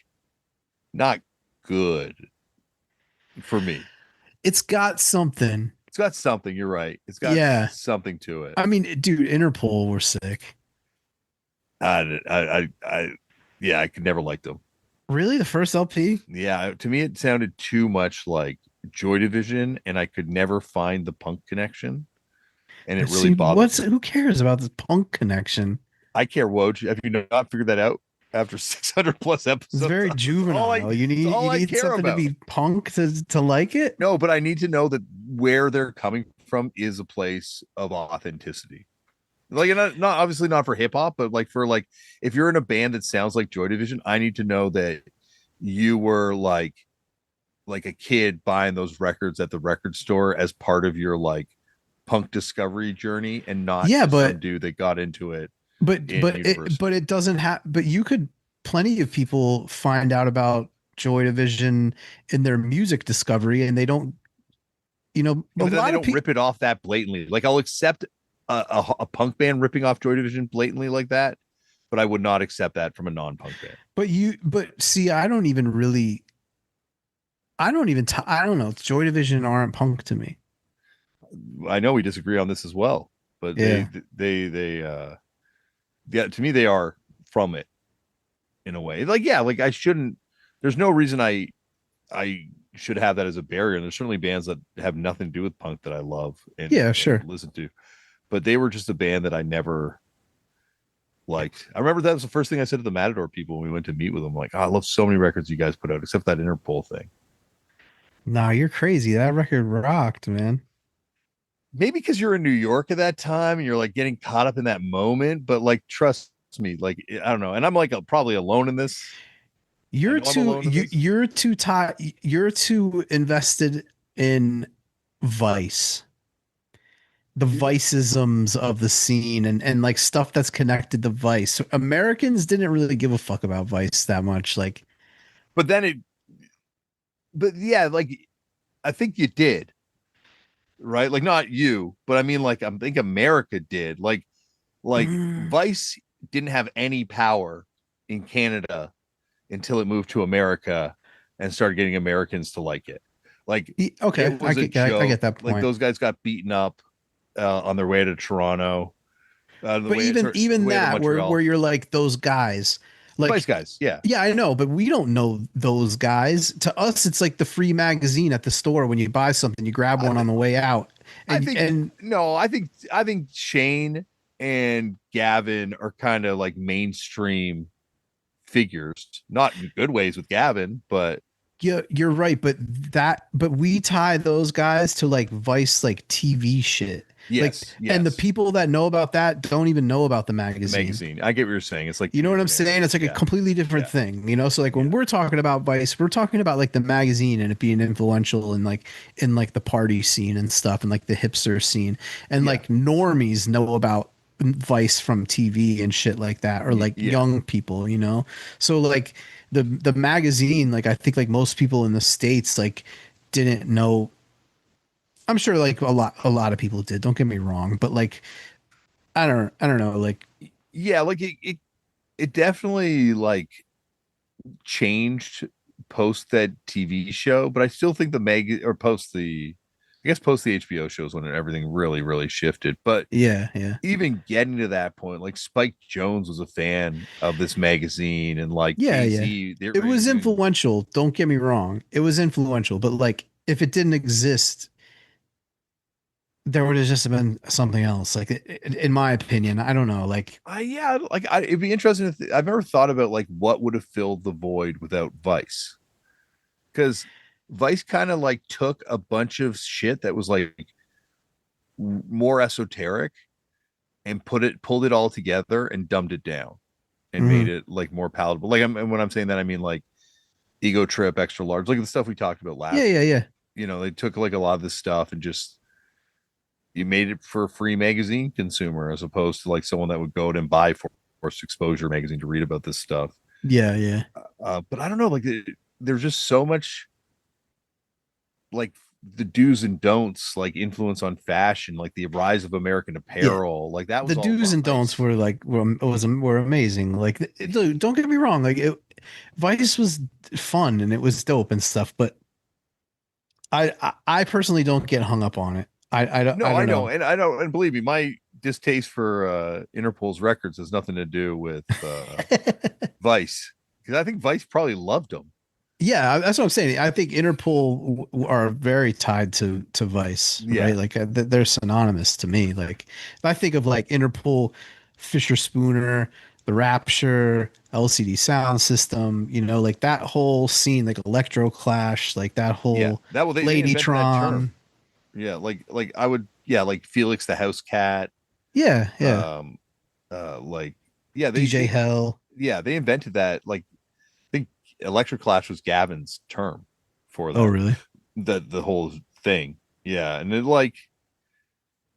not good for me. it's got something. It's got something, you're right. It's got Yeah, something to it. I mean, dude, Interpol were sick. I yeah, I could never like them. Really, the first LP? Yeah, to me it sounded too much like Joy Division, and I could never find the punk connection, and it really See, bothered me. who cares about the punk connection? I care, Woj. Have you not figured that out after 600 plus It's episodes? very juvenile. It's all You I need care something about. to be punk to like it. No, but I need to know that where they're coming from is a place of authenticity. Like, not obviously not for hip hop, but like for like if you're in a band that sounds like Joy Division, I need to know that you were like a kid buying those records at the record store as part of your like punk discovery journey, and not Yeah, just some but dude that got into it in but university. it doesn't have. But you could plenty of people find out about Joy Division in their music discovery, and they don't. You know, Yeah, a but then they lot of don't people. rip it off that blatantly. Like I'll accept a punk band ripping off Joy Division blatantly like that, but I would not accept that from a non-punk band. But see, I don't even really. I don't know. Joy Division aren't punk to me. I know we disagree on this as well, but Yeah. yeah, to me they are from it in a way. Like, yeah, like I shouldn't. There's no reason I should have that as a barrier. And there's certainly bands that have nothing to do with punk that I love Yeah, and sure. listen to, but they were just a band that I never liked. I remember that was the first thing I said to the Matador people when we went to meet with them. Like, oh, I love so many records you guys put out, except that Interpol thing. Nah, you're crazy. That record rocked, man. Maybe because you're in New York at that time and you're like getting caught up in that moment, but like, trust me, like, I don't know. And I'm like probably alone in this. I You're know I'm too alone in you, this. you're too tied. You're too invested in Vice, the Viceisms of the scene, and like stuff that's connected to Vice. So Americans didn't really give a fuck about Vice that much. Like, But then it, but yeah, like, I think you did, right? Like, not you, but I mean, like, I think America did. Like Vice didn't have any power in Canada until it moved to America and started getting Americans to like it. Like okay, it was a I get joke. that Like point. those guys got beaten up on their way to Toronto, the But way even the even way to that, where Montreal. you're like those guys, Vice like guys, yeah. yeah, I know, but we don't know those guys. To us, it's like the free magazine at the store when you buy something, you grab I one on th- the way out, I and think no, I think Shane and Gavin are kind of like mainstream figures, not in good ways with Gavin, but you're right. But we tie those guys to like Vice, like TV shit, like, yes, and the yes. people that know about that don't even know about the The magazine. magazine. I get what you're saying. It's like You two know what I'm different saying? It's animals. like a Yeah. completely different Yeah. thing, So like when Yeah. we're talking about Vice, we're talking about like the magazine and it being influential and like in like the party scene and stuff and like the hipster scene. And Yeah. like normies know about Vice from TV and shit like that, or like Yeah. young people. So like the magazine, like I think like most people in the States like didn't know. I'm sure like a lot of people did, don't get me wrong, but like I don't know, like Yeah. Like it definitely like changed post that TV show, but I still think the mag or post the I guess post the HBO shows when everything really, really shifted. But yeah, yeah. even getting to that point, like Spike Jones was a fan of this magazine and like Yeah, yeah. Jay-Z, they It were was interviewing. influential. Don't get me wrong. It was influential, but like if it didn't exist, there would have just been something else. Like in my opinion, I don't know. Like Yeah, like it'd be interesting. I've never thought about like what would have filled the void without Vice, because Vice kind of like took a bunch of shit that was like more esoteric and pulled it all together and dumbed it down and made mhm. it like more palatable. Like and when I'm saying that, I mean like Ego Trip, Extra Large, like the stuff we talked about Yeah, last yeah, week. yeah. They took like a lot of this stuff and just you made it for a free magazine consumer as opposed to like someone that would go out and buy forced exposure magazine to read about this stuff. Yeah, yeah. But I don't know, like there's just so much like the do's and don'ts, like influence on fashion, like the rise of American Yeah. Apparel, like that The was all do's and don'ts Vice. were like were amazing. Like dude, don't get me wrong, like Vice was fun and it was dope and stuff, but I personally don't get hung up on it. I No, don't I know, know. and I don't, and believe me, my distaste for Interpol's records has nothing to do with Vice, because I think Vice probably loved them. Yeah, that's what I'm saying. I think Interpol are very tied to Vice, right? Yeah, Like they're synonymous to me. Like if I think of like Interpol, Fisher Spooner, The Rapture, LCD Sound System, like that whole scene, like Electro Clash, like that yeah, whole that well, they invented that term. Ladytron. Yeah, like I would, yeah, like Felix the House Cat, Yeah, yeah. um, like yeah, DJ Hell. they invented that. Like I think Electric Clash was Gavin's term for Oh, that, really? the whole thing. Yeah, and it like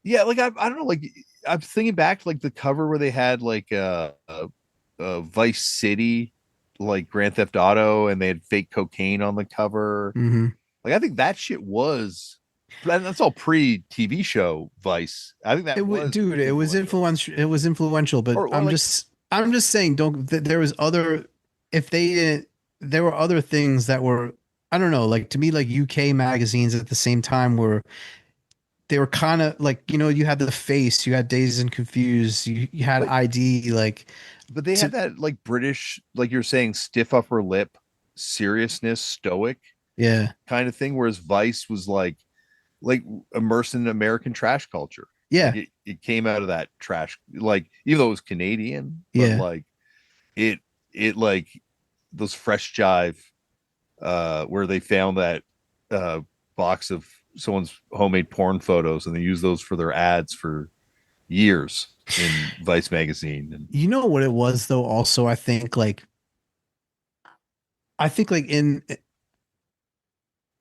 yeah, like I don't know, like I'm thinking back to like the cover where they had like Vice City, like Grand Theft Auto, and they had fake cocaine on the cover. Hmm. Like I think that shit was, and that's all pre TV show Vice. I think It that would, was dude. It was influential, influential. It was influential, but or I'm like just, I'm just saying, don't. There was other. If they didn't, there were other things that were. I don't know. Like to me, like UK magazines at the same time were. They were kind of like you had the Face, you had Dazed and Confused, you had but ID, like but they to had that like British, like you're saying, stiff upper lip, seriousness, stoic. Yeah. kind of thing, whereas Vice was like immersed in American trash culture. Like Yeah. it came out of that trash, like even though it was Canadian, but Yeah. like it it like those fresh jive where they found that uh box of someone's homemade porn photos and they use those for their ads for years in Vice magazine. And You know what it was though, also, I think like in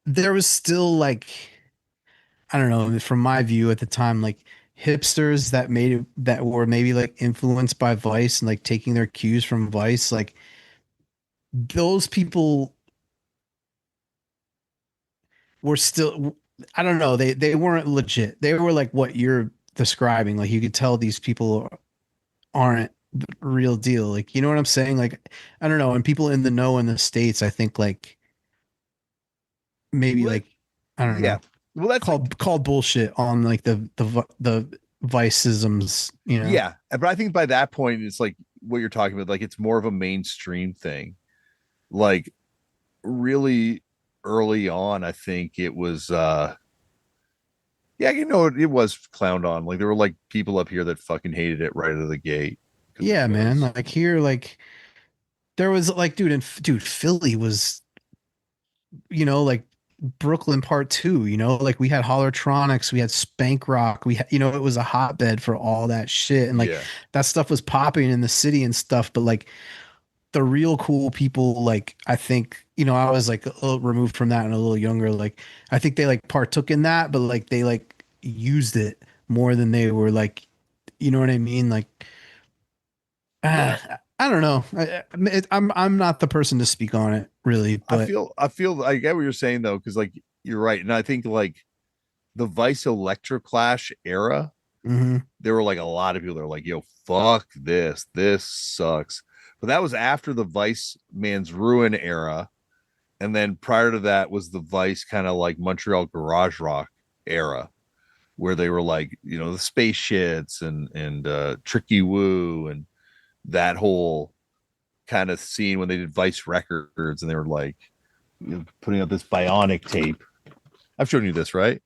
there was still like, I don't know, from my view at the time, like hipsters that made it, that were maybe like influenced by Vice and like taking their cues from Vice, like those people were still, I don't know, they weren't legit. They were like what you're describing. Like you could tell these people aren't the real deal. Like, you know what I'm saying? Like, I don't know. And people in the know in the States, I think like maybe well, like, I don't yeah, know, well that's called bullshit on like the viceisms, you know? yeah, but I think by that point it's like what you're talking about, like it's more of a mainstream thing. Like really early on, I think it was yeah, it was clowned on. Like there were like people up here that fucking hated it right out of the gate because it Yeah, man. was Like here, like there was like, dude, Philly was, like Brooklyn part two, like we had Hollertronics, we had Spank Rock, we had, it was a hotbed for all that shit. And like yeah. that stuff was popping in the city and stuff. But like the real cool people, like I think, I was like a little removed from that and a little younger. Like I think they like partook in that, but like they like used it more than they were like, you know what I mean? Like, Yeah. I don't know. I'm not the person to speak on it really, but I feel I get what you're saying though, because like you're right. And I think like the Vice Electroclash era, mhm. there were like a lot of people that were like, yo, fuck this. This sucks. But that was after the Vice Man's Ruin era. And then prior to that was the Vice kind of like Montreal garage rock era, where they were like, the space shits and Tricky Woo and that whole kind of scene when they did Vice Records and they were like putting out this bionic tape. I've shown you this, right?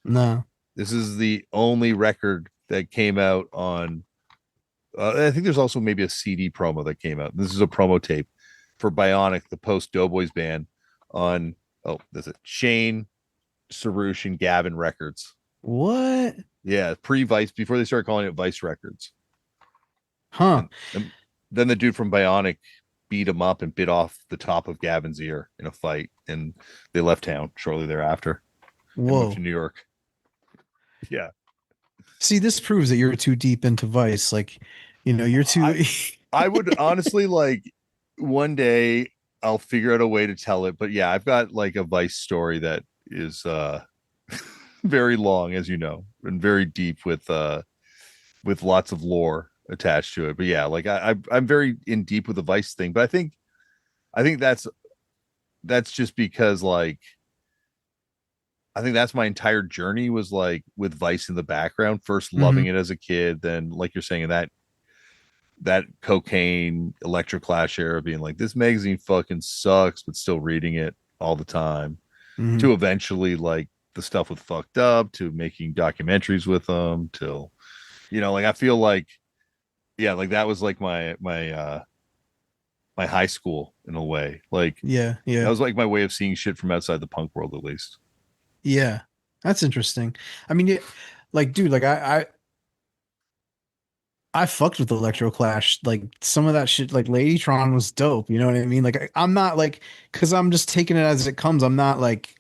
No. This is the only record that came out on. I think there's also maybe a CD promo that came out. This is a promo tape for Bionic, the post Doughboys band, on there's it Shane, Sarouche, and Gavin Records. What? Yeah, pre Vice, before they started calling it Vice Records. Huh. And then the dude from Bionic beat him up and bit off the top of Gavin's ear in a fight, and they left town shortly thereafter and moved to Whoa. New York. Yeah, See, this proves that you're too deep into Vice. Like, you're I too. I would honestly like one day I'll figure out a way to tell it, but yeah, I've got like a Vice story that is very long, as you know, and very deep with lots of lore attached to it. But yeah, like I'm very in deep with the Vice thing, but I think that's just because like I think that's my entire journey was like with Vice in the background, first loving Mhm. it as a kid, then like you're saying that cocaine electroclash era being like this magazine fucking sucks, but still reading it all the time, Mhm. to eventually like the stuff with fucked up, to making documentaries with them, till like I feel like yeah, like that was like my high school in a way. Like Yeah. that Yeah. was like my way of seeing shit from outside the punk world, at least. Yeah. That's interesting. I mean, like, dude, like I fucked with Electroclash. Like some of that shit, like Ladytron was dope. You know what I mean? Like I'm not like, cause I'm just taking it as it comes. I'm not like,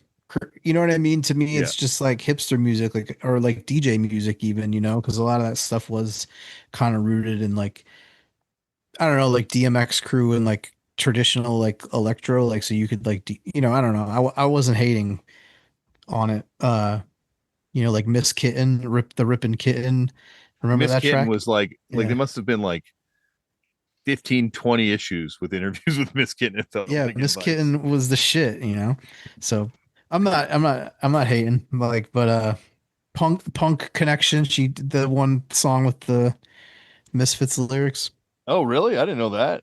you know what I mean? To me, Yeah. it's just like hipster music, like, or like DJ music even, cause a lot of that stuff was kind of rooted in like, I don't know, like DMX crew and like traditional like electro. Like, so you could like, I don't know. I wasn't hating on it. Like Miss Kitten, Rip the Rippin' Kitten. Remember Miss that Kitten track? was like they Yeah. must have been like 15, 20 issues with interviews with Miss Kitten. It felt Yeah, like Miss advice. Kitten was the shit. So I'm not hating, but Punk Connection, she did the one song with the Misfits lyrics. Oh, really? I didn't know that.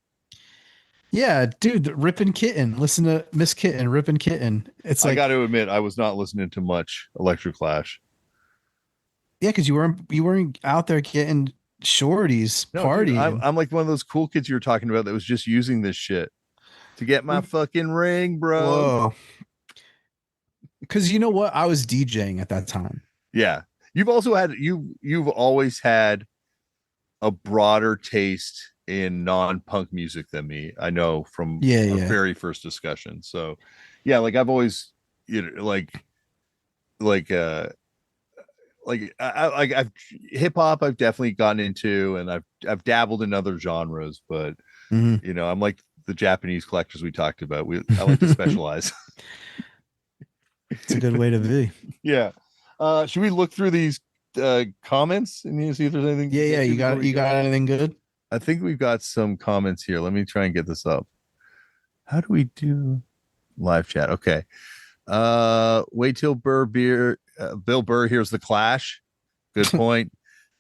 Yeah, dude, Rippin' Kitten. Listen to Miss Kitten, Rippin' Kitten. It's I got like, to admit, I was not listening to much Electric Clash. yeah, because you weren't out there getting shorties No, dude, I'm partying. I'm like one of those cool kids you were talking about that was just using this shit to get my fucking ring, bro. Whoa. Because you know what? I was DJing at that time. Yeah. You've always had a broader taste in non-punk music than me. I know from Yeah, our yeah. very first discussion. So yeah, like I've always, like like I've hip hop I've definitely gotten into, and I've dabbled in other genres, but Mhm. I'm like the Japanese collectors we talked about. I like to specialize. It's a good way to be. Yeah. Should we look through these comments and see if there's anything to Yeah, get yeah. to You before got we you got go? anything good? I think we've got some comments here. Let me try and get this up. How do we do live chat? Okay. Wait till Bill Burr hears the Clash. Good point.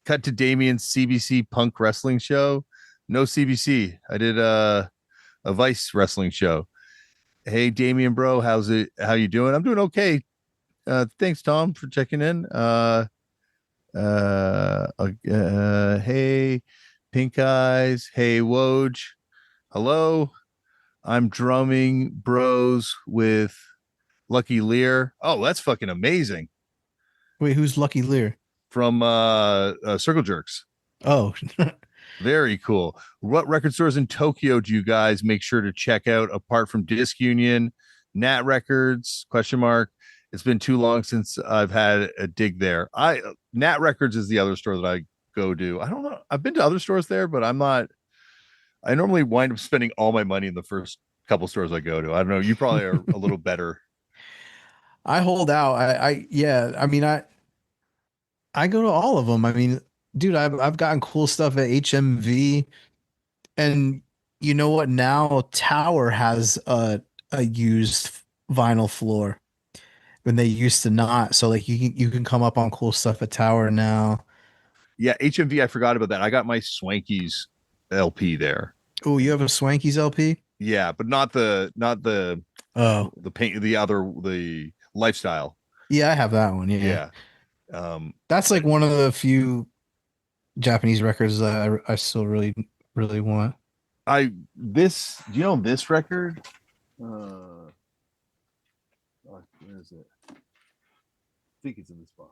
Cut to Damian's CBC Punk Wrestling show. No CBC. I did a Vice wrestling show. Hey Damian, bro, how's it? How you doing? I'm doing okay. Thanks, Tom, for checking in. Hey, Pink Eyes. Hey, Woj. Hello. I'm drumming bros with Lucky Lear. Oh, that's fucking amazing. Wait, who's Lucky Lear? From Circle Jerks. Oh, Very cool. What record stores in Tokyo do you guys make sure to check out apart from Disc Union, Nat Records? Question mark. It's been too long since I've had a dig there. I Nat Records is the other store that I go to. I don't know. I've been to other stores there, but I'm not. I normally wind up spending all my money in the first couple stores I go to. I don't know. You probably are a little better. I hold out. Yeah. I mean, I go to all of them. I mean, dude, I've gotten cool stuff at HMV, and you know what? Now Tower has a used vinyl floor when they used to not. So like you can come up on cool stuff at Tower now. Yeah, HMV. I forgot about that. I got my Swankies LP there. Oh, you have a Swankies LP? Yeah, but not the Oh, the paint the lifestyle. yeah, I have that one. Yeah, Yeah. Um that's like one of the few Japanese records that I still really want. I this do you know this record? Where is it? I think it's in this box.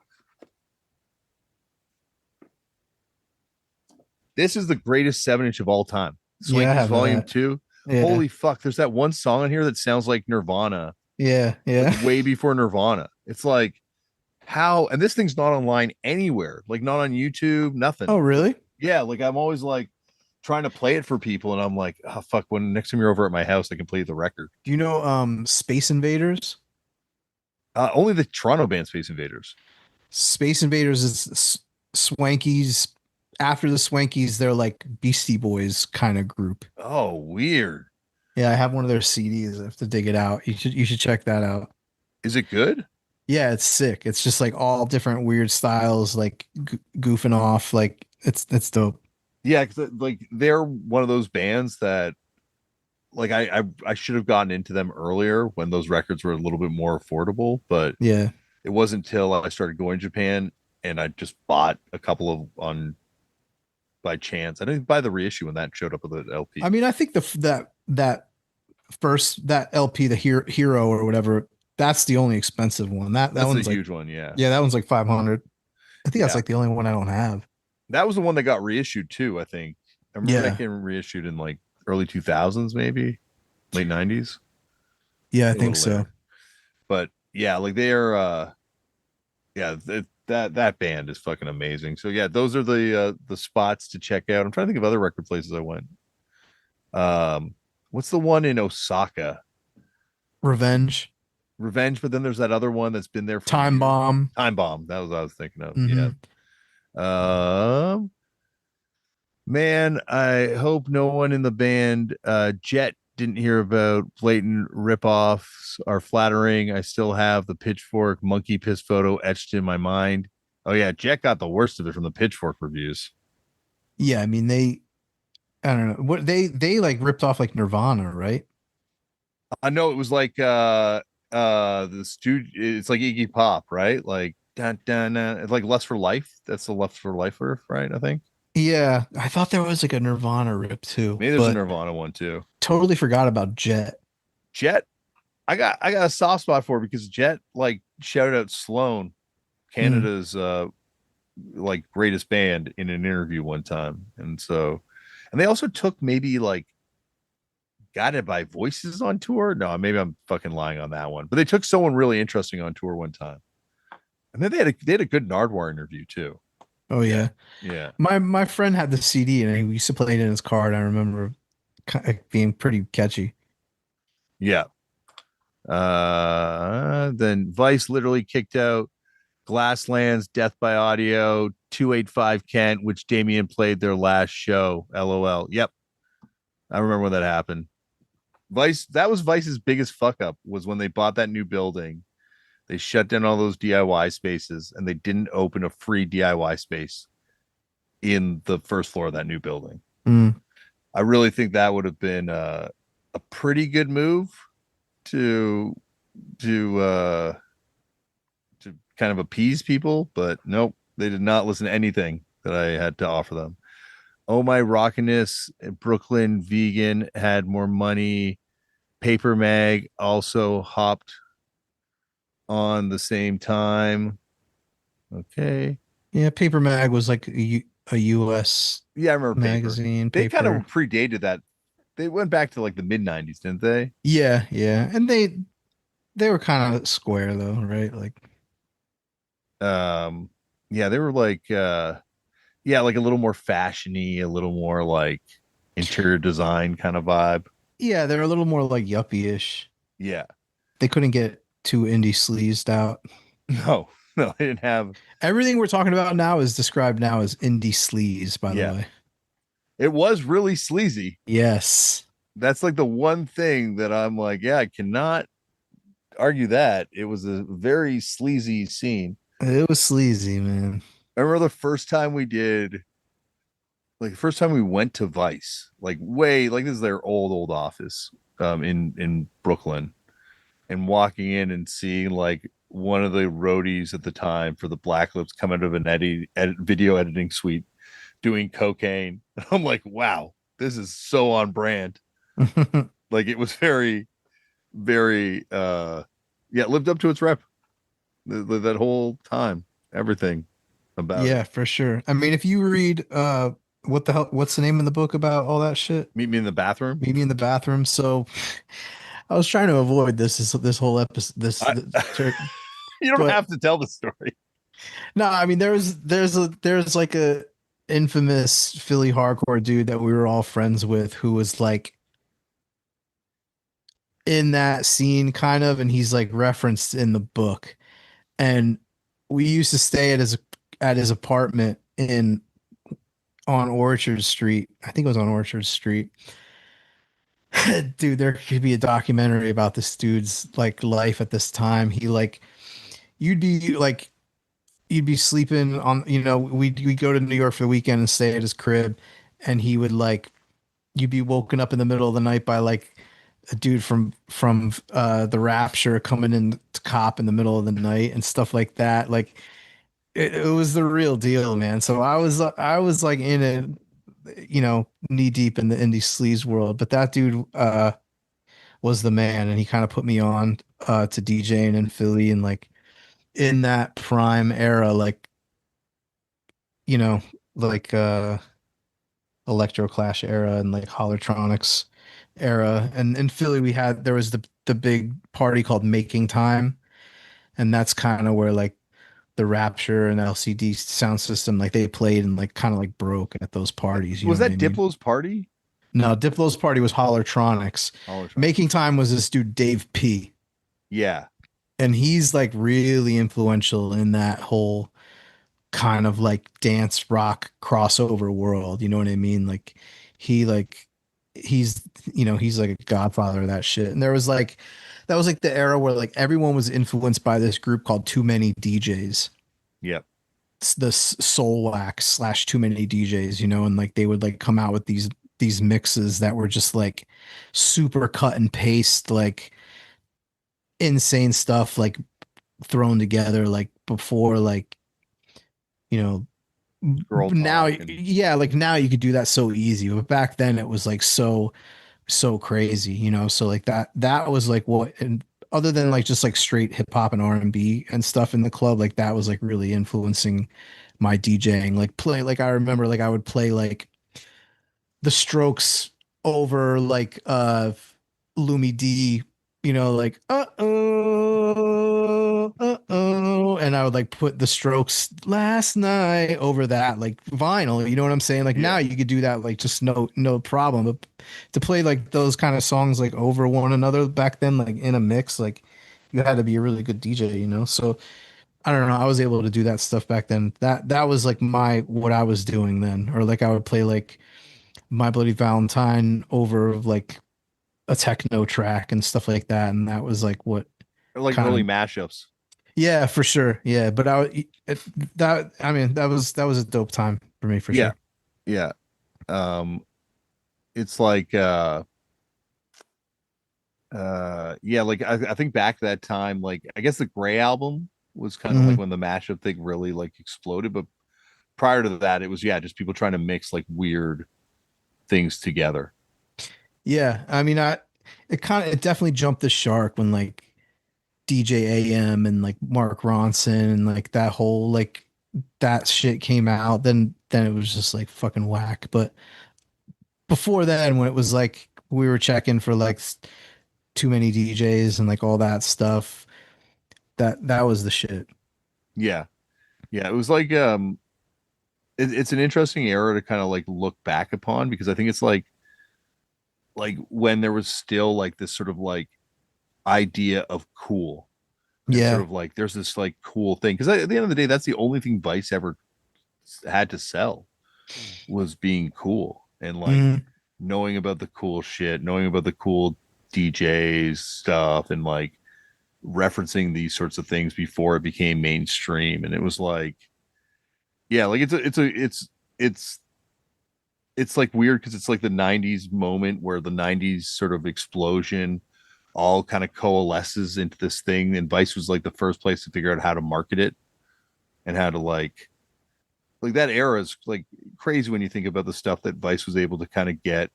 This is the greatest 7-inch of all time. Yeah, I Swanky's have Volume that. 2. Yeah, Holy fuck, there's that one song in here that sounds like Nirvana, yeah, like yeah. way before Nirvana. It's like how, and this thing's not online anywhere, like not on YouTube, Oh, nothing. really? Yeah, like I'm always like trying to play it for people, and I'm like, oh fuck, when next time you're over at my house, I can play the record. Do you know Space Invaders? Only the Toronto band Space Invaders. Space Invaders is Swankies. After the Swankies, they're like Beastie Boys kind of group. Oh, weird. Yeah, I have one of their CDs. I have to dig it out. You should check that out. Is it good? Yeah, it's sick. It's just like all different weird styles, like goofing off. Like it's dope. Yeah, because like they're one of those bands that like I should have gotten into them earlier when those records were a little bit more affordable, but Yeah. it wasn't until I started going to Japan and I just bought a couple of on by chance. I didn't buy the reissue when that showed up with the I LP. mean, I think that first that LP, the hero or whatever, that's the only expensive one. That That's a one's like, huge one, yeah. yeah, that one's like 500. I think that's Yeah. like the only one I don't have. That was the one that got reissued too, I think. I remember that Yeah. getting reissued in like early 2000s, maybe late 90s, Yeah, I maybe a think little so. later. But yeah, like they're yeah, that band is fucking amazing. So yeah, those are the spots to check out. I'm trying to think of other record places I went. What's the one in Osaka? Revenge, Revenge, but then there's that other one that's been there for Time years. Bomb. Time Bomb. That was what I was thinking of. Yeah. Hmm. Um, man, I hope no one in the band Jet didn't hear about blatant ripoffs are flattering. I still have the Pitchfork monkey piss photo etched in my mind. Oh yeah, Jet got the worst of it from the Pitchfork reviews. Yeah, I mean I don't know what they like ripped off like Nirvana, right? I know it was like this dude, it's like Iggy Pop, right? Like dun, dun, dun. It's like Lust for Life. That's the Lust for Lifer, right? I think. Yeah, I thought there was like a Nirvana rip too, Maybe there's a but Nirvana one too. totally forgot about Jet. Jet, I got a soft spot for it because Jet like shouted out Sloan, Hmm. Canada's like greatest band in an interview one time. And they also took maybe like Guided by Voices on tour. No, maybe I'm fucking lying on that one. But they took someone really interesting on tour one time. And then they had a good Nardwar interview too. Oh Yeah. yeah, Yeah. my friend had the CD and he used to play it in his car, and I remember it being pretty catchy. Yeah. Then Vice literally kicked out Glasslands, Death by Audio, 285 Kent, which Damian played their last show. LOL. Yep. I remember when that happened. Vice, that was Vice's biggest fuck up, was when they bought that new building. They shut down all those DIY spaces and they didn't open a free DIY space in the first floor of that new building. Mm. I really think that would have been a pretty good move to to uh to kind of appease people, but nope, they did not listen to anything that I had to offer them. Oh my rockiness, Brooklyn vegan had more money. Paper Mag also hopped on the same time. Okay. Yeah, Paper Mag was like a US Yeah, I remember Paper. magazine They kind of paper. predated that. They went back to like the mid 90s, didn't they? Yeah, yeah, and they were kind of square though, right? Like, Um, yeah, they were like yeah, like a little more fashiony, a little more like interior design kind of vibe. yeah, they're a little more like yuppie-ish. Yeah. They couldn't get too indie sleazed out. No, no, they didn't have. Everything we're talking about now is described now as indie sleaze, by the Yeah. way. It was really sleazy. Yes. That's like the one thing that I'm like, yeah, I cannot argue that. It was a very sleazy scene. It was sleazy, man. I remember the first time we did, like the first time we went to Vice, like way, like this is their old office in Brooklyn, and walking in and seeing like one of the roadies at the time for the Black Lips come out of an video editing suite doing cocaine. I'm like, wow, this is so on brand. Like it was very, very yeah, it lived up to its rep. That whole time, everything about it. Yeah, for sure. I mean, if you read what the hell what's the name of the book about all that shit? Meet me in the bathroom. Meet Me in the Bathroom. So I was trying to avoid this whole episode I, you don't but have to tell the story. no, I mean there's like a infamous Philly hardcore dude that we were all friends with who was like in that scene kind of, and he's like referenced in the book. And we used to stay at his apartment in on Orchard Street. I think it was on Orchard Street. Dude, there could be a documentary about this dude's like life at this time. He like you'd be like you'd be sleeping on, we go to New York for the weekend and stay at his crib, and he would like you'd be woken up in the middle of the night by like a dude from the Rapture coming in to cop in the middle of the night and stuff like that. Like it was the real deal, man. So I was like in it, knee deep in the indie sleaze world, but that dude was the man, and he kind of put me on to DJing in Philly, and like in that prime era, like you know, like electro clash era and like holotronics era. And in Philly there was the big party called Making Time, and that's kind of where like the Rapture and LCD sound system, like they played and like kind of like broke at those parties, you know Was what I that mean? Diplo's party? No, Diplo's party was Holotronics. Holotron. Making Time was this dude Dave P, Yeah. and he's like really influential in that whole kind of like dance rock crossover world. You know what I mean? Like he like he's he's like a godfather of that shit. And there was like that was like the era where like everyone was influenced by this group called Too Many DJs. Yep. It's the Soul Wax / Too Many DJs, and like they would like come out with these these mixes that were just like super cut and paste, like insane stuff, like thrown together, like before, like, you know, Girl now, talk and yeah, like now you could do that so easy, but back then it was like so crazy, so like that was like what, and other than like just like straight hip hop and R&B and stuff in the club, like that was like really influencing my DJing. Like play, like I remember like I would play like the Strokes over like Lumi D, like and I would like put the Strokes last night over that like vinyl, you know what I'm saying? Like now yeah. you could do that like just no problem. But to play like those kind of songs like over one another back then, like in a mix, like you had to be a really good DJ. So I don't know. I was able to do that stuff back then. That was like what I was doing then. Or like I would play like My Bloody Valentine over like a techno track and stuff like that. And that was like what Or like kind early of, mashups. yeah, for sure. Yeah. But I mean, that was a dope time for me for Yeah. sure. Yeah. Um, it's like yeah, like I think back that time, like I guess the Gray album was kind of like Hmm. when the mashup thing really like exploded. But prior to that, it was, yeah, just people trying to mix like weird things together. Yeah. I mean, it definitely jumped the shark when like DJ AM and like Mark Ronson and like that whole like that shit came out. Then it was just like fucking whack. But before then, when it was like we were checking for like too many DJs and like all that stuff, that was the shit. Yeah. Yeah. It was like it's an interesting era to kind of like look back upon, because I think it's like when there was still like this sort of like idea of cool, and sort Yeah. of like there's this like cool thing, because at the end of the day, that's the only thing Vice ever had to sell, was being cool, and like Mm, knowing about the cool shit, knowing about the cool DJs stuff, and like referencing these sorts of things before it became mainstream. And it was like, yeah, like it's like weird, because it's like the 90s moment where the 90s sort of explosion all kind of coalesces into this thing, and Vice was like the first place to figure out how to market it, and how to like that era is like crazy when you think about the stuff that Vice was able to kind of get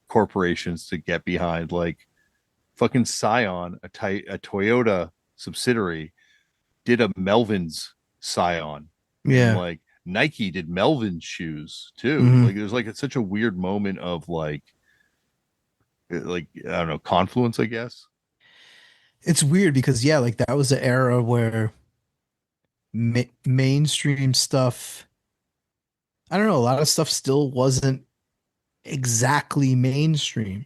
corporations to get behind. Like fucking Scion, a Toyota subsidiary, did a Melvin's Scion, and yeah. like Nike did Melvin's shoes too. Hmm. Like there's like such a weird moment of like I don't know, confluence, I guess. It's weird because yeah, like that was the era where mainstream stuff. I don't know. A lot of stuff still wasn't exactly mainstream.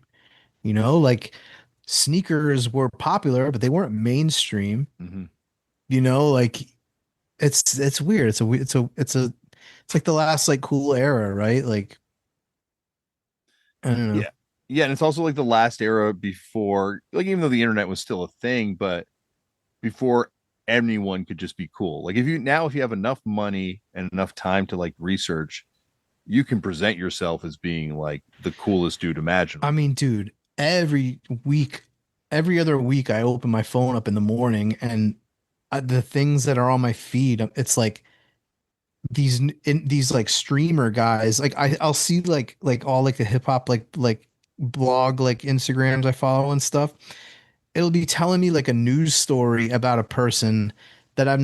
Like sneakers were popular, but they weren't mainstream. Mm-hmm. Like it's weird. It's like the last like cool era, right? Like I don't know. Yeah. Yeah, and it's also like the last era before, like, even though the internet was still a thing, but before anyone could just be cool. Like if you have enough money and enough time to like research, you can present yourself as being like the coolest dude I imaginable. mean, dude, every other week, I open my phone up in the morning and the things that are on my feed, it's like these like streamer guys. Like I'll see like all like the hip hop like blog like Instagrams I follow and stuff. It'll be telling me like a news story about a person that I'm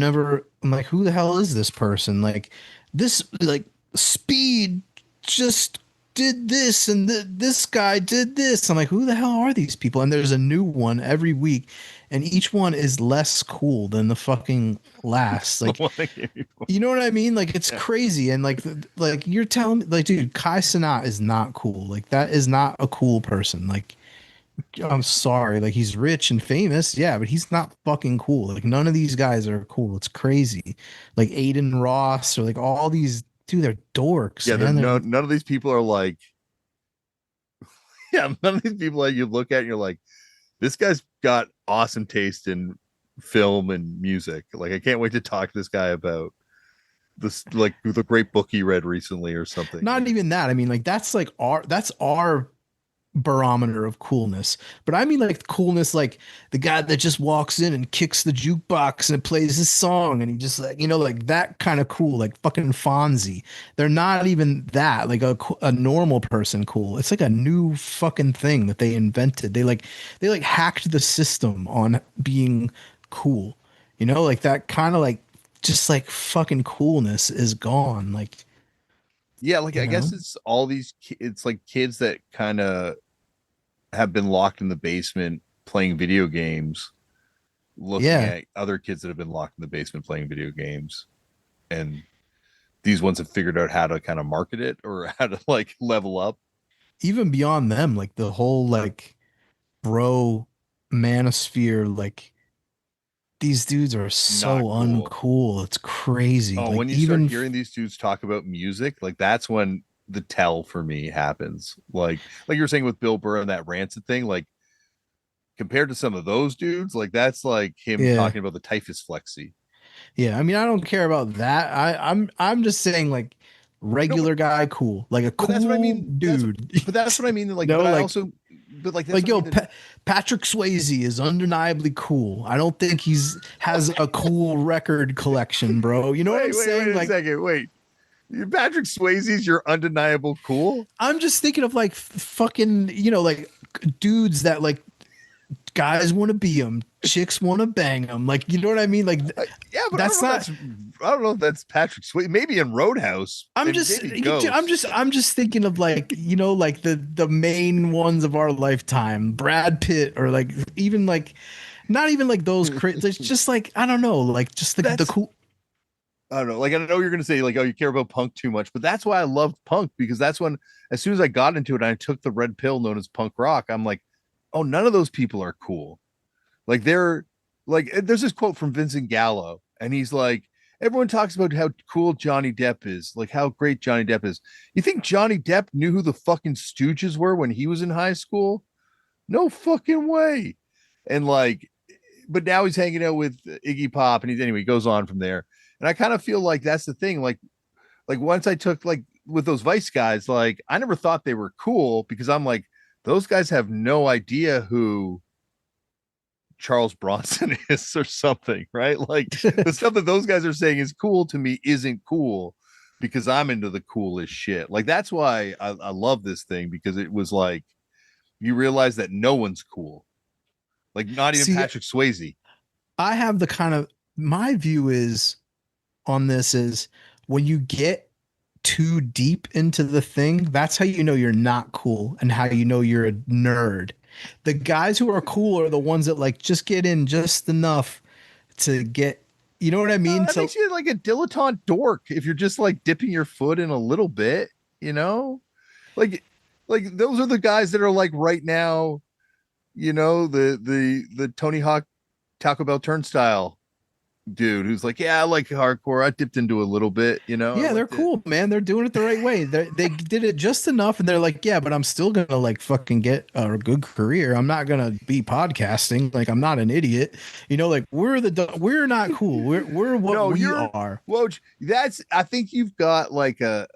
like, who the hell is this person? Like this, like Speed just did this and this guy did this. I'm like, who the hell are these people? And there's a new one every week, and each one is less cool than the fucking last. Like, you know what I mean? Like it's Yeah. crazy. And like you're telling me, like, dude, Kai Cenat is not cool. Like that is not a cool person. Like I'm sorry, like he's rich and famous, yeah, but he's not fucking cool. Like none of these guys are cool. It's crazy. Like Aiden Ross or like all these, dude, they're dorks, Yeah, man. They're none of these people are like, yeah, none of these people that you look at and you're like, this guy's got awesome taste in film and music. Like I can't wait to talk to this guy about this like the great book he read recently or something. Not even that. I mean, like that's our barometer of coolness. But I mean like coolness, like the guy that just walks in and kicks the jukebox and plays his song and he just like, like that kind of cool, like fucking Fonzie. They're not even that, like a normal person cool. It's like a new fucking thing that they invented. They like hacked the system on being cool. Like that kind of like just like fucking coolness is gone. Like, Yeah, like I guess it's all these. It's like kids that kind of have been locked in the basement playing video games, looking yeah. at other kids that have been locked in the basement playing video games, and these ones have figured out how to kind of market it or how to like level up. Even beyond them, like the whole like bro manosphere, like these dudes are Not so cool. uncool. It's crazy. Oh, Like when you start even hearing these dudes talk about music, like that's when the tell for me happens. Like you were saying with Bill Burr and that rancid thing, like compared to some of those dudes, like that's like him yeah. talking about the typhus flexi. Yeah. I mean, I don't care about that. I'm just saying like No, but regular guy cool. Like a that's what I cool mean. dude. That's what I mean. Like, but no, I like also, but like that's like what I yo, mean. Patrick Swayze is undeniably cool. I don't think he's has a cool record collection, bro. You know what I'm saying? Wait a Like second. Wait, Patrick Swayze's your undeniable cool. I'm just thinking of like fucking, like dudes that like guys want to be them, chicks want to bang them. Like, you know what I mean? Like, Yeah, but that's not. I don't know if that's Patrick Swayze. Maybe in Roadhouse, I'm and just, maybe I'm Ghost. just, I'm just thinking of like, like the main ones of our lifetime, Brad Pitt, or like even like, not even like those. It's just like I don't know, like just the That's cool. I don't know. Like I know you're gonna say like, oh, you care about punk too much, but that's why I loved punk because that's when, as soon as I got into it, and I took the red pill known as punk rock. I'm like, oh, none of those people are cool. Like they're like, there's this quote from Vincent Gallo, and he's like, everyone talks about how cool Johnny Depp is, like how great Johnny Depp is. You think Johnny Depp knew who the fucking Stooges were when he was in high school? No fucking way. And like, but now he's hanging out with Iggy Pop, and he's anyway, he goes on from there. And I kind of feel like that's the thing. Like once I took like with those Vice guys, like I never thought they were cool because I'm like, those guys have no idea who Charles Bronson is or something, right? Like the stuff that those guys are saying is cool to me isn't cool because I'm into the coolest shit. Like that's why I love this thing because it was like you realize that no one's cool. Like not even See, Patrick Swayze. I have the kind of my view is on this is when you get too deep into the thing, that's how you know you're not cool and how you know you're a nerd. The guys who are cool are the ones that like just get in just enough to get, you know what I mean? That So makes you like a dilettante dork if you're just like dipping your foot in a little bit, you know? Like like those are the guys that are like right now, the Tony Hawk Taco Bell turnstile dude who's like, yeah, I like hardcore. I dipped into a little bit, I yeah, they're liked it. cool, man. They're doing it the right way. They did it just enough, and they're like, yeah, but I'm still gonna like fucking get a good career. I'm not gonna be podcasting. Like I'm not an idiot. Like we're not cool. We're what No, we you're are. Woj. That's I think you've got like a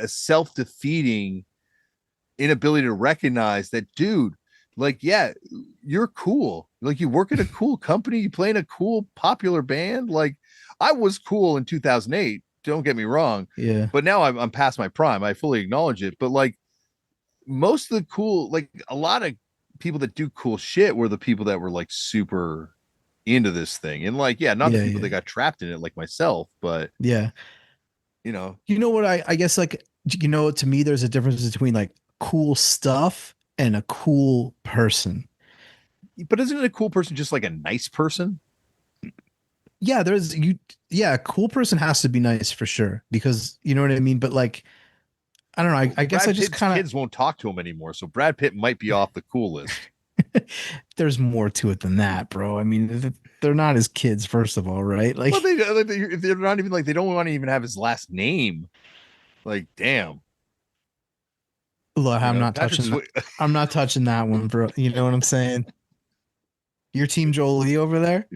self-defeating inability to recognize that, dude. Like, yeah, you're cool. Like, you work at a cool company, you play in a cool, popular band. Like, I was cool in 2008. Don't get me wrong, Yeah, but now I'm past my prime. I fully acknowledge it. But like, most of the cool, like, a lot of people that do cool shit were the people that were like super into this thing, and like, yeah, not the yeah, people yeah, that got trapped in it, like myself, but yeah. you know, You know what I guess like to me there's a difference between like cool stuff and a cool person. but isn't it a cool person just like a nice person? Yeah, yeah, a cool person has to be nice for sure because you know what I mean, but like I don't know, I guess I Brad just Pitt's kind kids won't talk to him anymore, so Brad Pitt might be off the cool list. of there's more to it than that, bro. I mean, they're not his kids first of all, right? Well, Like they're not even like they don't want to even have his last name. Like, damn, look, Patrick I'm not touching that one, bro. You know what I'm saying? Your team Jolie over there?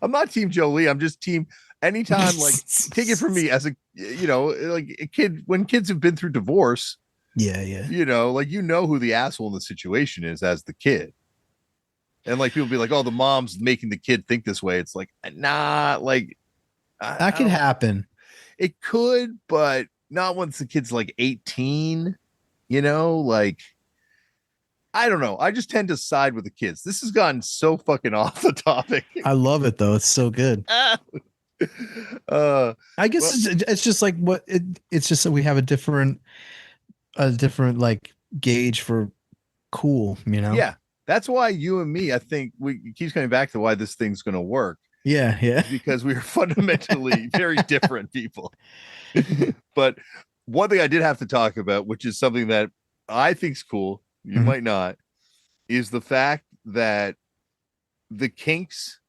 I'm not Team Jolie. I'm just team. anytime, like, take it from me as a, like a kid, when kids have been through divorce, Yeah, yeah. like, who the asshole in the situation is as the kid. And like people be like, oh, the mom's making the kid think this way. It's like, nah, like, That I could don't, happen. it could, but not once the kid's like 18, like, I don't know. I just tend to side with the kids. This has gotten so fucking off the topic. I love it though. It's so good. uh, I guess well, it's just like it's just that we have a different like gauge for cool, you know? yeah, that's why you and me, I think we keeps coming back to why this thing's going to work, Yeah, yeah. is because we are fundamentally very different people. But one thing I did have to talk about, which is something that I think's cool, you Mhm. might not, is the fact that the Kinks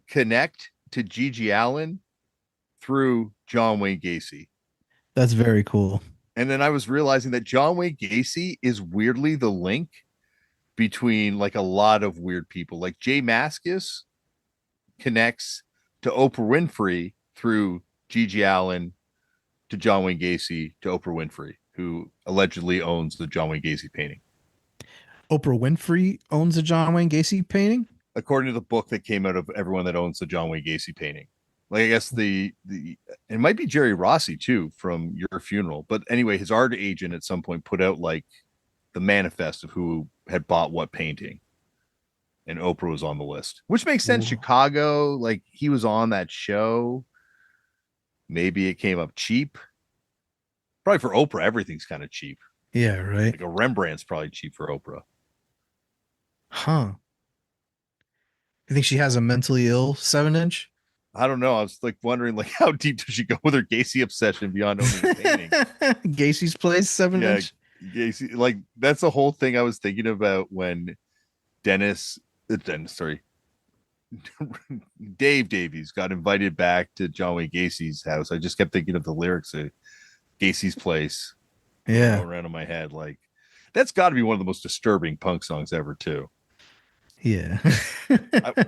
connect to Gigi Allen through John Wayne Gacy. That's very cool. And then I was realizing that John Wayne Gacy is weirdly the link between like a lot of weird people. Like Jay Mascis connects to Oprah Winfrey through Gigi Allen to John Wayne Gacy to Oprah Winfrey, who allegedly owns the John Wayne Gacy painting. Oprah Winfrey owns a John Wayne Gacy painting. According to the book that came out of everyone that owns the John Wayne Gacy painting. Like, I guess the it might be Jerry Rossi too from Your Funeral. But anyway, his art agent at some point put out like the manifest of who had bought what painting. And Oprah was on the list, which makes sense. Ooh. Chicago, like, he was on that show. Maybe it came up cheap. Probably for Oprah, everything's kind of cheap. Yeah, right. Like a Rembrandt's probably cheap for Oprah. Huh. You think she has a mentally ill 7-inch? I don't know. I was like wondering, like, how deep does she go with her Gacy obsession beyond owning a painting? Gacy's place, 7 Yeah, inch. Gacy. Like, that's the whole thing I was thinking about when sorry, Dave Davies got invited back to John Wayne Gacy's house. I just kept thinking of the lyrics of Gacy's Place Yeah, around in my head. Like, that's got to be one of the most disturbing punk songs ever, too. yeah. I,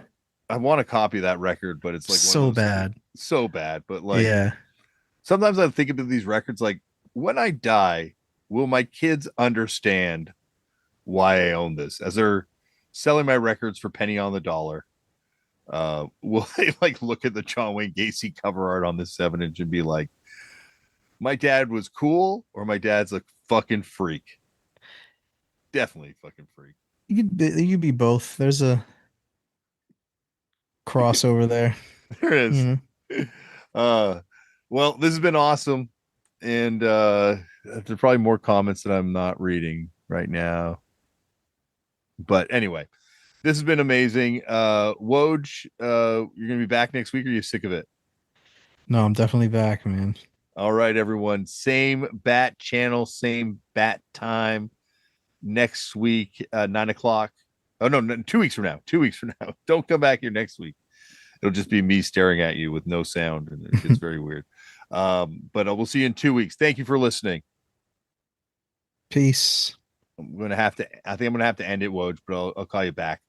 I want to copy that record, but it's like one of So those bad. so bad. But like, Yeah. sometimes I think about these records like, when I die, will my kids understand why I own this? As they're selling my records for penny on the dollar, will they like look at the John Wayne Gacy cover art on this 7-inch and be like, my dad was cool, or my dad's a fucking freak? Definitely fucking freak. You could be both. There's a crossover there. There is. You Uh well, this has been awesome. And there's probably more comments that I'm not reading right now. But anyway, this has been amazing. Woj, you're gonna be back next week, or are you sick of it? No, I'm definitely back, man. All right, everyone. Same bat channel, same bat time next week, 9 o'clock. Oh no, 2 weeks from now. 2 weeks from now. Don't come back here next week. It'll just be me staring at you with no sound, and it's very weird. But we'll see you in 2 weeks. Thank you for listening. Peace. I think I'm gonna have to end it, Woj, but I'll call you back.